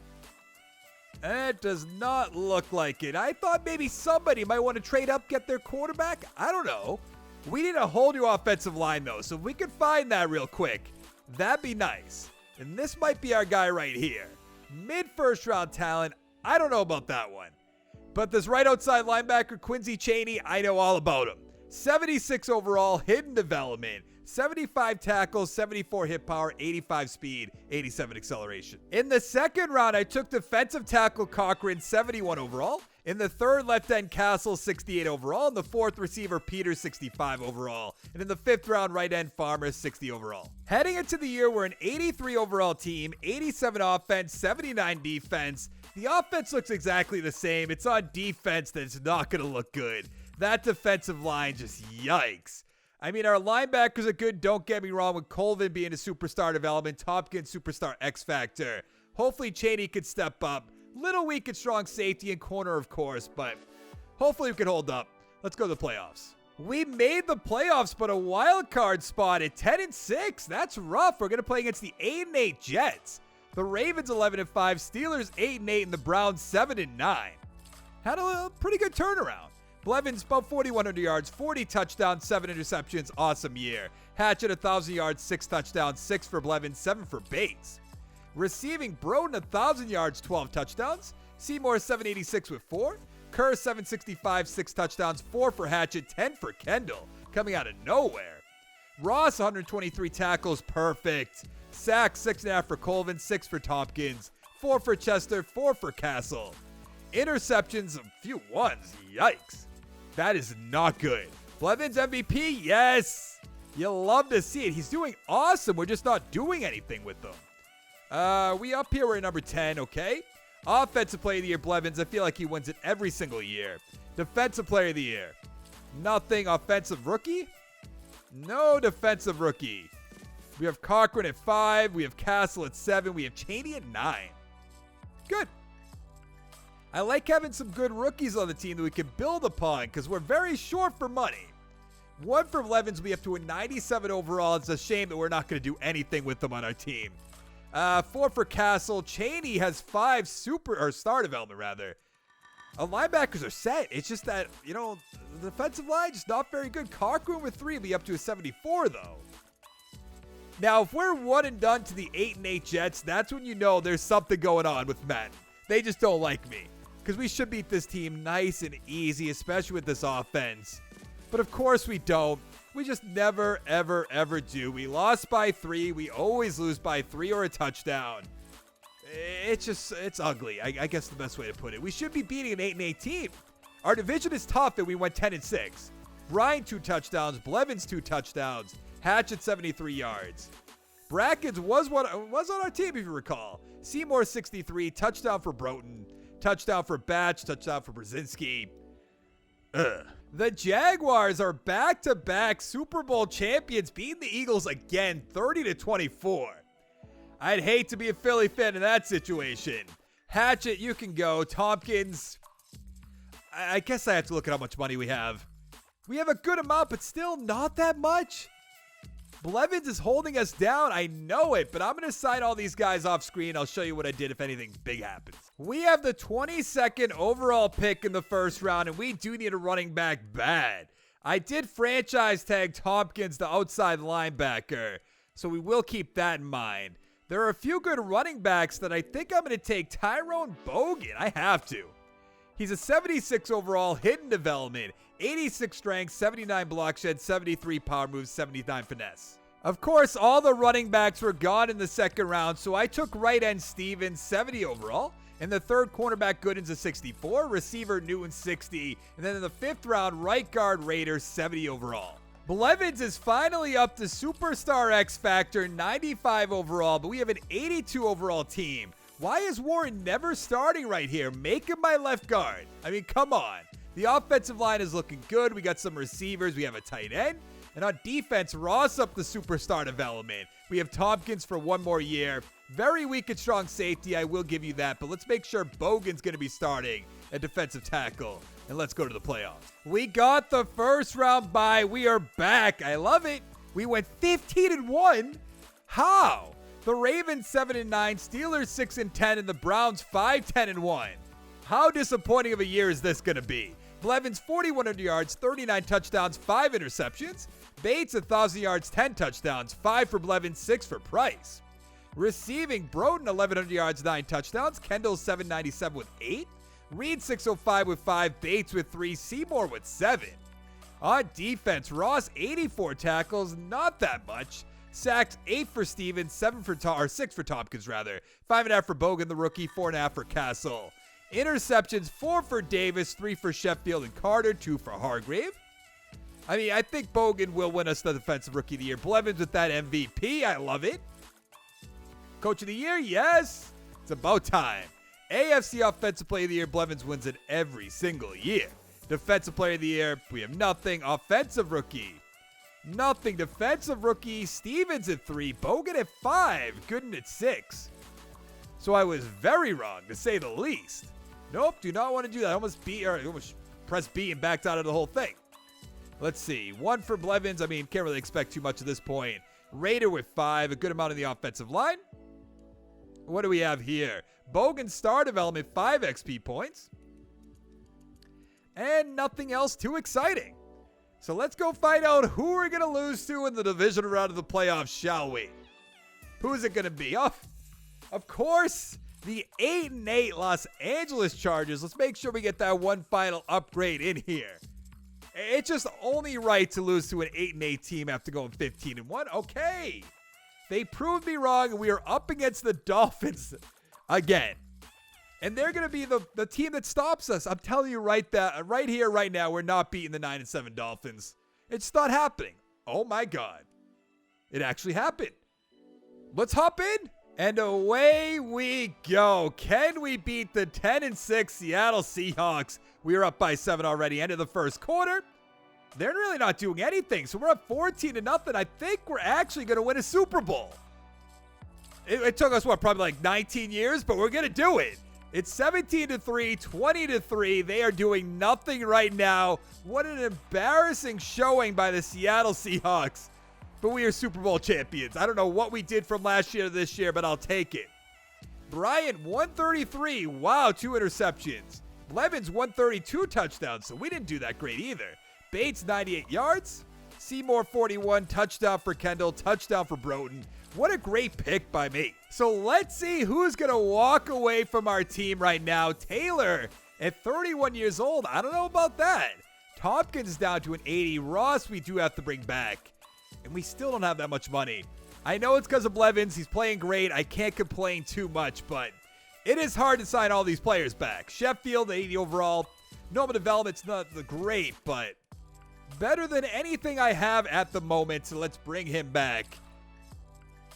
It does not look like it. I thought maybe somebody might want to trade up, get their quarterback. I don't know. We need a whole new offensive line, though. So if we could find that real quick, that'd be nice. And this might be our guy right here. Mid-first round talent. I don't know about that one. But this right outside linebacker, Quincy Chaney, I know all about him. 76 overall, hidden development. 75 tackles, 74 hit power, 85 speed, 87 acceleration. In the 2nd round, I took defensive tackle Cochran, 71 overall. In the 3rd, left end Castle, 68 overall. In the 4th, receiver Peters, 65 overall. And in the 5th round, right end Farmer, 60 overall. Heading into the year, we're an 83 overall team, 87 offense, 79 defense. The offense looks exactly the same. It's on defense that's not going to look good. That defensive line just yikes. I mean, our linebackers are good, don't get me wrong, with Colvin being a superstar development, Tompkins superstar X Factor. Hopefully Chaney could step up. Little weak and strong safety and corner, of course, but hopefully we can hold up. Let's go to the playoffs. We made the playoffs, but a wild card spot at 10-6. That's rough. We're going to play against the 8-8 Jets. The Ravens 11-5, Steelers 8-8, and the Browns 7-9. Had a pretty good turnaround. Blevins, about 4,100 yards, 40 touchdowns, 7 interceptions. Awesome year. Hatchett, 1,000 yards, 6 touchdowns, 6 for Blevins, 7 for Bates. Receiving, Broden, 1,000 yards, 12 touchdowns. Seymour, 786 with 4. Kerr, 765, 6 touchdowns, 4 for Hatchett, 10 for Kendall. Coming out of nowhere. Ross, 123 tackles, perfect. Sacks, 6.5 for Colvin, 6 for Tompkins, 4 for Chester, 4 for Castle. Interceptions, a few ones, yikes. That is not good. Blevins MVP, yes. You'll love to see it. He's doing awesome. We're just not doing anything with them. We up here, we're at number 10, okay? Offensive Player of the Year, Blevins. I feel like he wins it every single year. Defensive Player of the Year. Nothing. Offensive Rookie? No defensive rookie. We have Cochran at 5. We have Castle at 7. We have Chaney at 9. Good. I like having some good rookies on the team that we can build upon because we're very short for money. 1 for Blevins, we have to a 97 overall. It's a shame that we're not going to do anything with them on our team. 4 for Castle. Chaney has 5 star development, rather. Our linebackers are set. It's just that, the defensive line just not very good. Cochran with 3 will be up to a 74, though. Now, if we're 1 and done to the 8-8 Jets, that's when you know there's something going on with Madden. They just don't like me. Because we should beat this team nice and easy, especially with this offense. But of course we don't. We just never, ever, ever do. We lost by 3. We always lose by 3 or a touchdown. It's ugly. I guess the best way to put it. We should be beating an 8-8 team. Our division is tough and we went 10-6. Bryan 2 touchdowns. Blevins 2 touchdowns. Hatchett 73 yards. Brackens was on our team if you recall. Seymour 63. Touchdown for Broughton. Touchdown for Batch. Touchdown for Brzezinski. The Jaguars are back-to-back Super Bowl champions, beating the Eagles again 30-24. I'd hate to be a Philly fan in that situation. Hatchett, you can go. Tompkins, I guess I have to look at how much money we have. We have a good amount, but still not that much. Blevins is holding us down. I know it, but I'm going to sign all these guys off screen. I'll show you what I did if anything big happens. We have the 22nd overall pick in the first round, and we do need a running back bad. I did franchise tag Tompkins, the outside linebacker, so we will keep that in mind. There are a few good running backs that I think I'm going to take. Tyrone Bogan, I have to. He's a 76 overall, hidden development, 86 strength, 79 block shed, 73 power moves, 79 finesse. Of course, all the running backs were gone in the second round, so I took right end Stevens, 70 overall. In the third, cornerback Goodens, a 64, receiver Newton, 60, and then in the fifth round, right guard Raiders, 70 overall. Blevins is finally up to Superstar X Factor, 95 overall, but we have an 82 overall team. Why is Warren never starting right here? Make him my left guard. I mean, come on. The offensive line is looking good. We got some receivers. We have a tight end. And on defense, Ross up the superstar development. We have Tompkins for one more year. Very weak and strong safety, I will give you that. But let's make sure Bogan's going to be starting at defensive tackle. And let's go to the playoffs. We got the first round bye. We are back. I love it. We went 15-1. How? The Ravens 7-9, Steelers 6-10, and the Browns 5-10-1. How disappointing of a year is this going to be? Blevins 4,100 yards, 39 touchdowns, 5 interceptions. Bates 1,000 yards, 10 touchdowns, 5 for Blevins, 6 for Price. Receiving, Broden 1,100 yards, 9 touchdowns. Kendall 797 with 8. Reed 605 with 5. Bates with 3. Seymour with 7. On defense, Ross 84 tackles, not that much. Sacks 8 for Stevens, 6 for Tompkins rather. 5.5 for Bogan the rookie, 4.5 for Castle. Interceptions 4 for Davis, 3 for Sheffield and Carter, 2 for Hargrave. I mean, I think Bogan will win us the defensive rookie of the year. Blevins with that MVP, I love it. Coach of the year, yes. It's about time. AFC offensive player of the year, Blevins wins it every single year. Defensive player of the year, we have nothing. Offensive rookie, nothing. Defensive rookie, Stevens at 3, Bogan at 5, Gooden at 6. So I was very wrong, to say the least. Nope, do not want to do that. I almost pressed B and backed out of the whole thing. Let's see. 1 for Blevins. I mean, can't really expect too much at this point. Raider with 5, a good amount on the offensive line. What do we have here? Bogan star development, 5 XP points. And nothing else too exciting. So let's go find out who we're going to lose to in the divisional round of the playoffs, shall we? Who is it going to be? Oh, of course, the 8-8 Los Angeles Chargers. Let's make sure we get that one final upgrade in here. It's just only right to lose to an 8-8 team after going 15-1. Okay. They proved me wrong, and we are up against the Dolphins again. And they're going to be the team that stops us. I'm telling you right here, right now, we're not beating the 9-7 Dolphins. It's not happening. Oh, my God. It actually happened. Let's hop in. And away we go. Can we beat the 10-6 Seattle Seahawks? We are up by 7 already. End of the first quarter. They're really not doing anything. So we're up 14-0. I think we're actually going to win a Super Bowl. It took us, probably like 19 years, but we're going to do it. It's 17-3, 20-3. They are doing nothing right now. What an embarrassing showing by the Seattle Seahawks. But we are Super Bowl champions. I don't know what we did from last year to this year, but I'll take it. Bryant, 133. Wow, 2 interceptions. Blevins, 132 touchdowns, so we didn't do that great either. Bates, 98 yards. Seymour, 41. Touchdown for Kendall. Touchdown for Broden. What a great pick by me. So let's see who's going to walk away from our team right now. Taylor, at 31 years old. I don't know about that. Tompkins down to an 80. Ross, we do have to bring back. And we still don't have that much money. I know it's because of Blevins. He's playing great. I can't complain too much, but it is hard to sign all these players back. Sheffield, 80 overall. Normal development's not the great, but better than anything I have at the moment, so let's bring him back.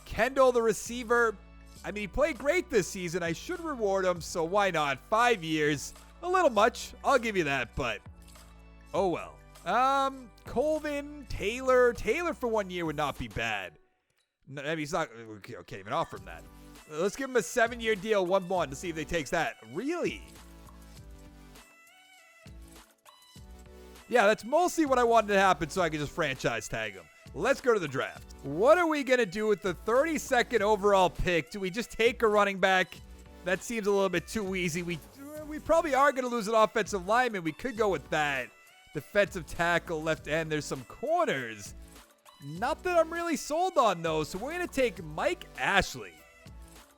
Kendall, the receiver. I mean, he played great this season. I should reward him, so why not? 5 years. A little much. I'll give you that, but oh well. Colvin, Taylor. Taylor for 1 year would not be bad. I mean, he's not, okay, can't even offer him that. Let's give him a 7-year deal, 1-1, to see if they takes that. Really? Yeah, that's mostly what I wanted to happen so I could just franchise tag him. Let's go to the draft. What are we going to do with the 32nd overall pick? Do we just take a running back? That seems a little bit too easy. We probably are going to lose an offensive lineman. We could go with that. Defensive tackle, left end. There's some corners. Not that I'm really sold on, though. So we're going to take Mike Ashley.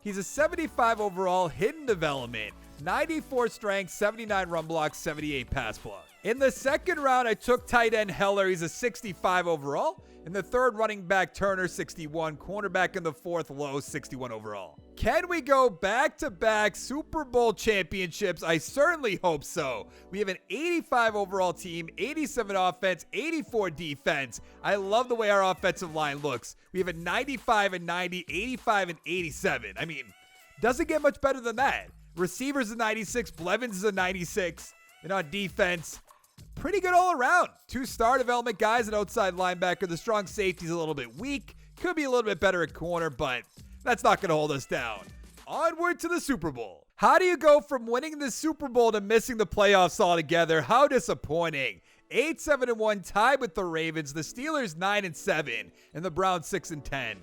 He's a 75 overall, hidden development. 94 strength, 79 run block, 78 pass block. In the second round, I took tight end Hellar. He's a 65 overall. In the third, running back Turner, 61. Cornerback in the fourth, Lowe, 61 overall. Can we go back-to-back Super Bowl championships? I certainly hope so. We have an 85 overall team, 87 offense, 84 defense. I love the way our offensive line looks. We have a 95 and 90, 85 and 87. I mean, doesn't get much better than that. Receivers a 96, Blevins is a 96, and on defense, pretty good all around. 2 star development guys, an outside linebacker. The strong safety's a little bit weak. Could be a little bit better at corner, but that's not going to hold us down. Onward to the Super Bowl. How do you go from winning the Super Bowl to missing the playoffs altogether? How disappointing. 8-7-1 tied with the Ravens, the Steelers 9-7, and the Browns 6-10.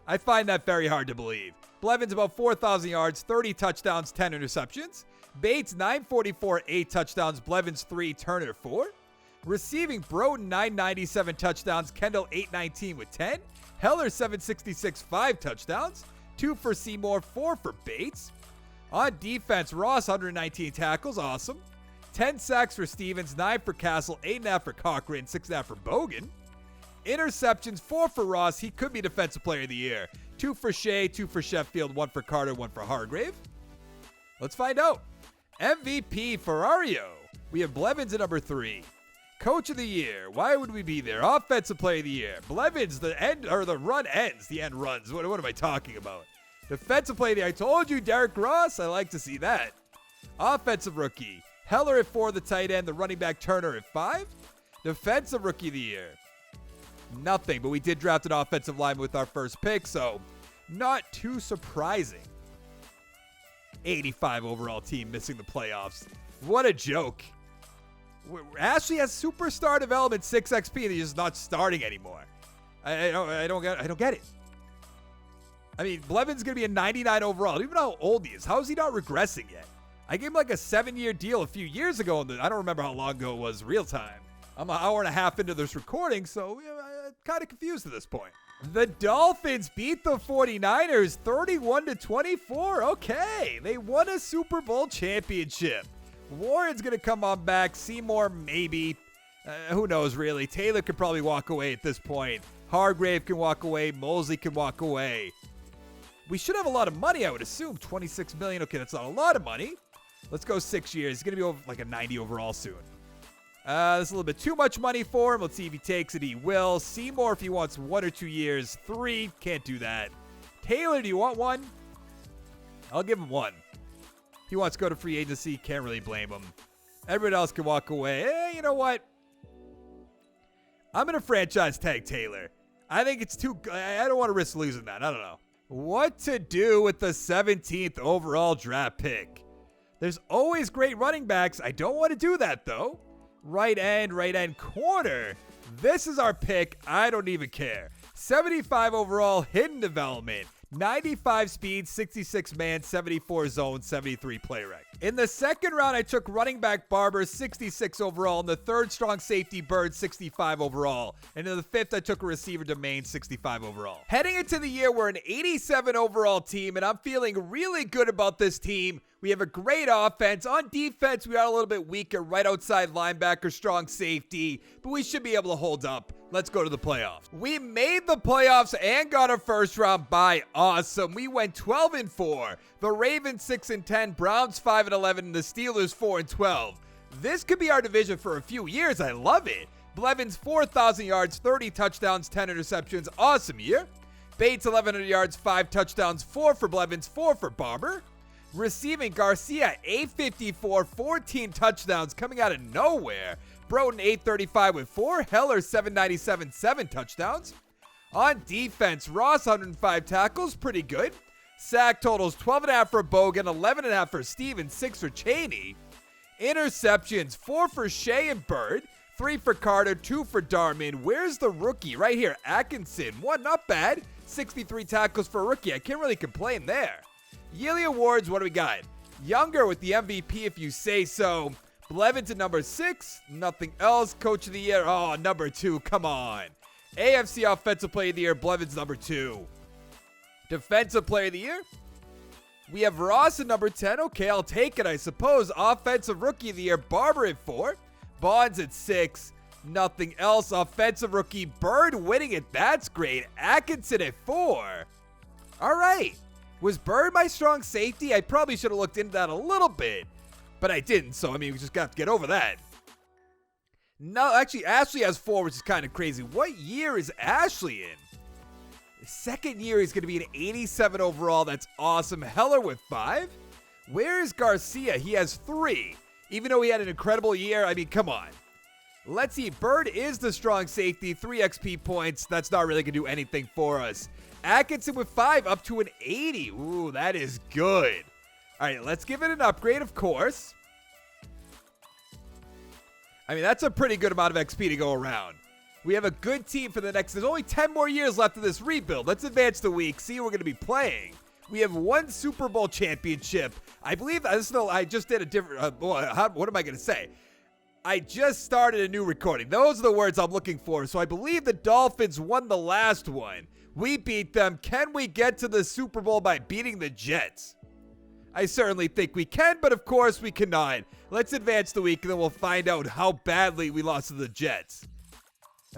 I find that very hard to believe. Blevins about 4,000 yards, 30 touchdowns, 10 interceptions. Bates 944, 8 touchdowns. Blevins 3, Turner 4. Receiving Broughton 997 touchdowns, Kendall 819 with 10. Hellar 766, 5 touchdowns. 2 for Seymour, 4 for Bates. On defense, Ross 119 tackles, awesome. 10 sacks for Stevens, 9 for Castle, 8.5 for Cochran, 6.5 for Bogan. Interceptions, 4 for Ross. He could be Defensive Player of the Year. 2 for Shea, 2 for Sheffield, 1 for Carter, 1 for Hargrave. Let's find out. MVP, Ferrario. We have Blevins at number 3. Coach of the Year. Why would we be there? Offensive Player of the Year. Blevins, the run ends. The end runs. What am I talking about? Defensive Player of the Year. I told you, Derek Ross. I like to see that. Offensive Rookie. Hellar at 4, the tight end. The running back Turner at 5. Defensive Rookie of the Year. Nothing, but we did draft an offensive lineman with our first pick, so not too surprising. 85 overall team missing the playoffs. What a joke. Ashley has superstar development 6 XP and he's just not starting anymore. I don't get it. I mean, Blevins going to be a 99 overall. I don't even know how old he is. How is he not regressing yet? I gave him like a 7-year deal a few years ago. I don't remember how long ago it was real time. I'm an hour and a half into this recording, so I'm kind of confused at this point. The Dolphins beat the 49ers 31-24. Okay, they won a Super Bowl championship. Warren's going to come on back. Seymour, maybe. Who knows, really. Taylor could probably walk away at this point. Hargrave can walk away. Mosley can walk away. We should have a lot of money, I would assume. $26 million. Okay, that's not a lot of money. Let's go 6 years. He's going to be over like a 90 overall soon. That's a little bit too much money for him. Let's see if he takes it. He will. Seymour, if he wants 1 or 2 years. 3, can't do that. Taylor, do you want 1? I'll give him 1. He wants to go to free agency. Can't really blame him. Everyone else can walk away. You know what? I'm going to franchise tag Taylor. I think it's too... I don't want to risk losing that. I don't know. What to do with the 17th overall draft pick? There's always great running backs. I don't want to do that, though. Right end, corner. This is our pick. I don't even care. 75 overall, hidden development. 95 speed, 66 man, 74 zone, 73 play rec. In the second round, I took running back Barber, 66 overall. In the third, strong safety Bird, 65 overall. And in the fifth, I took a receiver Domain, 65 overall. Heading into the year, we're an 87 overall team, and I'm feeling really good about this team. We have a great offense. On defense, we are a little bit weaker. Right outside linebacker, strong safety. But we should be able to hold up. Let's go to the playoffs. We made the playoffs and got a first round bye. Awesome. We went 12-4. The Ravens 6-10. Browns 5-11. And the Steelers 4-12. This could be our division for a few years. I love it. Blevins 4,000 yards, 30 touchdowns, 10 interceptions. Awesome year. Bates 1,100 yards, 5 touchdowns, 4 for Blevins, 4 for Barber. Receiving Garcia 854, 14 touchdowns coming out of nowhere. Broughton 835 with 4. Hellar 797, 7 touchdowns. On defense, Ross 105 tackles, pretty good. Sack totals 12.5 for Bogan, 11.5 for Stevens, 6 for Cheney. Interceptions 4 for Shea and Bird, 3 for Carter, 2 for Darman. Where's the rookie? Right here, Atkinson. 1, not bad. 63 tackles for a rookie. I can't really complain there. Yearly awards, what do we got? Younger with the MVP if you say so. Blevins at number 6. Nothing else. Coach of the year, oh, number 2. Come on. AFC Offensive Player of the Year, Blevins number 2. Defensive Player of the Year. We have Ross at number 10. Okay, I'll take it, I suppose. Offensive Rookie of the Year, Barber at 4. Bonds at 6. Nothing else. Offensive Rookie, Bird winning it. That's great. Atkinson at 4. All right. Was Bird my strong safety? I probably should have looked into that a little bit, but I didn't. So, I mean, we just got to get over that. No, actually, Ashley has 4, which is kind of crazy. What year is Ashley in? The second year, he's going to be an 87 overall. That's awesome. Hellar with 5. Where is Garcia? He has 3. Even though he had an incredible year, I mean, come on. Let's see. Bird is the strong safety. 3 XP points. That's not really going to do anything for us. Atkinson with 5, up to an 80. Ooh, that is good. All right, let's give it an upgrade, of course. I mean, that's a pretty good amount of XP to go around. We have a good team for the next... There's only 10 more years left of this rebuild. Let's advance the week, see who we're going to be playing. We have 1 Super Bowl championship. I believe... I just did a different... what am I going to say? I just started a new recording. Those are the words I'm looking for. So I believe the Dolphins won the last one. We beat them. Can we get to the Super Bowl by beating the Jets? I certainly think we can, but of course we cannot. Let's advance the week and then we'll find out how badly we lost to the Jets.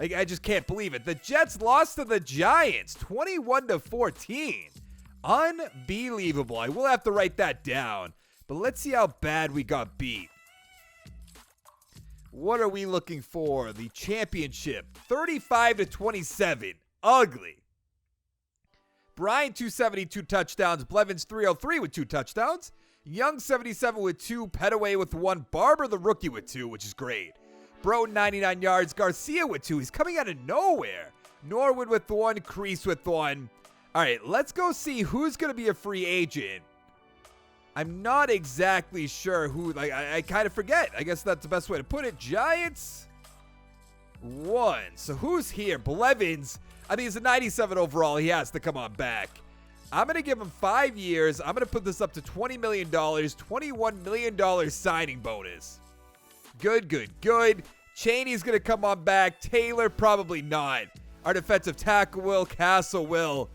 I just can't believe it. The Jets lost to the Giants 21-14. Unbelievable. I will have to write that down. But let's see how bad we got beat. What are we looking for? The championship. 35-27. Ugly. Brian, 272 touchdowns. Blevins, 303 with 2 touchdowns. Young, 77 with 2. Petaway with 1. Barber, the rookie, with 2, which is great. Broughton, 99 yards. Garcia with 2. He's coming out of nowhere. Norwood with 1. Crease with 1. All right, let's go see who's going to be a free agent. I'm not exactly sure who. I kind of forget. I guess that's the best way to put it. Giants, 1. So who's here? Blevins. I think he's a 97 overall. He has to come on back. I'm going to give him 5 years. I'm going to put this up to $20 million. $21 million signing bonus. Good, good, good. Chaney's going to come on back. Taylor, probably not. Our defensive tackle will. Castle will.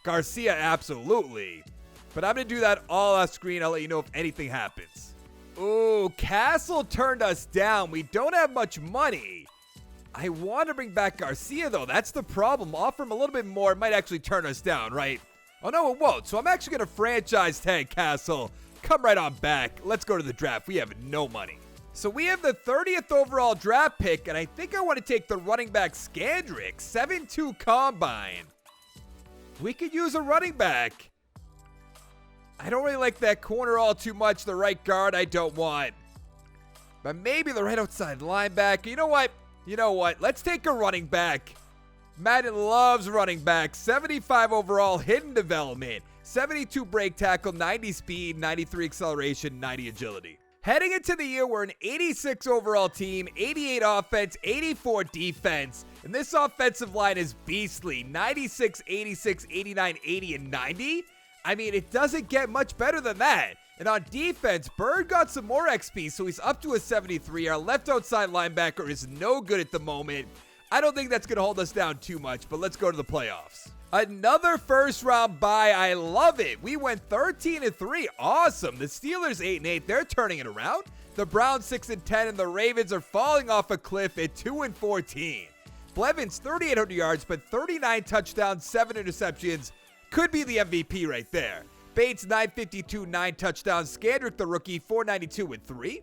Garcia, absolutely. But I'm going to do that all off screen. I'll let you know if anything happens. Ooh, Castle turned us down. We don't have much money. I want to bring back Garcia, though. That's the problem. Offer him a little bit more. It might actually turn us down, right? Oh, no, it won't. So I'm actually going to franchise tag Castle. Come right on back. Let's go to the draft. We have no money. So we have the 30th overall draft pick, and I think I want to take the running back Scandrick. 7'2" combine. We could use a running back. I don't really like that corner all too much. The right guard I don't want. But maybe the right outside linebacker. You know what? You know what? Let's take a running back. Madden loves running back. 75 overall, hidden development. 72 break tackle, 90 speed, 93 acceleration, 90 agility. Heading into the year, we're an 86 overall team, 88 offense, 84 defense. And this offensive line is beastly. 96, 86, 89, 80, and 90. I mean, it doesn't get much better than that. And on defense, Bird got some more XP, so he's up to a 73. Our left outside linebacker is no good at the moment. I don't think that's going to hold us down too much, but let's go to the playoffs. Another first round bye. I love it. We went 13-3. Awesome. The Steelers 8-8. They're turning it around. The Browns 6-10, and the Ravens are falling off a cliff at 2-14. Blevins 3,800 yards, but 39 touchdowns, 7 interceptions. Could be the MVP right there. Bates 952, 9 touchdowns. Scandrick the rookie 492 with 3.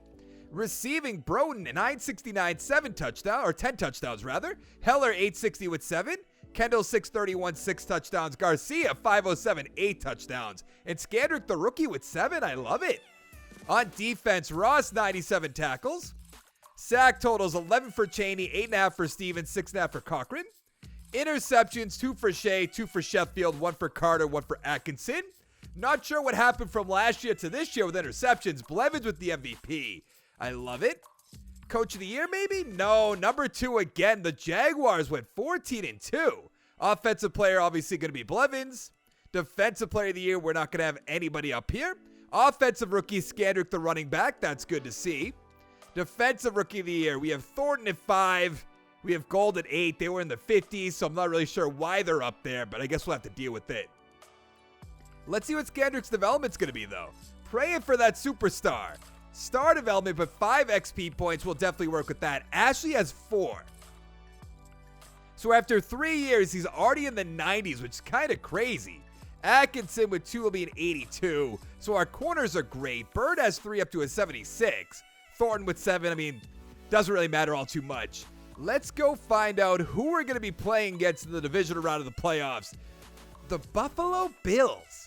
Receiving Broughton 969, 7 touchdowns, or 10 touchdowns rather. Hellar 860 with 7. Kendall 631, 6 touchdowns. Garcia 507, 8 touchdowns. And Scandrick the rookie with 7. I love it. On defense, Ross 97 tackles. Sack totals 11 for Chaney, 8.5 for Stevens, 6.5 for Cochran. Interceptions 2 for Shea, 2 for Sheffield, 1 for Carter, 1 for Atkinson. Not sure what happened from last year to this year with interceptions. Blevins with the MVP. I love it. Coach of the year, maybe? No, number 2 again. The Jaguars went 14-2. Offensive player, obviously going to be Blevins. Defensive player of the year, we're not going to have anybody up here. Offensive rookie, Scandrick, the running back. That's good to see. Defensive rookie of the year, we have Thornton at 5. We have Gold at 8. They were in the 50s, so I'm not really sure why they're up there, but I guess we'll have to deal with it. Let's see what Scandrick's development's going to be, though. Praying for that superstar. Star development, but 5 XP points. We'll definitely work with that. Ashley has 4. So after 3 years, he's already in the 90s, which is kind of crazy. Atkinson with 2 will be an 82. So our corners are great. Bird has 3 up to a 76. Thornton with 7. I mean, doesn't really matter all too much. Let's go find out who we're going to be playing against in the divisional round of the playoffs. The Buffalo Bills.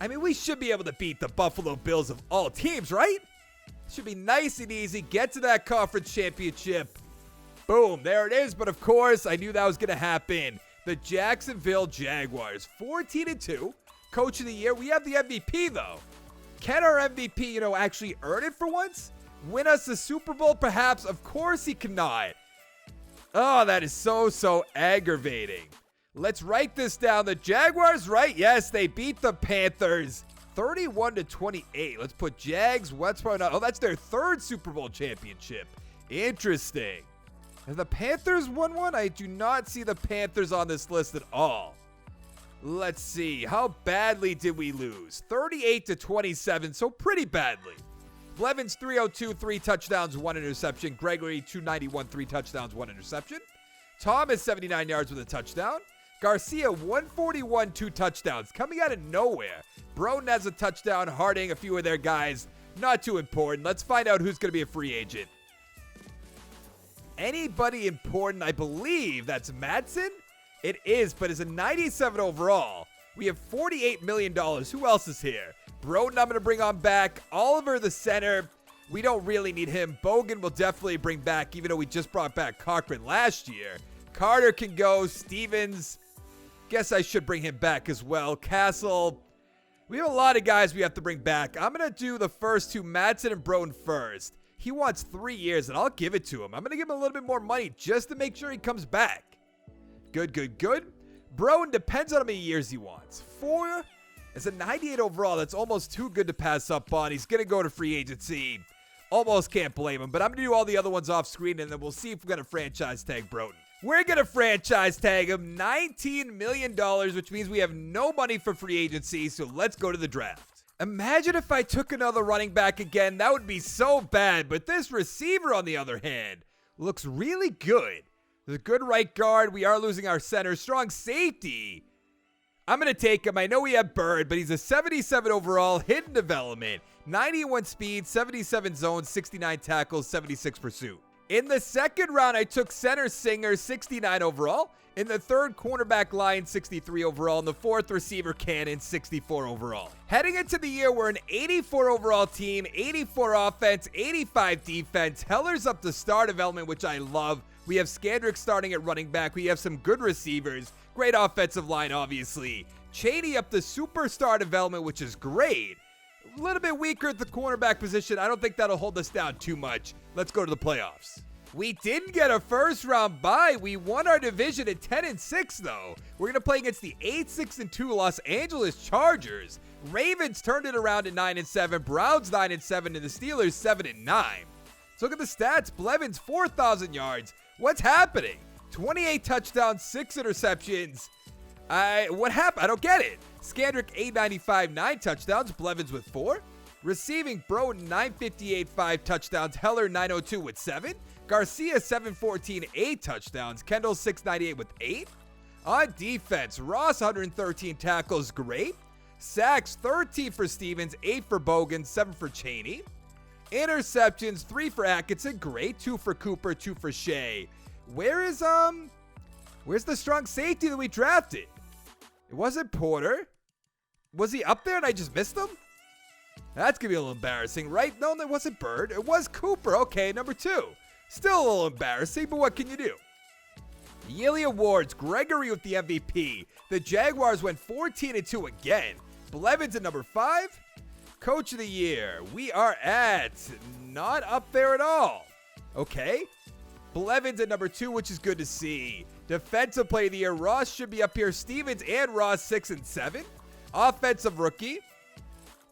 I mean, we should be able to beat the Buffalo Bills of all teams, right? Should be nice and easy. Get to that conference championship. Boom, there it is. But of course, I knew that was going to happen. The Jacksonville Jaguars, 14-2. Coach of the year. We have the MVP, though. Can our MVP, actually earn it for once? Win us the Super Bowl, perhaps? Of course he cannot. Oh, that is so aggravating. Let's write this down. The Jaguars, right? Yes, they beat the Panthers 31-28. Let's put Jags. What's probably not? Oh, that's their 3rd Super Bowl championship. Interesting. Have the Panthers won one? I do not see the Panthers on this list at all. Let's see. How badly did we lose? 38-27, so pretty badly. Blevins 302, 3 touchdowns, 1 interception. Gregory 291, 3 touchdowns, 1 interception. Thomas 79 yards with a touchdown. Garcia 141, 2 touchdowns. Coming out of nowhere. Broden has a touchdown. Harding, a few of their guys. Not too important. Let's find out who's going to be a free agent. Anybody important? I believe that's Madsen. It is, but it's a 97 overall. We have $48 million. Who else is here? Broden, I'm going to bring on back. Oliver, the center. We don't really need him. Bogan will definitely bring back, even though we just brought back Cochran last year. Carter can go. Stevens. Guess I should bring him back as well. Castle. We have a lot of guys we have to bring back. I'm going to do the first 2, Madsen and Broden first. He wants 3 years, and I'll give it to him. I'm going to give him a little bit more money just to make sure he comes back. Good. Broden depends on how many years he wants. 4. It's a 98 overall. That's almost too good to pass up on. He's going to go to free agency. Almost can't blame him, but I'm going to do all the other ones off screen, and then we'll see if we're going to franchise tag Broden. We're going to franchise tag him $19 million, which means we have no money for free agency, so let's go to the draft. Imagine if I took another running back again. That would be so bad, but this receiver, on the other hand, looks really good. There's a good right guard. We are losing our center. Strong safety. I'm going to take him. I know we have Bird, but he's a 77 overall, hidden development, 91 speed, 77 zones, 69 tackles, 76 pursuit. In the second round, I took center Singer, 69 overall. In the third, cornerback Line, 63 overall. In the fourth, receiver Cannon, 64 overall. Heading into the year, we're an 84 overall team, 84 offense, 85 defense. Hellar's up to star development, which I love. We have Scandrick starting at running back. We have some good receivers. Great offensive line, obviously. Cheney up to superstar development, which is great. A little bit weaker at the cornerback position. I don't think that'll hold us down too much. Let's go to the playoffs. We didn't get a first round bye. We won our division at 10-6, though. We're going to play against the 8-6-2 Los Angeles Chargers. Ravens turned it around at 9-7. Browns 9-7, and the Steelers 7-9. Let's look at the stats. Blevins 4,000 yards. What's happening? 28 touchdowns, 6 interceptions. What happened? I don't get it. Scandrick 895, 9 touchdowns. Blevins with 4. Receiving, Broden 958, 5 touchdowns. Hellar 902 with 7. Garcia 714, 8 touchdowns. Kendall 698 with 8. On defense, Ross 113 tackles, great. Sacks 13 for Stevens, 8 for Bogan, 7 for Cheney. Interceptions 3 for Atkinson, great. 2 for Cooper, 2 for Shea. Where's the strong safety that we drafted? It wasn't Porter. Was he up there and I just missed him? That's gonna be a little embarrassing, right? No, that wasn't Bird. It was Cooper. Okay, number 2. Still a little embarrassing, but what can you do? Yearly awards, Gregory with the MVP. The Jaguars went 14-2 again. Blevins at number 5. Coach of the year, we are at not up there at all. Okay. Blevins at number 2, which is good to see. Defensive Player of the Year, Ross should be up here. Stevens and Ross, 6 and 7. Offensive Rookie,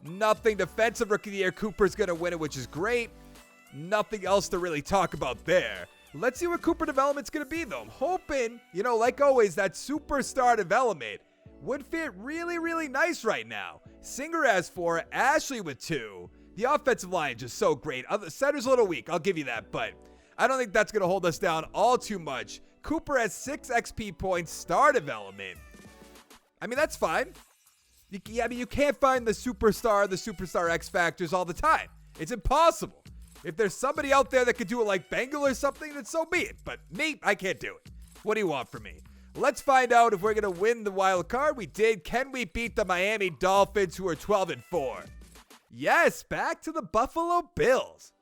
nothing. Defensive Rookie of the Year, Cooper's going to win it, which is great. Nothing else to really talk about there. Let's see what Cooper development's going to be, though. I'm hoping, like always, that superstar development would fit really, really nice right now. Singer has 4, Ashley with 2. The offensive line just so great. The center's a little weak, I'll give you that, but I don't think that's going to hold us down all too much. Cooper has 6 XP points, star development. I mean, that's fine. You can't find the superstar X factors all the time. It's impossible. If there's somebody out there that could do it like Bengal or something, then so be it. But me, I can't do it. What do you want from me? Let's find out if we're going to win the wild card. We did. Can we beat the Miami Dolphins, who are 12 and 4? Yes, back to the Buffalo Bills.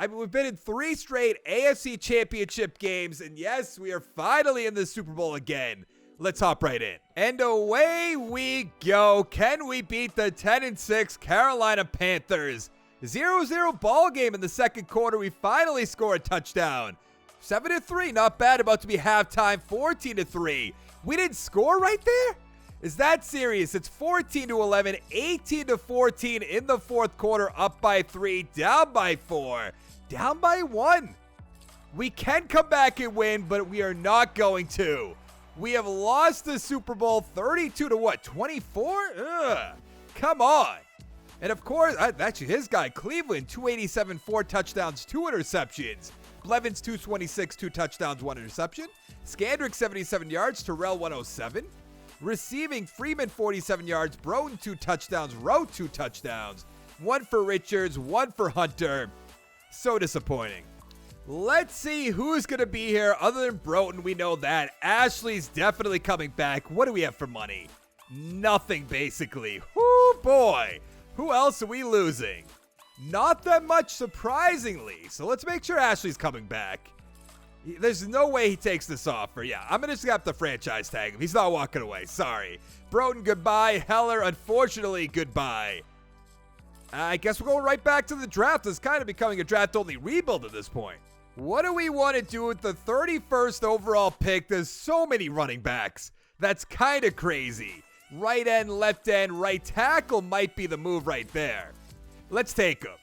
I mean, we've been in 3 straight AFC Championship games, and yes, we are finally in the Super Bowl again. Let's hop right in. And away we go. Can we beat the 10 and 6 Carolina Panthers? 0-0 ball game in the second quarter. We finally score a touchdown. 7-3, not bad. About to be halftime. 14-3. We didn't score right there? Is that serious? It's 14-11, 18-14 in the fourth quarter. Up by 3, down by 4, down by 1. We can come back and win, but we are not going to. We have lost the Super Bowl 32 to what? 24? Ugh. Come on. And of course, actually his guy, Cleveland, 287, 4 touchdowns, 2 interceptions. Blevins, 226, 2 touchdowns, 1 interception. Scandrick, 77 yards. Terrell, 107. Receiving, Freeman, 47 yards. Broughton, 2 touchdowns. Rowe, 2 touchdowns. 1 for Richards, 1 for Hunter. So disappointing. Let's see who's going to be here other than Broughton. We know that. Ashley's definitely coming back. What do we have for money? Nothing, basically. Whoo, boy. Who else are we losing? Not that much, surprisingly. So let's make sure Ashley's coming back. There's no way he takes this offer. Yeah, I'm going to just have to franchise tag him. He's not walking away. Sorry. Broughton, goodbye. Hellar, unfortunately, goodbye. I guess we're going right back to the draft. It's kind of becoming a draft-only rebuild at this point. What do we want to do with the 31st overall pick? There's so many running backs. That's kind of crazy. Right end, left end, right tackle might be the move right there. Let's take him.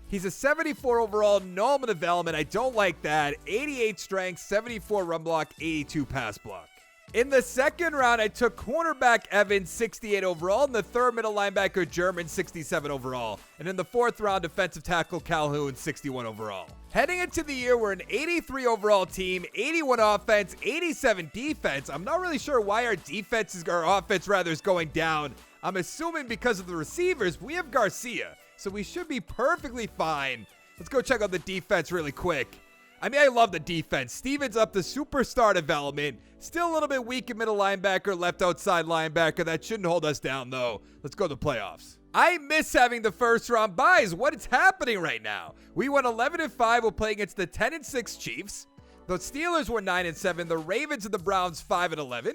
He's a 74 overall, no development. I don't like that. 88 strength, 74 run block, 82 pass block. In the second round, I took cornerback Evans, 68 overall. In the third, middle linebacker German, 67 overall. And in the fourth round, defensive tackle Calhoun, 61 overall. Heading into the year, we're an 83 overall team, 81 offense, 87 defense. I'm not really sure why our offense is going down. I'm assuming because of the receivers. We have Garcia, so we should be perfectly fine. Let's go check out the defense really quick. I mean, I love the defense. Stevens up to superstar development. Still a little bit weak in middle linebacker, left outside linebacker. That shouldn't hold us down, though. Let's go to the playoffs. I miss having the first round buys. What is happening right now? We went 11-5. We'll play against the 10-6 Chiefs. The Steelers were 9-7. The Ravens and the Browns 5-11.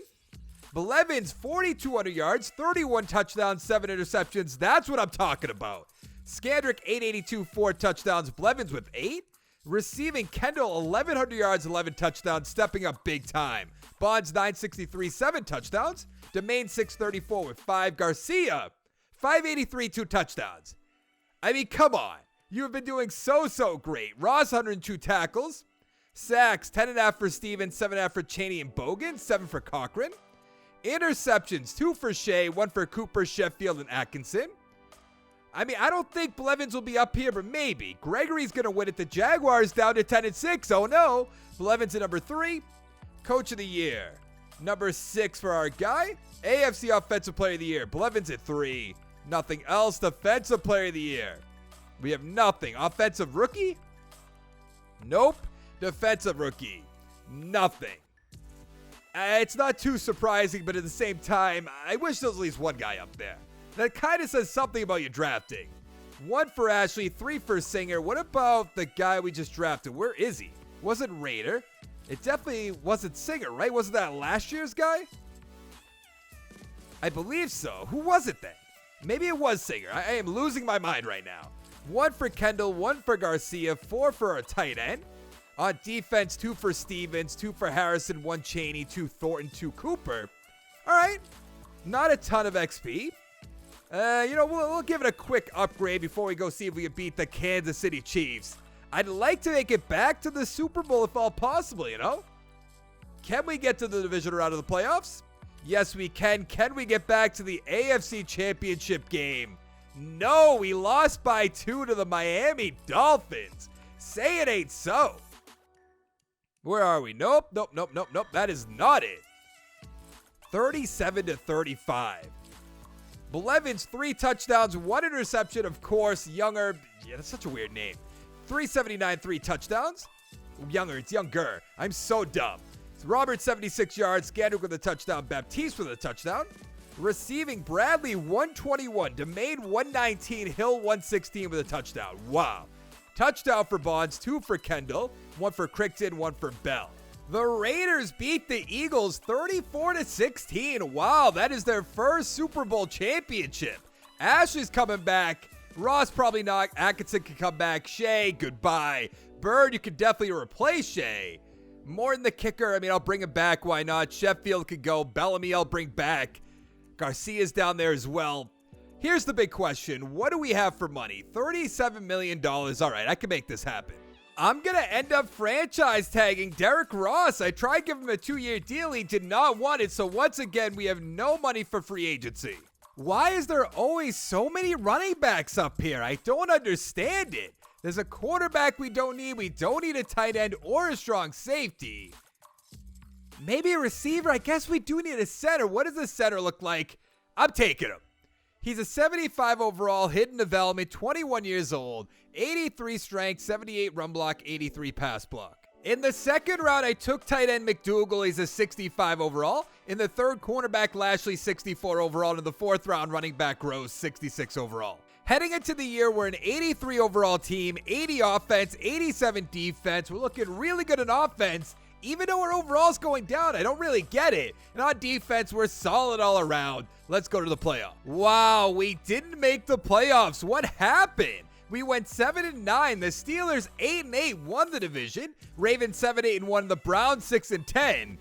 Blevins, 4,200 yards, 31 touchdowns, 7 interceptions. That's what I'm talking about. Scandrick, 882, 4 touchdowns. Blevins with 8. Receiving, Kendall, 1,100 yards, 11 touchdowns, stepping up big time. Bonds, 963, 7 touchdowns. Domain, 634 with 5. Garcia, 583, 2 touchdowns. I mean, come on. You have been doing so great. Ross, 102 tackles. Sacks, 10.5 for Stevens, 7.5 for Chaney and Bogan, 7 for Cochran. Interceptions, 2 for Shea, 1 for Cooper, Sheffield, and Atkinson. I mean, I don't think Blevins will be up here, but maybe. Gregory's going to win it. The Jaguars down to 10-6. Oh, no. Blevins at number 3. Coach of the Year. Number 6 for our guy. AFC Offensive Player of the Year. Blevins at 3. Nothing else. Defensive Player of the Year. We have nothing. Offensive Rookie? Nope. Defensive Rookie. Nothing. It's not too surprising, but at the same time, I wish there was at least one guy up there. That kind of says something about your drafting. 1 for Ashley, 3 for Singer. What about the guy we just drafted? Where is he? Wasn't Raider. It definitely wasn't Singer, right? Wasn't that last year's guy? I believe so. Who was it then? Maybe it was Singer. I am losing my mind right now. 1 for Kendall, 1 for Garcia, 4 for our tight end. On defense, 2 for Stevens, 2 for Harrison, 1 Chaney, 2 Thornton, 2 Cooper. All right, not a ton of XP. We'll give it a quick upgrade before we go see if we can beat the Kansas City Chiefs. I'd like to make it back to the Super Bowl if all possible, Can we get to the divisional round of the playoffs? Yes, we can. Can we get back to the AFC Championship game? No, we lost by 2 to the Miami Dolphins. Say it ain't so. Where are we? Nope. That is not it. 37-35. Blevins, 3 touchdowns, 1 interception, of course. Younger, that's such a weird name. 379, 3 touchdowns. Younger, it's Younger. I'm so dumb. It's Robert, 76 yards. Scandrick with a touchdown. Baptiste with a touchdown. Receiving, Bradley, 121. Demain, 119. Hill, 116 with a touchdown. Wow. Touchdown for Bonds, 2 for Kendall, 1 for Crichton, 1 for Bell. The Raiders beat the Eagles 34-16. Wow, that is their first Super Bowl championship. Ashley's coming back. Ross probably not. Atkinson can come back. Shea, goodbye. Bird, you could definitely replace Shea. Morton, the kicker, I'll bring him back. Why not? Sheffield could go. Bellamy, I'll bring back. Garcia's down there as well. Here's the big question. What do we have for money? $37 million. All right, I can make this happen. I'm going to end up franchise tagging Derek Ross. I tried giving him a 2-year deal. He did not want it. So once again, we have no money for free agency. Why is there always so many running backs up here? I don't understand it. There's a quarterback we don't need. We don't need a tight end or a strong safety. Maybe a receiver. I guess we do need a center. What does the center look like? I'm taking him. He's a 75 overall, hidden development, 21 years old, 83 strength, 78 run block, 83 pass block. In the second round, I took tight end McDougal. He's a 65 overall. In the third, cornerback Lashley, 64 overall. And in the fourth round, running back Rose, 66 overall. Heading into the year, we're an 83 overall team, 80 offense, 87 defense. We're looking really good in offense. Even though our overall's going down, I don't really get it. And on defense, we're solid all around. Let's go to the playoff. Wow, we didn't make the playoffs. What happened? We went 7-9. The Steelers 8-8 won the division. Ravens 7-8-1. The Browns 6-10.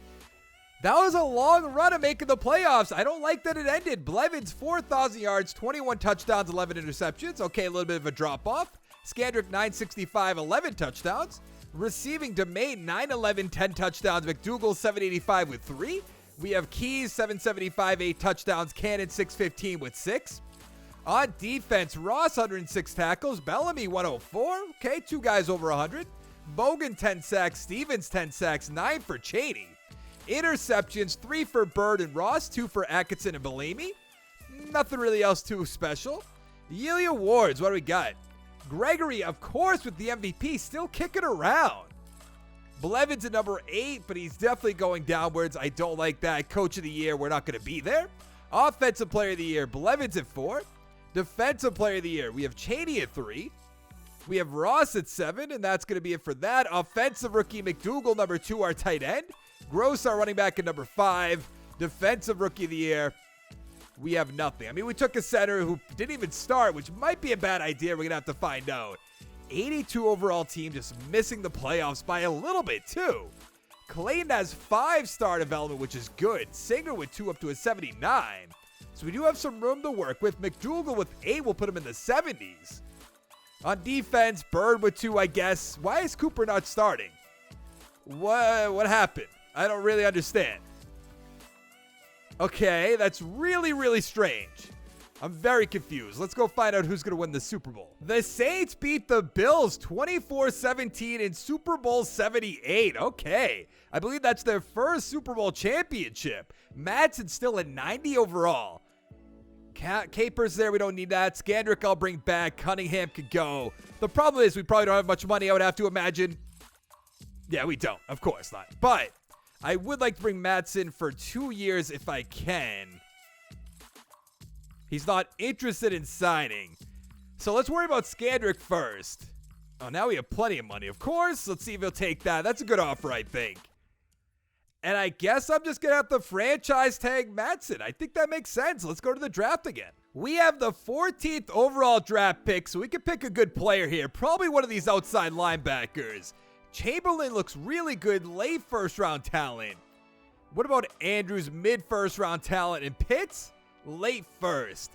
That was a long run of making the playoffs. I don't like that it ended. Blevins 4,000 yards, 21 touchdowns, 11 interceptions. Okay, a little bit of a drop off. Scandrick 965, 11 touchdowns. Receiving, Demain 911, 10 touchdowns. McDougal 785 with 3. We have Keys 775, 8 touchdowns. Cannon 615 with 6. On defense, Ross 106 tackles. Bellamy 104. Okay, 2 guys over 100. Bogan 10 sacks. Stevens 10 sacks. 9 for Chaney. Interceptions, 3 for Bird and Ross. 2 for Atkinson and Bellamy. Nothing really else too special. Yearly awards, what do we got? Gregory, of course, with the MVP, still kicking around. Blevins at number 8, but he's definitely going downwards. I don't like that. Coach of the year, we're not going to be there. Offensive player of the year, Blevins at 4. Defensive player of the year, we have Chaney at 3. We have Ross at 7, and that's going to be it for that. Offensive rookie, McDougal, number 2, our tight end. Gross, our running back, at number 5. Defensive rookie of the year, we have nothing. We took a center who didn't even start, which might be a bad idea. We're going to have to find out. 82 overall team, just missing the playoffs by a little bit, too. Clayton has 5-star development, which is good. Singer with 2 up to a 79. So we do have some room to work with. McDougal with 8 will put him in the 70s. On defense, Bird with 2, I guess. Why is Cooper not starting? What happened? I don't really understand. Okay, that's really, really strange. I'm very confused. Let's go find out who's going to win the Super Bowl. The Saints beat the Bills 24-17 in Super Bowl 78. Okay, I believe that's their first Super Bowl championship. Madsen's still at 90 overall. Capers there, we don't need that. Scandrick I'll bring back. Cunningham could go. The problem is we probably don't have much money, I would have to imagine. Yeah, we don't. Of course not. But I would like to bring Madsen for 2 years if I can. He's not interested in signing. So let's worry about Scandrick first. Oh, now we have plenty of money, of course. Let's see if he'll take that. That's a good offer, I think. And I guess I'm just going to have to franchise tag Madsen. I think that makes sense. Let's go to the draft again. We have the 14th overall draft pick, so we can pick a good player here. Probably one of these outside linebackers. Chamberlain looks really good, late first round talent. What about Andrews, mid first round talent, and Pitts? Late first.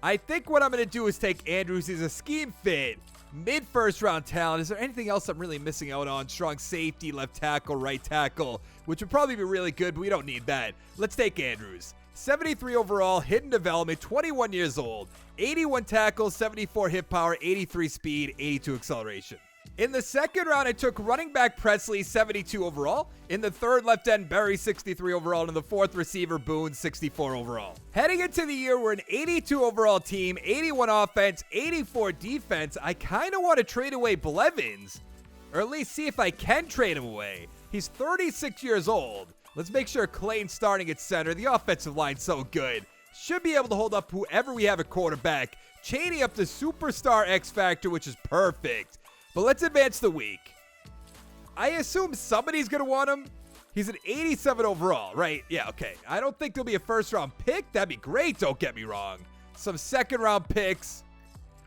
I think what I'm going to do is take Andrews. He's a scheme fit. Mid first round talent. Is there anything else I'm really missing out on? Strong safety, left tackle, right tackle, which would probably be really good, but we don't need that. Let's take Andrews. 73 overall, hidden development, 21 years old, 81 tackles, 74 hit power, 83 speed, 82 acceleration. In the second round, I took running back Presley, 72 overall. In the third, left end Berry, 63 overall. And in the fourth, receiver Boone, 64 overall. Heading into the year, we're an 82 overall team, 81 offense, 84 defense. I kind of want to trade away Blevins, or at least see if I can trade him away. He's 36 years old. Let's make sure Clayton's starting at center. The offensive line's so good. Should be able to hold up whoever we have at quarterback. Chaney up to superstar X Factor, which is perfect. But let's advance the week. I assume somebody's going to want him. He's an 87 overall, right? Yeah, okay. I don't think there'll be a first-round pick. That'd be great, don't get me wrong. Some second-round picks.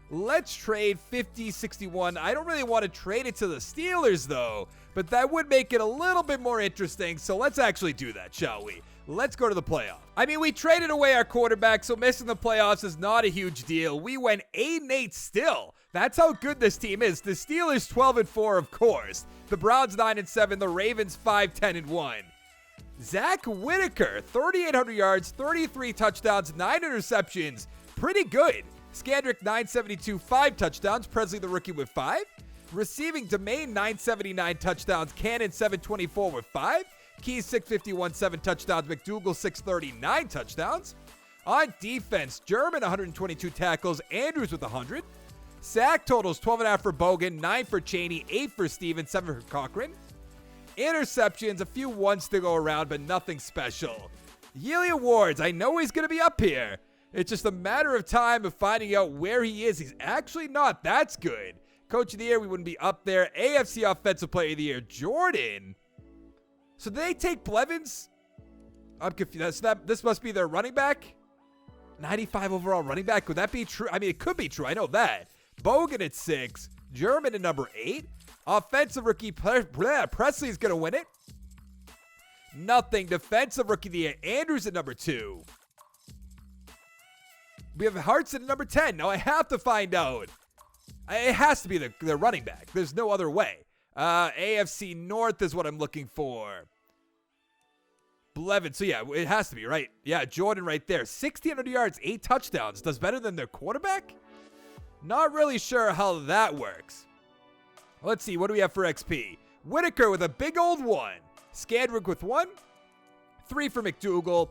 Let's trade 50, 61. I don't really want to trade it to the Steelers, though. But that would make it a little bit more interesting. So let's actually do that, shall we? Let's go to the playoff. I mean, we traded away our quarterback, so missing the playoffs is not a huge deal. We went 8-8 still. That's how good this team is. The Steelers 12-4, of course. The Browns 9-7. The Ravens 5-10-1. Zach Whitaker, 3,800 yards, 33 touchdowns, 9 interceptions. Pretty good. Scandrick 972, 5 touchdowns. Presley the rookie with 5. Receiving Domain 979 touchdowns. Cannon 724 with 5. Keys 651, 7 touchdowns. McDougal 639 touchdowns. On defense, German 122 tackles. Andrews with 100. Sack totals 12.5 for Bogan, 9 for Chaney, 8 for Stevens, 7 for Cochran. Interceptions, a few ones to go around, but nothing special. Yearly awards, I know he's going to be up here. It's just a matter of time of finding out where he is. He's actually not. That's good. Coach of the Year, we wouldn't be up there. AFC Offensive Player of the Year, Jordan. So did they take Blevins? I'm confused. This must be their running back? 95 overall running back. Could that be true? I mean, it could be true. I know that. Bogan at 6. German at number 8. Offensive rookie Presley's going to win it. Nothing. Defensive rookie of the year. Andrews at number 2. We have Hartson at number 10. Now I have to find out. It has to be the running back. There's no other way. AFC North is what I'm looking for. Blevins. So yeah, it has to be, right? Yeah, Jordan right there. 1,600 yards, 8 touchdowns. Does better than their quarterback? Not really sure how that works. Let's see. What do we have for XP? Whitaker with a big old 1. Scandrick with 1. 3 for McDougal.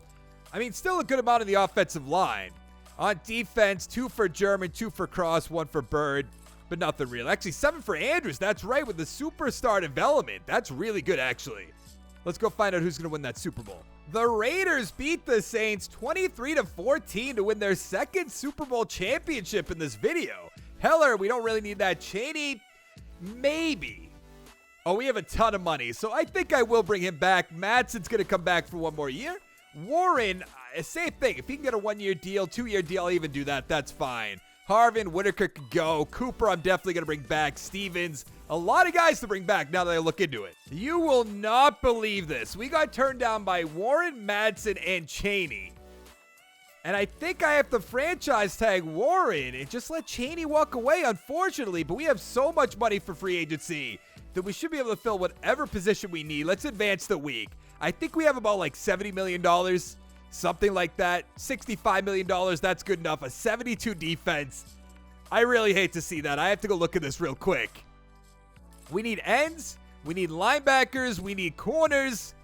I mean, still a good amount of the offensive line. On defense, 2 for German, 2 for Cross, 1 for Bird. But nothing real. Actually, 7 for Andrews. That's right, with the superstar development. That's really good, actually. Let's go find out who's going to win that Super Bowl. The Raiders beat the Saints 23-14 to win their second Super Bowl championship in this video. Hellar, we don't really need that. Chaney, maybe. Oh, we have a ton of money, so I think I will bring him back. Madsen's going to come back for 1 more year. Warren, same thing. If he can get a 1-year deal, 2-year deal, I'll even do that. That's fine. Harvin, Whitaker could go. Cooper, I'm definitely going to bring back. Stevens, a lot of guys to bring back now that I look into it. You will not believe this. We got turned down by Warren, Madsen, and Chaney. And I think I have to franchise tag Warren and just let Chaney walk away, unfortunately. But we have so much money for free agency that we should be able to fill whatever position we need. Let's advance the week. I think we have about like $70 million. Something like that. $65 million, that's good enough. A 72 defense. I really hate to see that. I have to go look at this real quick. We need ends. We need linebackers. We need corners.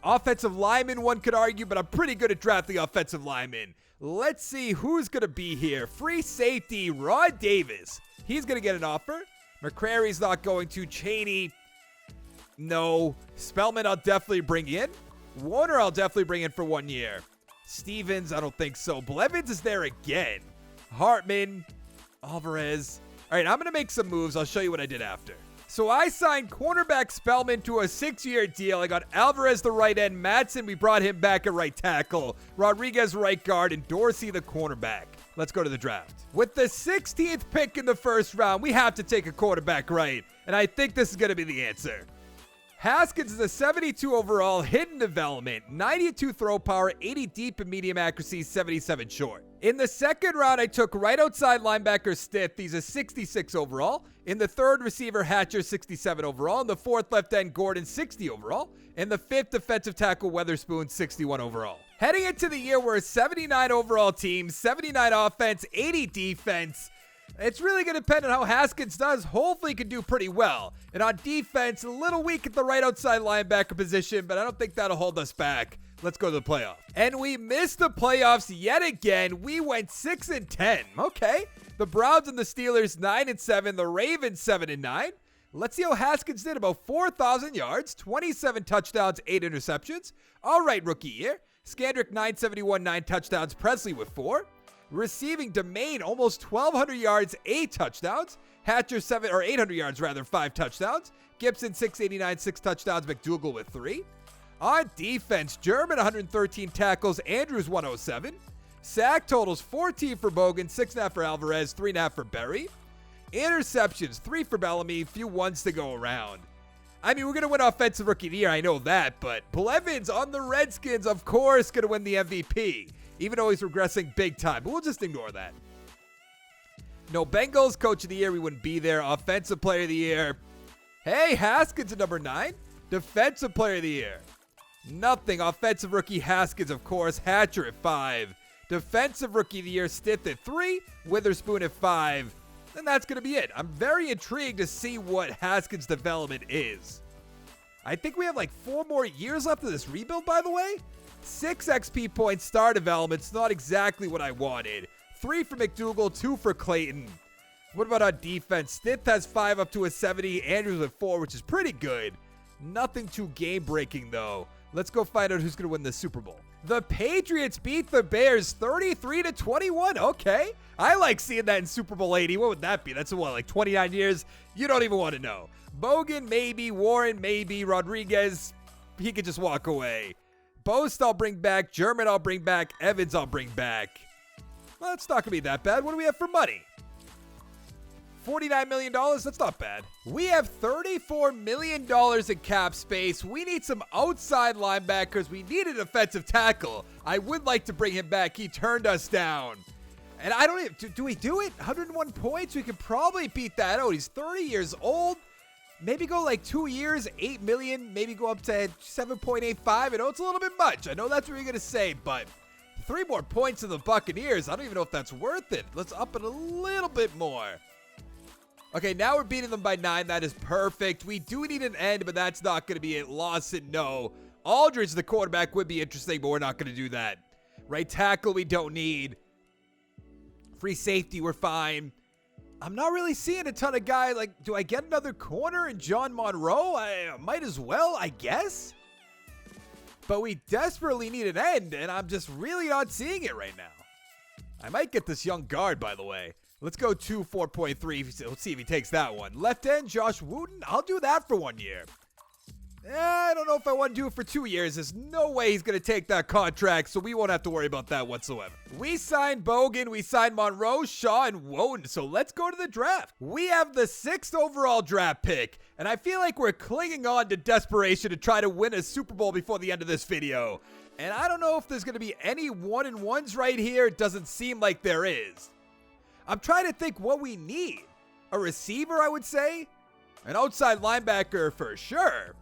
Offensive lineman, one could argue, but I'm pretty good at drafting offensive linemen. Let's see who's going to be here. Free safety, Rod Davis. He's going to get an offer. McCrary's not going to. Chaney, no. Spellman, I'll definitely bring in. Warner, I'll definitely bring in for 1 year. Stevens, I don't think so. Blevins is there again. Hartman, Alvarez. All right, I'm going to make some moves. I'll show you what I did after. So I signed cornerback Spellman to a 6-year deal. I got Alvarez the right end, Madsen, we brought him back at right tackle, Rodriguez right guard, and Dorsey the cornerback. Let's go to the draft. With the 16th pick in the first round, we have to take a quarterback right, and I think this is going to be the answer. Haskins is a 72 overall, hidden development, 92 throw power, 80 deep and medium accuracy, 77 short. In the second round, I took right outside linebacker Stith. He's a 66 overall. In the third, receiver Hatcher, 67 overall. In the fourth, left end Gordon, 60 overall. In the fifth, defensive tackle Weatherspoon, 61 overall. Heading into the year, we're a 79 overall team, 79 offense, 80 defense. It's really going to depend on how Haskins does. Hopefully he can do pretty well. And on defense, a little weak at the right outside linebacker position, but I don't think that'll hold us back. Let's go to the playoffs. And we missed the playoffs yet again. We went 6-10. Okay. The Browns and the Steelers 9-7. The Ravens 7-9. Let's see how Haskins did. About 4,000 yards, 27 touchdowns, 8 interceptions. All right, rookie year. Scandrick 971, 9 touchdowns. Presley with 4. Receiving Domain almost 1,200 yards, 8 touchdowns. Hatcher 800 yards rather, 5 touchdowns. Gibson 689, 6 touchdowns. McDougal with 3. On defense, German 113 tackles, Andrews 107. Sack totals 14 for Bogan, 6.5 for Alvarez, 3.5 for Berry. Interceptions 3 for Bellamy, few ones to go around. I mean, we're going to win Offensive Rookie of the Year, I know that, but Blevins on the Redskins, of course, going to win the MVP. Even though he's regressing big time, but we'll just ignore that. No Bengals Coach of the Year, we wouldn't be there. Offensive Player of the Year. Hey, Haskins at number 9. Defensive Player of the Year. Nothing. Offensive Rookie Haskins, of course. Hatcher at 5. Defensive Rookie of the Year, Stith at 3. Witherspoon at 5. And that's going to be it. I'm very intrigued to see what Haskins' development is. I think we have like 4 more years left of this rebuild, by the way. 6 XP points star development's not exactly what I wanted. 3 for McDougal, 2 for Clayton. What about on defense? Stith has 5 up to a 70. Andrews with 4, which is pretty good. Nothing too game-breaking, though. Let's go find out who's going to win the Super Bowl. The Patriots beat the Bears 33-21. Okay. I like seeing that in Super Bowl 80. What would that be? That's what, like 29 years? You don't even want to know. Bogan, maybe. Warren, maybe. Rodriguez, he could just walk away. Boast, I'll bring back. German, I'll bring back. Evans, I'll bring back. Well, it's not going to be that bad. What do we have for money? $49 million? That's not bad. We have $34 million in cap space. We need some outside linebackers. We need a defensive tackle. I would like to bring him back. He turned us down. And I don't even... Do we do it? 101 points? We could probably beat that out. He's 30 years old. Maybe go like 2 years, 8 million, maybe go up to 7.85. I know it's a little bit much. I know that's what you're going to say, but 3 more points to the Buccaneers. I don't even know if that's worth it. Let's up it a little bit more. Okay, now we're beating them by 9. That is perfect. We do need an end, but that's not going to be it. Lawson, no. Aldridge, the quarterback, would be interesting, but we're not going to do that. Right tackle, we don't need. Free safety, we're fine. I'm not really seeing a ton of guys. Like, do I get another corner in John Monroe? I might as well, I guess. But we desperately need an end, and I'm just really not seeing it right now. I might get this young guard, by the way. Let's go to 4.3. Let's see if he takes that one. Left end, Josh Wooten. I'll do that for 1 year. I don't know if I want to do it for 2 years. There's no way he's going to take that contract, so we won't have to worry about that whatsoever. We signed Bogan, we signed Monroe, Shaw, and Woden, so let's go to the draft. We have the 6th overall draft pick, and I feel like we're clinging on to desperation to try to win a Super Bowl before the end of this video. And I don't know if there's going to be any 1-and-1s right here. It doesn't seem like there is. I'm trying to think what we need. A receiver, I would say. An outside linebacker for sure.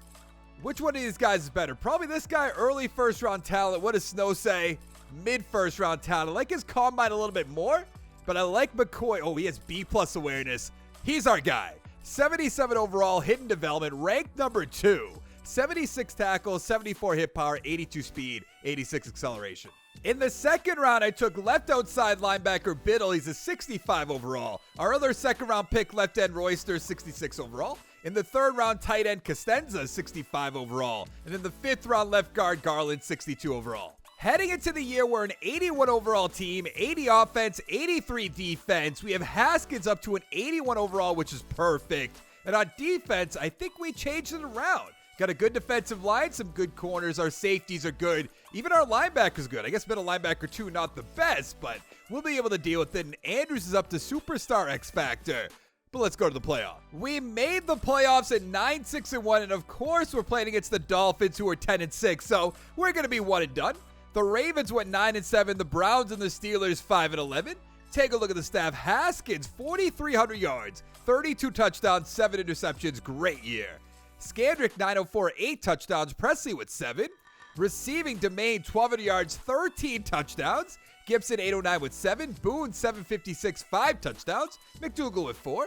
Which one of these guys is better? Probably this guy, early first-round talent. What does Snow say? Mid-first-round talent. I like his combine a little bit more, but I like McCoy. Oh, he has B-plus awareness. He's our guy. 77 overall, hidden development, ranked number 2. 76 tackles, 74 hit power, 82 speed, 86 acceleration. In the second round, I took left outside linebacker Biddle. He's a 65 overall. Our other second-round pick, left end Royster, 66 overall. In the third round, tight end Costanza, 65 overall. And in the 5th round, left guard Garland, 62 overall. Heading into the year, we're an 81 overall team, 80 offense, 83 defense. We have Haskins up to an 81 overall, which is perfect. And on defense, I think we changed it around. Got a good defensive line, some good corners. Our safeties are good. Even our linebacker's good. I guess middle linebacker too, not the best, but we'll be able to deal with it. And Andrews is up to Superstar X Factor. But let's go to the playoff. We made the playoffs at 9-6-1, and of course we're playing against the Dolphins, who are 10-6. So we're going to be one and done. The Ravens went 9-7. The Browns and the Steelers 5-11. Take a look at the staff. Haskins, 4,300 yards, 32 touchdowns, 7 interceptions. Great year. Scandrick, 904, 8 touchdowns. Presley with 7. Receiving, Domain, 1,200 yards, 13 touchdowns. Gibson, 809 with 7. Boone, 756, 5 touchdowns. McDougal with 4.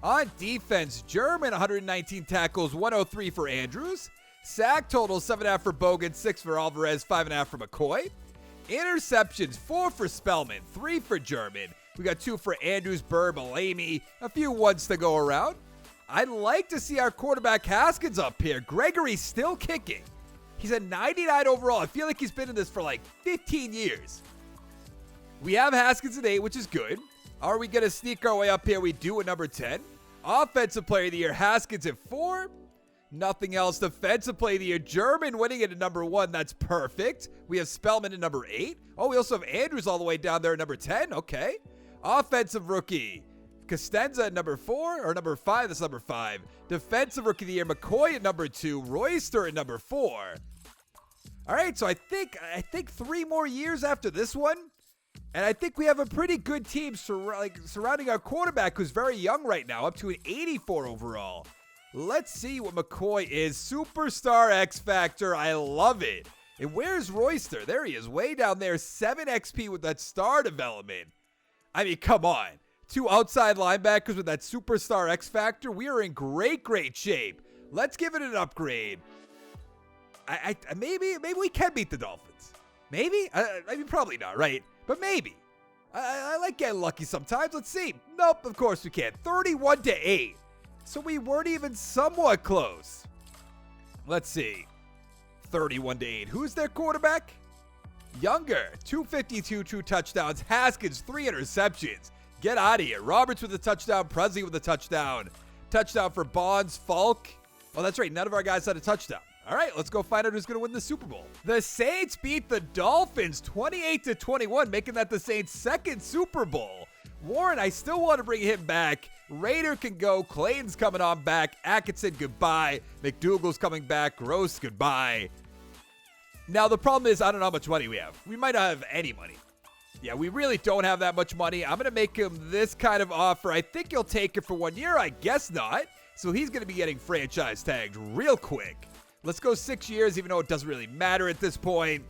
On defense, German, 119 tackles, 103 for Andrews. Sack total, 7.5 for Bogan, 6 for Alvarez, 5.5 for McCoy. Interceptions, 4 for Spellman, 3 for German. We got 2 for Andrews, Burr, Bellamy, a few ones to go around. I'd like to see our quarterback Haskins up here. Gregory's still kicking. He's a 99 overall. I feel like he's been in this for like 15 years. We have Haskins at 8, which is good. Are we going to sneak our way up here? We do at number 10. Offensive player of the year, Haskins at 4. Nothing else. Defensive player of the year, German winning it at number 1. That's perfect. We have Spellman at number 8. Oh, we also have Andrews all the way down there at number 10. Okay. Offensive rookie, Costanza at number 4, or number 5, that's number 5. Defensive Rookie of the Year, McCoy at number 2, Royster at number 4. All right, so I think 3 more years after this one, and I think we have a pretty good team surrounding our quarterback, who's very young right now, up to an 84 overall. Let's see what McCoy is. Superstar X Factor, I love it. And where's Royster? There he is, way down there, 7 XP with that star development. I mean, come on. 2 outside linebackers with that Superstar X Factor. We are in great shape. Let's give it an upgrade. Maybe we can beat the Dolphins. Maybe? I mean, probably not, right? But maybe. I like getting lucky sometimes. Let's see. Nope, of course we can't. 31-8. So we weren't even somewhat close. Let's see. 31-8. Who's their quarterback? Younger. 252, 2 touchdowns. Haskins, 3 interceptions. Get out of here. Roberts with a touchdown. Presley with a touchdown. Touchdown for Bonds. Falk. Oh, that's right. None of our guys had a touchdown. All right, let's go find out who's going to win the Super Bowl. The Saints beat the Dolphins 28-21, making that the Saints' second Super Bowl. Warren, I still want to bring him back. Raider can go. Clayton's coming on back. Atkinson, goodbye. McDougal's coming back. Gross, goodbye. Now, the problem is I don't know how much money we have. We might not have any money. Yeah, we really don't have that much money. I'm going to make him this kind of offer. I think he'll take it for 1 year. I guess not. So he's going to be getting franchise tagged real quick. Let's go 6 years, even though it doesn't really matter at this point.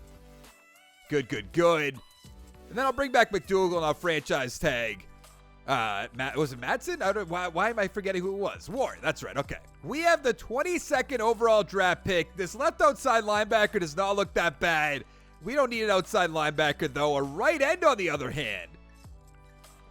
Good. And then I'll bring back McDougal and I'll franchise tag. Was it Madsen? Why am I forgetting who it was? Warren, that's right, okay. We have the 22nd overall draft pick. This left outside linebacker does not look that bad. We don't need an outside linebacker, though. A right end, on the other hand.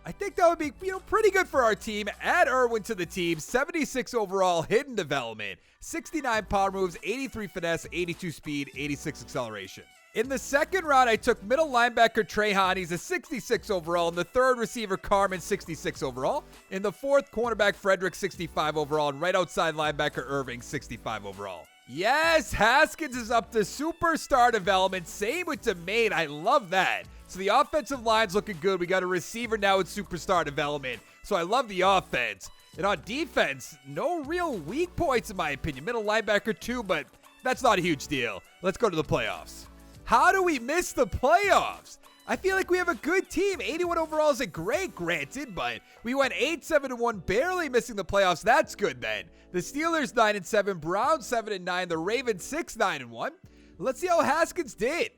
I think that would be, pretty good for our team. Add Irwin to the team. 76 overall, hidden development. 69 power moves, 83 finesse, 82 speed, 86 acceleration. In the second round, I took middle linebacker Trahan. He's a 66 overall. In the third, receiver Carmen, 66 overall. In the fourth, cornerback Frederick, 65 overall. And right outside linebacker Irving, 65 overall. Yes, Haskins is up to superstar development. Same with Domain. I love that. So the offensive line's looking good. We got a receiver now with superstar development. So I love the offense. And on defense, no real weak points in my opinion. Middle linebacker too, but that's not a huge deal. Let's go to the playoffs. How do we miss the playoffs? I feel like we have a good team. 81 overall is great, granted, but we went 8-7-1, barely missing the playoffs. That's good then. The Steelers 9-7, Browns 7-9, the Ravens 6-9-1. Let's see how Haskins did.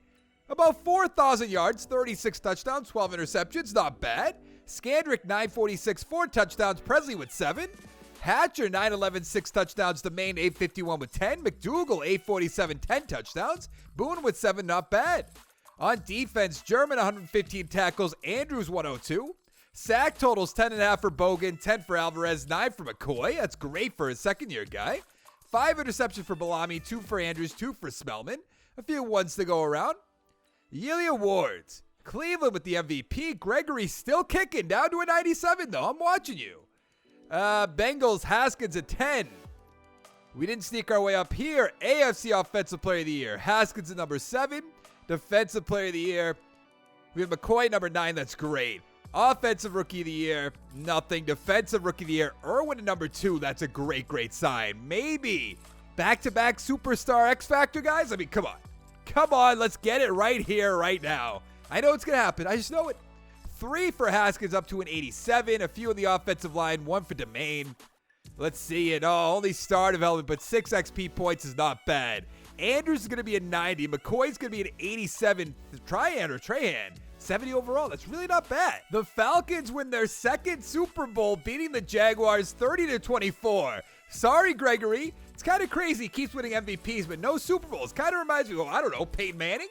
About 4,000 yards, 36 touchdowns, 12 interceptions, not bad. Scandrick 946, 4 touchdowns, Presley with 7. Hatcher 911, 6 touchdowns, Domain 851 with 10. McDougal 847, 10 touchdowns. Boone with 7, not bad. On defense, German 115 tackles, Andrews 102. Sack totals 10.5 for Bogan, 10 for Alvarez, 9 for McCoy. That's great for a second-year guy. 5 interceptions for Bellamy, 2 for Andrews, 2 for Spellman. A few ones to go around. Yearly awards. Cleveland with the MVP. Gregory still kicking, down to a 97 though. I'm watching you. Bengals, Haskins at 10. We didn't sneak our way up here. AFC Offensive Player of the Year. Haskins at number 7. Defensive Player of the Year. We have McCoy number 9. That's great. Offensive Rookie of the Year. Nothing. Defensive Rookie of the Year. Irwin at number 2. That's a great, great sign. Maybe back-to-back Superstar X Factor, guys? I mean, come on. Come on. Let's get it right here, right now. I know it's going to happen. I just know it. 3 for Haskins up to an 87. A few on the offensive line. 1 for Domain. Let's see it. Oh, only star development, but 6 XP points is not bad. Andrews is going to be a 90. McCoy's going to be an 87. Trahan, 70 overall. That's really not bad. The Falcons win their second Super Bowl, beating the Jaguars 30-24. Sorry, Gregory. It's kind of crazy. He keeps winning MVPs, but no Super Bowls. Kind of reminds me of, I don't know, Peyton Manning?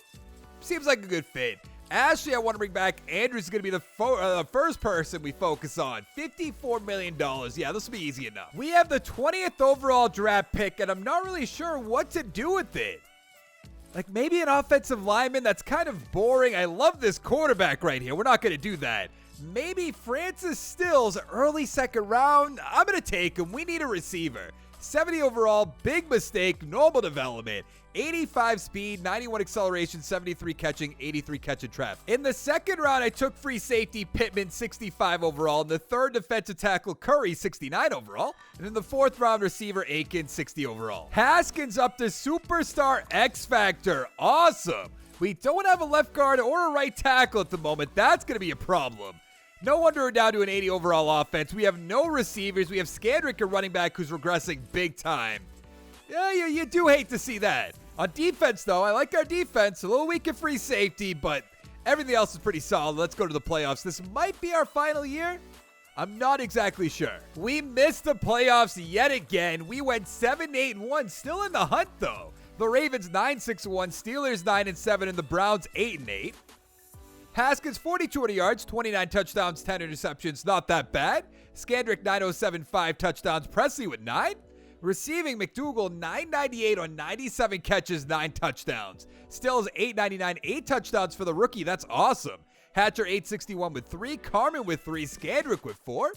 Seems like a good fit. Ashley, I want to bring back. Andrews is going to be the first person we focus on. $54 million. Yeah, this will be easy enough. We have the 20th overall draft pick, and I'm not really sure what to do with it. Like maybe an offensive lineman. That's kind of boring. I love this quarterback right here. We're not going to do that. Maybe Francis Stills, early second round. I'm going to take him. We need a receiver. 70 overall, big mistake, normal development. 85 speed, 91 acceleration, 73 catching, 83 catch and trap. In the second round, I took free safety Pittman, 65 overall. In the third, defensive tackle Curry, 69 overall. And in the fourth round, receiver Aiken, 60 overall. Haskins up to Superstar X Factor. Awesome. We don't have a left guard or a right tackle at the moment. That's going to be a problem. No wonder we're down to an 80 overall offense. We have no receivers. We have Scandrick, a running back who's regressing big time. Yeah, you do hate to see that. On defense, though, I like our defense. A little weak at free safety, but everything else is pretty solid. Let's go to the playoffs. This might be our final year. I'm not exactly sure. We missed the playoffs yet again. We went 7-8-1, still in the hunt, though. The Ravens 9-6-1, Steelers 9-7, and the Browns 8-8. Haskins, 4,200 yards, 29 touchdowns, 10 interceptions. Not that bad. Scandrick, 907.5 touchdowns. Presley with 9. Receiving, McDougal, 998 on 97 catches, 9 touchdowns. Stills, 899, 8 touchdowns for the rookie. That's awesome. Hatcher, 861 with 3. Carmen with 3. Scandrick with 4.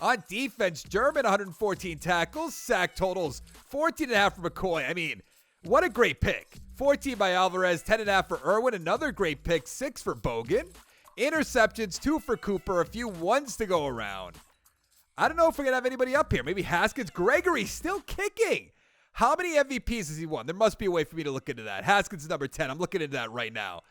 On defense, German, 114 tackles. Sack totals, 14.5 for McCoy. I mean, what a great pick. 14 by Alvarez, 10.5 for Irwin. Another great pick, 6 for Bogan. Interceptions, 2 for Cooper. A few ones to go around. I don't know if we're going to have anybody up here. Maybe Haskins. Gregory still kicking. How many MVPs has he won? There must be a way for me to look into that. Haskins is number 10. I'm looking into that right now.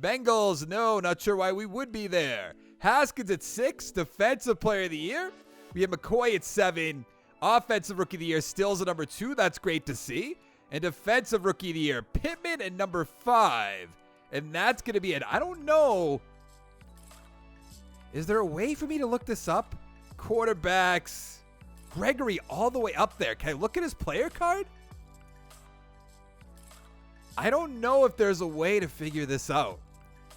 Bengals, no, not sure why we would be there. Haskins at 6. Defensive Player of the Year. We have McCoy at 7. Offensive Rookie of the Year. Stills at number 2. That's great to see. And Defensive Rookie of the Year. Pittman at number 5. And that's going to be it. I don't know. Is there a way for me to look this up? Quarterbacks. Gregory all the way up there. Can I look at his player card? I don't know if there's a way to figure this out.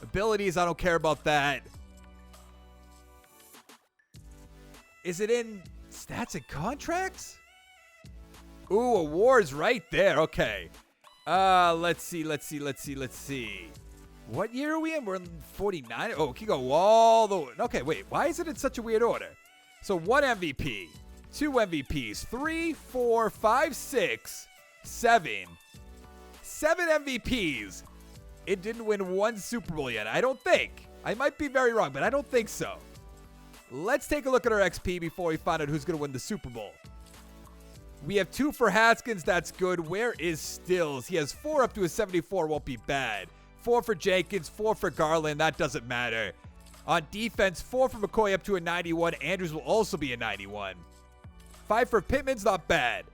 Abilities, I don't care about that. Is it in stats and contracts? Ooh, awards right there. Okay. Let's see. What year are we in? We're in 49. Oh, can you go all the way? Okay, wait. Why is it in such a weird order? So 1 MVP, 2 MVPs, 3, 4, 5, 6, 7. 7 MVPs. It didn't win 1 Super Bowl yet. I don't think. I might be very wrong, but I don't think so. Let's take a look at our XP before we find out who's going to win the Super Bowl. We have 2 for Haskins. That's good. Where is Stills? He has 4 up to a 74. Won't be bad. 4 for Jenkins. 4 for Garland. That doesn't matter. On defense, 4 for McCoy up to a 91. Andrews will also be a 91. 5 for Pittman's not bad.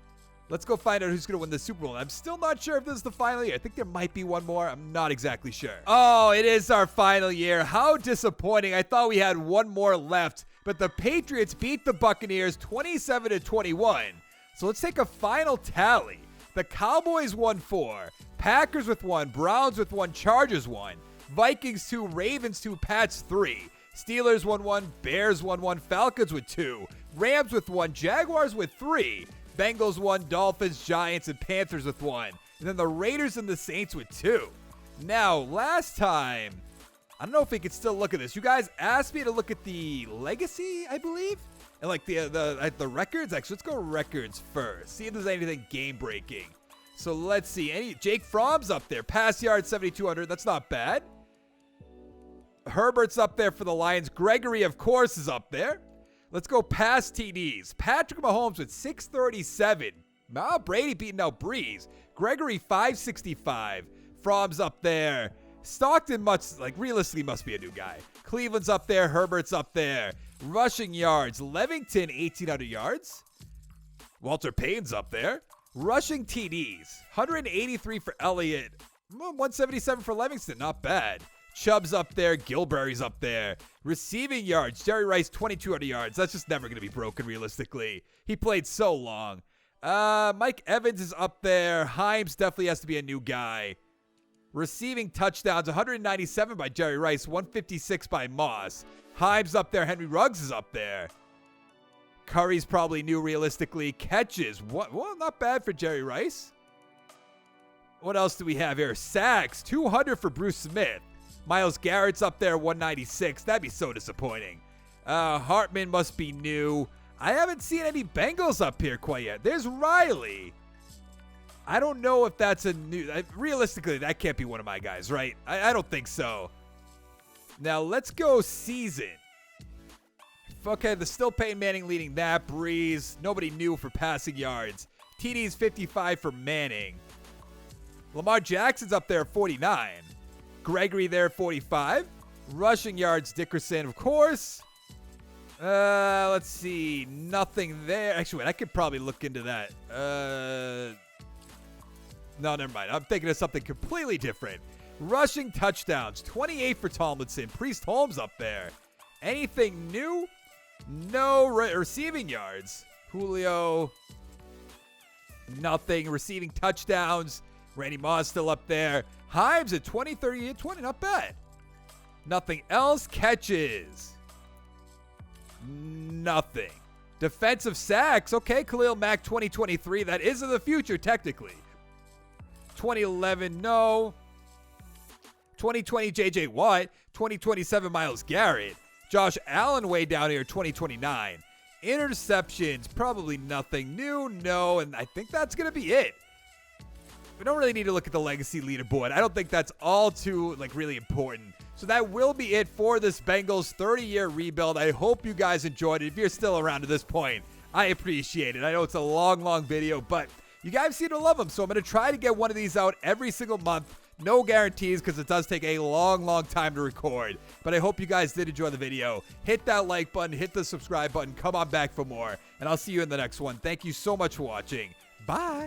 Let's go find out who's going to win the Super Bowl. I'm still not sure if this is the final year. I think there might be one more. I'm not exactly sure. Oh, it is our final year. How disappointing. I thought we had one more left, but the Patriots beat the Buccaneers 27-21. So let's take a final tally. The Cowboys won 4. Packers with 1. Browns with 1. Chargers 1. Vikings 2, Ravens 2, Pats 3. Steelers 1-1, Bears 1-1, Falcons with 2. Rams with 1, Jaguars with 3. Bengals 1, Dolphins, Giants, and Panthers with 1. And then the Raiders and the Saints with 2. Now, last time, I don't know if we can still look at this. You guys asked me to look at the legacy, I believe, and like the records. Actually, let's go records first. See if there's anything game breaking. So let's see. Jake Fromm's up there. Pass yard 7,200. That's not bad. Herbert's up there for the Lions. Gregory, of course, is up there. Let's go past TDs. Patrick Mahomes with 637. Brady beating out Breeze. Gregory 565. Fromm's up there. Stockton realistically must be a new guy. Cleveland's up there. Herbert's up there. Rushing yards. Levington 1,800 yards. Walter Payton's up there. Rushing TDs. 183 for Elliott. 177 for Livingston. Not bad. Chubb's up there. Gilberry's up there. Receiving yards. Jerry Rice, 2,200 yards. That's just never going to be broken realistically. He played so long. Mike Evans is up there. Himes definitely has to be a new guy. Receiving touchdowns, 197 by Jerry Rice, 156 by Moss. Himes up there. Henry Ruggs is up there. Curry's probably new realistically. Catches. Well, not bad for Jerry Rice. What else do we have here? Sacks, 200 for Bruce Smith. Myles Garrett's up there, 196. That'd be so disappointing. Hartman must be new. I haven't seen any Bengals up here quite yet. There's Riley. I don't know if that's a new... realistically, that can't be one of my guys, right? I don't think so. Now, let's go season. Okay, the still Peyton Manning leading that. Breeze. Nobody new for passing yards. TD's 55 for Manning. Lamar Jackson's up there, 49. Gregory there, 45. Rushing yards, Dickerson, of course. Let's see. Nothing there. Actually, wait, I could probably look into that. No, never mind. I'm thinking of something completely different. Rushing touchdowns, 28 for Tomlinson. Priest Holmes up there. Anything new? No. Receiving yards. Julio. Nothing. Receiving touchdowns. Randy Moss still up there. Himes at 20, 38, 20. Not bad. Nothing else. Catches. Nothing. Defensive sacks. Okay, Khalil Mack 2023. That is in the future, technically. 2011, no. 2020, J.J. Watt. 2027, Myles Garrett. Josh Allen way down here, 2029. Interceptions, probably nothing new, no. And I think that's going to be it. We don't really need to look at the legacy leaderboard. I don't think that's all too, really important. So that will be it for this Bengals 30-year rebuild. I hope you guys enjoyed it. If you're still around to this point, I appreciate it. I know it's a long video, but you guys seem to love them. So I'm going to try to get one of these out every single month. No guarantees because it does take a long time to record. But I hope you guys did enjoy the video. Hit that like button. Hit the subscribe button. Come on back for more. And I'll see you in the next one. Thank you so much for watching. Bye.